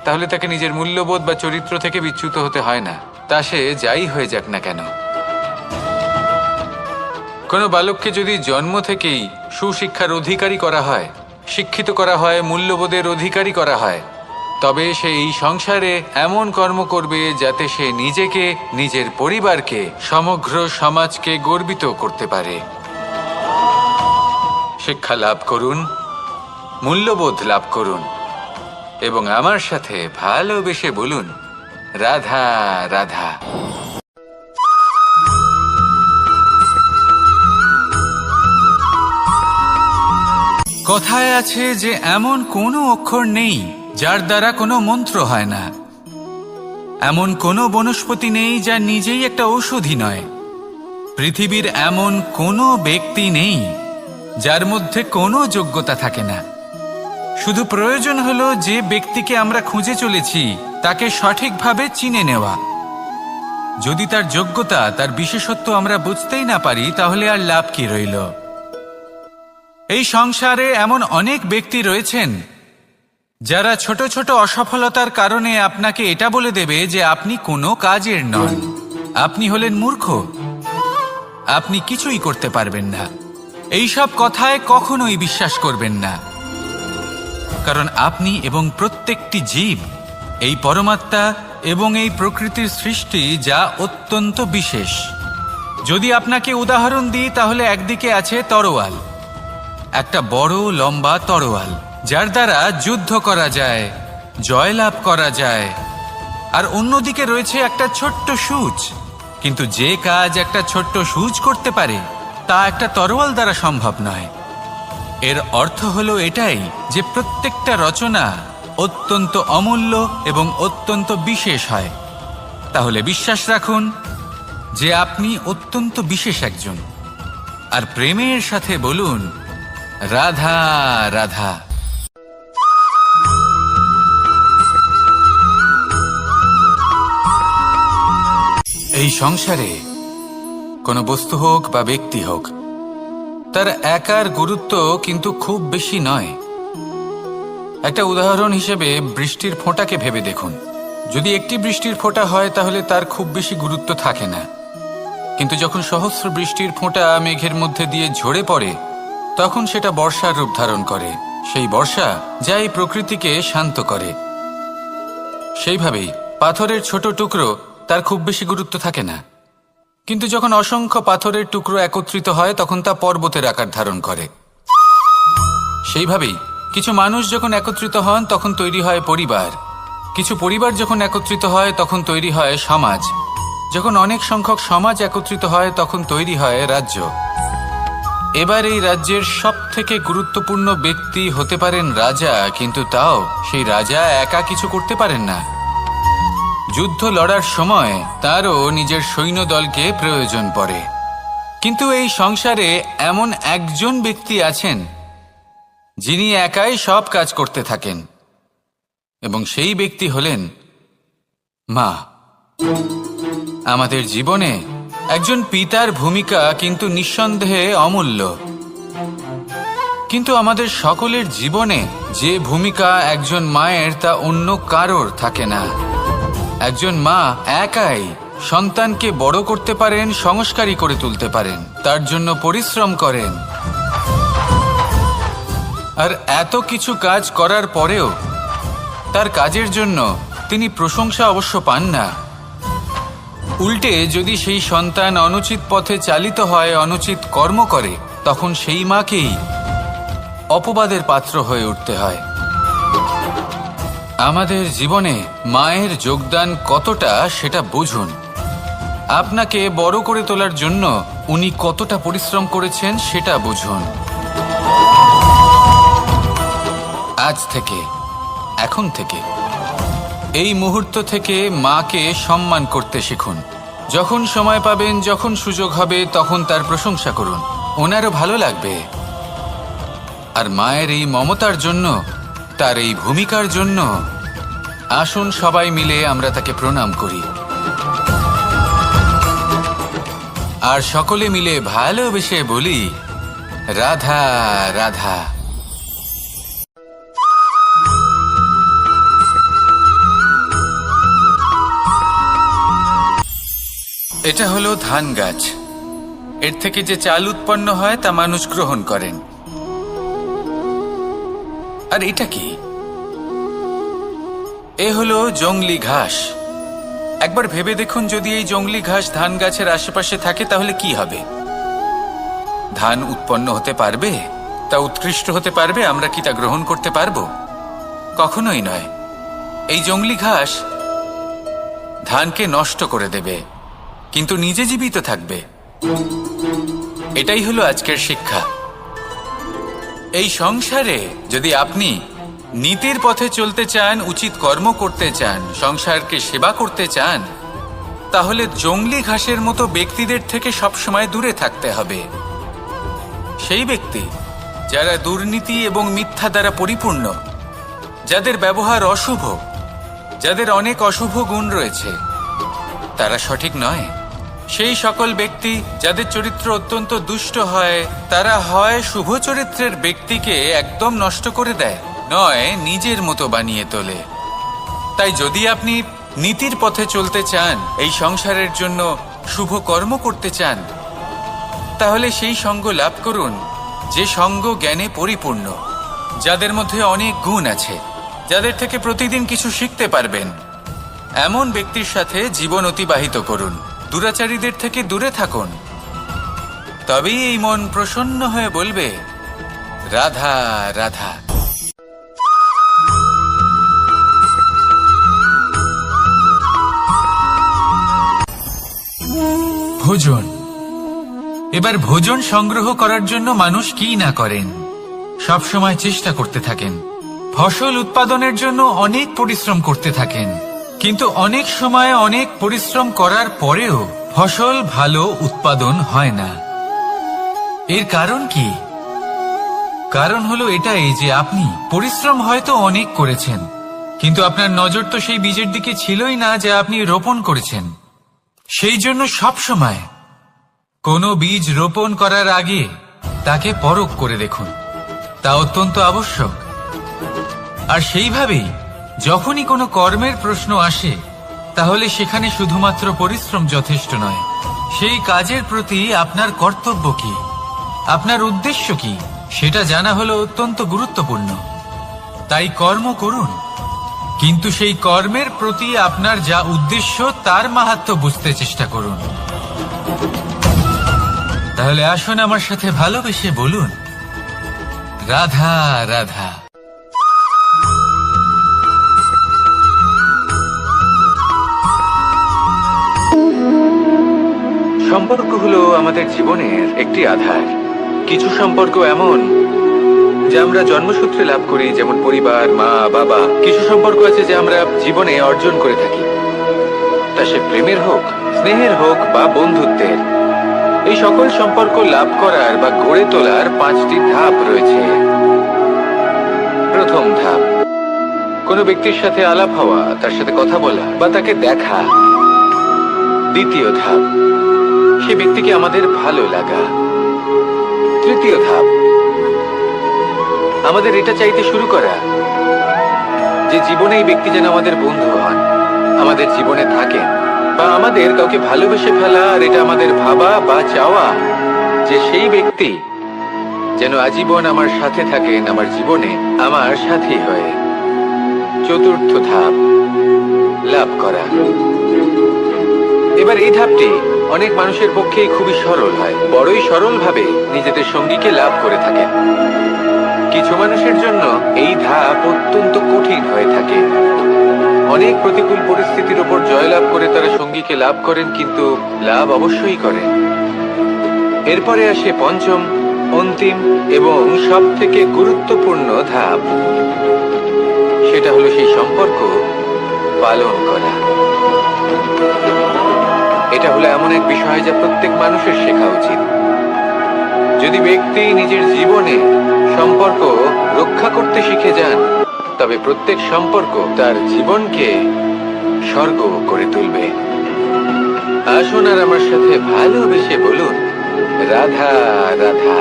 তাহলে তাকে নিজের মূল্যবোধ বা চরিত্র থেকে বিচ্যুত হতে হয় না, তা সে যাই হয়ে যাক না কেন। কোনো বালককে যদি জন্ম থেকেই সুশিক্ষার অধিকারী করা হয়, শিক্ষিত করা হয়, মূল্যবোধের অধিকারী করা হয়, তবে সে এই সংসারে এমন কর্ম করবে যাতে সে নিজেকে, নিজের পরিবারকে, সমগ্র সমাজকে গর্বিত করতে পারে। শিক্ষা লাভ করুন, মূল্যবোধ লাভ করুন এবং আমার সাথে ভালোবেসে বলুন, রাধা রাধা। কথায় আছে যে এমন কোনো অক্ষর নেই যার দ্বারা কোনো মন্ত্র হয় না। এমন কোনো বনস্পতি নেই যা নিজেই একটা ঔষধি নয়। পৃথিবীর এমন কোনো ব্যক্তি নেই যার মধ্যে কোনো যোগ্যতা থাকে না। শুধু প্রয়োজন হলো যে ব্যক্তিকে আমরা খুঁজে চলেছি তাকে সঠিকভাবে চিনে নেওয়া। যদি তার যোগ্যতা, তার বিশেষত্ব আমরা বুঝতেই না পারি, তাহলে আর লাভ কি রইল? এই সংসারে এমন অনেক ব্যক্তি রয়েছেন যারা ছোট ছোট অসফলতার কারণে আপনাকে এটা বলে দেবে যে আপনি কোনো কাজের নন, আপনি হলেন মূর্খ, আপনি কিছুই করতে পারবেন না। এইসব কথায় কখনোই বিশ্বাস করবেন না, কারণ আপনি এবং প্রত্যেকটি জীব এই পরমাত্মা এবং এই প্রকৃতির সৃষ্টি, যা অত্যন্ত বিশেষ। যদি আপনাকে উদাহরণ দিই তাহলে একদিকে আছে তরোয়াল, একটা বড় লম্বা তরোয়াল যার দ্বারা যুদ্ধ করা যায়, জয়লাভ করা যায়। আর অন্যদিকে রয়েছে একটা ছোট্ট সূচ, কিন্তু যে কাজ একটা ছোট্ট সূচ করতে পারে তা একটা তরোয়াল দ্বারা সম্ভব নয়। এর অর্থ হলো এটাই যে প্রত্যেকটা রচনা অত্যন্ত অমূল্য এবং অত্যন্ত বিশেষ হয়। তাহলে বিশ্বাস রাখুন যে আপনি অত্যন্ত বিশেষ একজন, আর প্রেমের সাথে বলুন রাধা রাধা। এই সংসারে কোনো বস্তু হোক বা ব্যক্তি হোক, তার একার গুরুত্ব কিন্তু খুব বেশি নয়। একটা উদাহরণ হিসেবে বৃষ্টির ফোঁটাকে ভেবে দেখুন। যদি একটি বৃষ্টির ফোঁটা হয় তাহলে তার খুব বেশি গুরুত্ব থাকে না, কিন্তু যখন সহস্র বৃষ্টির ফোঁটা মেঘের মধ্যে দিয়ে ঝরে পড়ে তখন সেটা বর্ষার রূপ ধারণ করে। সেই বর্ষা যা এই প্রকৃতিকে শান্ত করে। সেইভাবেই পাথরের ছোট টুকরো, তার খুব বেশি গুরুত্ব থাকে না, কিন্তু যখন অসংখ্য পাথরের টুকরো একত্রিত হয় তখন তা পর্বতের আকার ধারণ করে। সেইভাবেই কিছু মানুষ যখন একত্রিত হন তখন তৈরি হয় পরিবার, কিছু পরিবার যখন একত্রিত হয় তখন তৈরি হয় সমাজ, যখন অনেক সংখ্যক সমাজ একত্রিত হয় তখন তৈরি হয় রাজ্য। এবার এই রাজ্যের সবথেকে গুরুত্বপূর্ণ ব্যক্তি হতে পারেন রাজা, কিন্তু তাও সেই রাজা একা কিছু করতে পারেন না। যুদ্ধ লড়ার সময় তারও নিজের সৈন্যদলকে প্রয়োজন পড়ে। কিন্তু এই সংসারে এমন একজন ব্যক্তি আছেন যিনি একাই সব কাজ করতে থাকেন, এবং সেই ব্যক্তি হলেন মা। আমাদের জীবনে একজন পিতার ভূমিকা কিন্তু নিঃসন্দেহে অমূল্য, কিন্তু আমাদের সকলের জীবনে যে ভূমিকা একজন মায়ের তা অন্য কারোর থাকে না। একজন মা একাই সন্তানকে বড় করতে পারেন, সংস্কারী করে তুলতে পারেন, তার জন্য পরিশ্রম করেন। আর এত কিছু কাজ করার পরেও তার কাজের জন্য তিনি প্রশংসা অবশ্য পান না। উল্টে যদি সেই সন্তান অনুচিত পথে চালিত হয়, অনুচিত কর্ম করে, তখন সেই মাকেই অপবাদের পাত্র হয়ে উঠতে হয়। আমাদের জীবনে মায়ের যোগদান কতটা সেটা বুঝুন। আপনাকে বড় করে তোলার জন্য উনি কতটা পরিশ্রম করেছেন সেটা বুঝুন। আজ থেকে, এখন থেকে, এই মুহূর্ত থেকে মাকে সম্মান করতে শিখুন। যখন সময় পাবেন, যখন সুযোগ হবে, তখন তার প্রশংসা করুন, ওনারও ভালো লাগবে। আর মায়ের এই মমতার জন্য, তার এই ভূমিকার জন্য আসুন সবাই মিলে আমরা তাকে প্রণাম করি, আর সকলে মিলে ভালোবেসে বলি রাধা রাধা। এটা হলো ধান গাছ। এর থেকে যে চাল উৎপন্ন হয় তা মানুষ গ্রহণ করেন। আর এটা কি? এ হলো জংলি ঘাস। একবার ভেবে দেখুন, যদি এই জংলি ঘাস ধান গাছের আশেপাশে থাকে তাহলে কি হবে? ধান উৎপন্ন হতে পারবে? তা উৎকৃষ্ট হতে পারবে? আমরা কি তা গ্রহণ করতে পারবো? কখনোই নয়। এই জংলি ঘাস ধানকে নষ্ট করে দেবে, কিন্তু নিজে জীবিত থাকবে। এটাই হলো আজকের শিক্ষা। এই সংসারে যদি আপনি নীতির পথে চলতে চান, উচিত কর্ম করতে চান, সংসারকে সেবা করতে চান, তাহলে জংলি ঘাসের মতো ব্যক্তিদের থেকে সবসময় দূরে থাকতে হবে। সেই ব্যক্তি যারা দুর্নীতি এবং মিথ্যা দ্বারা পরিপূর্ণ, যাদের ব্যবহার অশুভ, যাদের অনেক অশুভ গুণ রয়েছে, তারা সঠিক নয়। সেই সকল ব্যক্তি যাদের চরিত্র অত্যন্ত দুষ্ট হয়, তারা হয় শুভ চরিত্রের ব্যক্তিকে একদম নষ্ট করে দেয়, নয় নিজের মতো বানিয়ে তোলে। তাই যদি আপনি নীতির পথে চলতে চান, এই সংসারের জন্য শুভ কর্ম করতে চান, তাহলে সেই সঙ্গ লাভ করুন যে সঙ্গ জ্ঞানে পরিপূর্ণ, যাদের মধ্যে অনেক গুণ আছে, যাদের থেকে প্রতিদিন কিছু শিখতে পারবেন। এমন ব্যক্তির সাথে জীবন অতিবাহিত করুন। দুরাচারীদের থেকে দূরে থাকুন। তবেই এই মন প্রসন্ন হয়ে বলবে, রাধা রাধা। ভোজন। এবার ভোজন সংগ্রহ করার জন্য মানুষ কি না করেন, সব সময় চেষ্টা করতে থাকেন। ফসল উৎপাদনের জন্য অনেক পরিশ্রম করতে থাকেন, কিন্তু অনেক সময় অনেক পরিশ্রম করার পরেও ফসল ভালো উৎপাদন হয় না। এর কারণ কি? কারণ হলো এটাই যে আপনি পরিশ্রম হয়তো অনেক করেছেন, কিন্তু আপনার নজর তো সেই বীজের দিকে ছিলই না যা আপনি রোপণ করেছেন। সেই জন্য সব সময় কোনো বীজ রোপণ করার আগে তাকে পরখ করে দেখুন, তা অত্যন্ত আবশ্যক। আর সেইভাবেই যখনই কোনো কর্মের প্রশ্ন আসে, তাহলে সেখানে শুধুমাত্র পরিশ্রম যথেষ্ট নয়। সেই কাজের প্রতি আপনার কর্তব্য কি, আপনার উদ্দেশ্য কি, সেটা জানা হলো অত্যন্ত গুরুত্বপূর্ণ। তাই কর্ম করুন, কিন্তু সেই কর্মের প্রতি আপনার যা উদ্দেশ্য তার মাহাত্ম্য বুঝতে চেষ্টা করুন। তাহলে আসুন আমার সাথে ভালোবেসে বলুন, রাধা রাধা। সম্পর্ক হলো আমাদের জীবনের একটি আধার। কিছু সম্পর্ক এমন যা আমরা জন্মসূত্রে লাভ করি, যেমন পরিবার, মা, বাবা। কিছু সম্পর্ক আছে যা আমরা জীবনে অর্জন করে থাকি, তা সে প্রেমের হোক, স্নেহের হোক বা বন্ধুত্বের। এই সকল সম্পর্ক লাভ করার বা গড়ে তোলার 5টি ধাপ রয়েছে। প্রথম ধাপ, কোনো ব্যক্তির সাথে আলাপ হওয়া, তার সাথে কথা বলা বা তাকে দেখা। দ্বিতীয় ধাপ, সে ব্যক্তিকে আমাদের ভালো লাগা। তৃতীয় ধাপ, আমাদের এটা চাইতে শুরু করা যে জীবনে এই ব্যক্তি যেন আমাদের বন্ধু হন, আমাদের জীবনে থাকেন, বা আমাদের কাউকে ভালোবেসে ফেলা। আর এটা আমাদের ভাবা বা চাওয়া যে সেই ব্যক্তি যেন আজীবন আমার সাথে থাকেন, আমার জীবনে আমার সাথী হয়ে। চতুর্থ ধাপ, লাভ করা। এবার এই ধাপটি অনেক মানুষের পক্ষেই খুবই সরল হয়, বড়ই সরলভাবে নিজেদের সঙ্গীকে লাভ করে থাকেন। কিছু মানুষের জন্য এই ধাপ অত্যন্ত কঠিন হয়ে থাকে। অনেক প্রতিকূল পরিস্থিতির উপর জয়লাভ করে তারা সঙ্গীকে লাভ করেন, কিন্তু লাভ অবশ্যই করেন। এরপরে আসে পঞ্চম, অন্তিম এবং সব থেকে গুরুত্বপূর্ণ ধাপ। সেটা হলো সেই সম্পর্ক পালন করা। এটা হলো এমন এক বিষয় যা প্রত্যেক মানুষের শেখা উচিত। যদি ব্যক্তি নিজের জীবনে সম্পর্ক রক্ষা করতে শিখে যান, তবে প্রত্যেক সম্পর্ক তার জীবনকে স্বর্গ করে তুলবে। আসুন আর আমার সাথে ভালোবেসে বলুন, রাধা রাধা।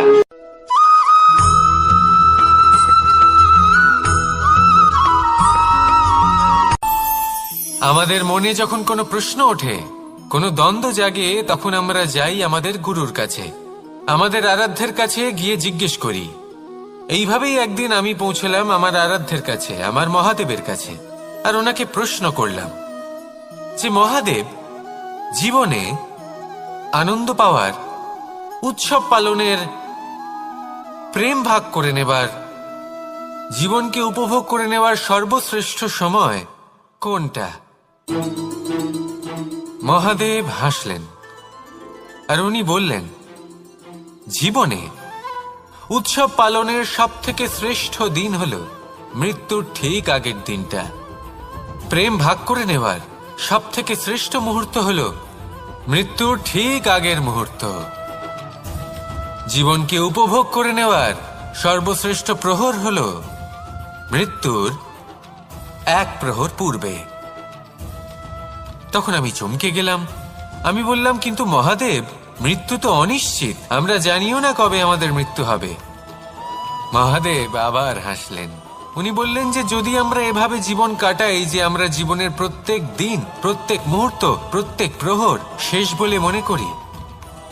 আমাদের মনে যখন কোনো প্রশ্ন ওঠে, কোনো দ্বন্দ্ব জাগে, তখন আমরা যাই আমাদের গুরুর কাছে, আমাদের আরাধ্যের কাছে গিয়ে জিজ্ঞেস করি। এইভাবেই একদিন আমি পৌঁছলাম আমার আরাধ্যের কাছে, আমার মহাদেবের কাছে, আর ওনাকে প্রশ্ন করলাম যে মহাদেব, জীবনে আনন্দ পাওয়ার, উৎসব পালনের, প্রেম ভাগ করে নেবার, জীবনকে উপভোগ করে নেওয়ার সর্বশ্রেষ্ঠ সময় কোনটা? মহাদেব হাসলেন আর উনি বললেন, জীবনে উৎসব পালনের সব থেকে শ্রেষ্ঠ দিন হলো মৃত্যুর ঠিক আগের দিনটা। প্রেম ভাগ করে নেওয়ার সব থেকে শ্রেষ্ঠ মুহূর্ত হলো মৃত্যুর ঠিক আগের মুহূর্ত। জীবনকে উপভোগ করে নেওয়ার সর্বশ্রেষ্ঠ প্রহর হলো মৃত্যুর 1 প্রহর পূর্বে। তখন আমি চমকে গেলাম। আমি বললাম, কিন্তু মহাদেব, মৃত্যু তো অনিশ্চিত, আমরা জানিও না কবে আমাদের মৃত্যু হবে। মহাদেব আবার হাসলেন। উনি বললেন যে যদি আমরা এভাবে জীবন কাটাই যে আমরা জীবনের প্রত্যেক দিন, প্রত্যেক মুহূর্ত, প্রত্যেক প্রহর শেষ বলে মনে করি,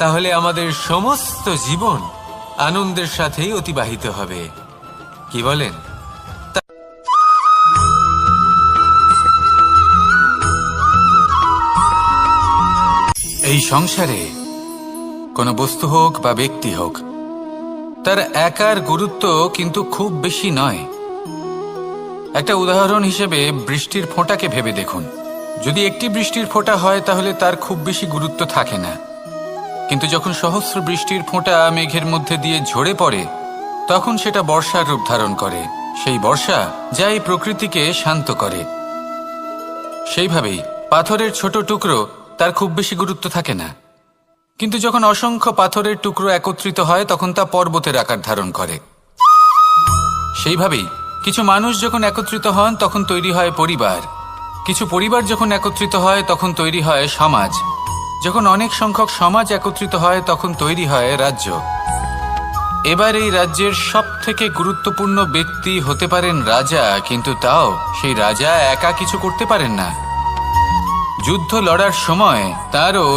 তাহলে আমাদের সমস্ত জীবন আনন্দের সাথেই অতিবাহিত হবে। কি বলেন? এই সংসারে কোনো বস্তু হোক বা ব্যক্তি হোক, তার একার গুরুত্ব কিন্তু খুব বেশি নয়। একটা উদাহরণ হিসেবে বৃষ্টির ফোঁটাকে ভেবে দেখুন। যদি একটি বৃষ্টির ফোঁটা হয় তাহলে তার খুব বেশি গুরুত্ব থাকে না, কিন্তু যখন সহস্র বৃষ্টির ফোঁটা মেঘের মধ্যে দিয়ে ঝরে পড়ে, তখন সেটা বর্ষার রূপ ধারণ করে। সেই বর্ষা যা এই প্রকৃতিকে শান্ত করে। সেইভাবেই পাথরের ছোট টুকরো, তার খুব বেশি গুরুত্ব থাকে না, কিন্তু যখন অসংখ্য পাথরের টুকরো একত্রিত হয় তখন তা পর্বতের আকার ধারণ করে। সেইভাবেই কিছু মানুষ যখন একত্রিত হন তখন তৈরি হয় পরিবার, কিছু পরিবার যখন একত্রিত হয় তখন তৈরি হয় সমাজ, যখন অনেক সংখ্যক সমাজ একত্রিত হয় তখন তৈরি হয় রাজ্য। এবার এই রাজ্যের সবথেকে গুরুত্বপূর্ণ ব্যক্তি হতে পারেন রাজা, কিন্তু তাও সেই রাজা একা কিছু করতে পারেন না। যুদ্ধ লড়ার সময় তারও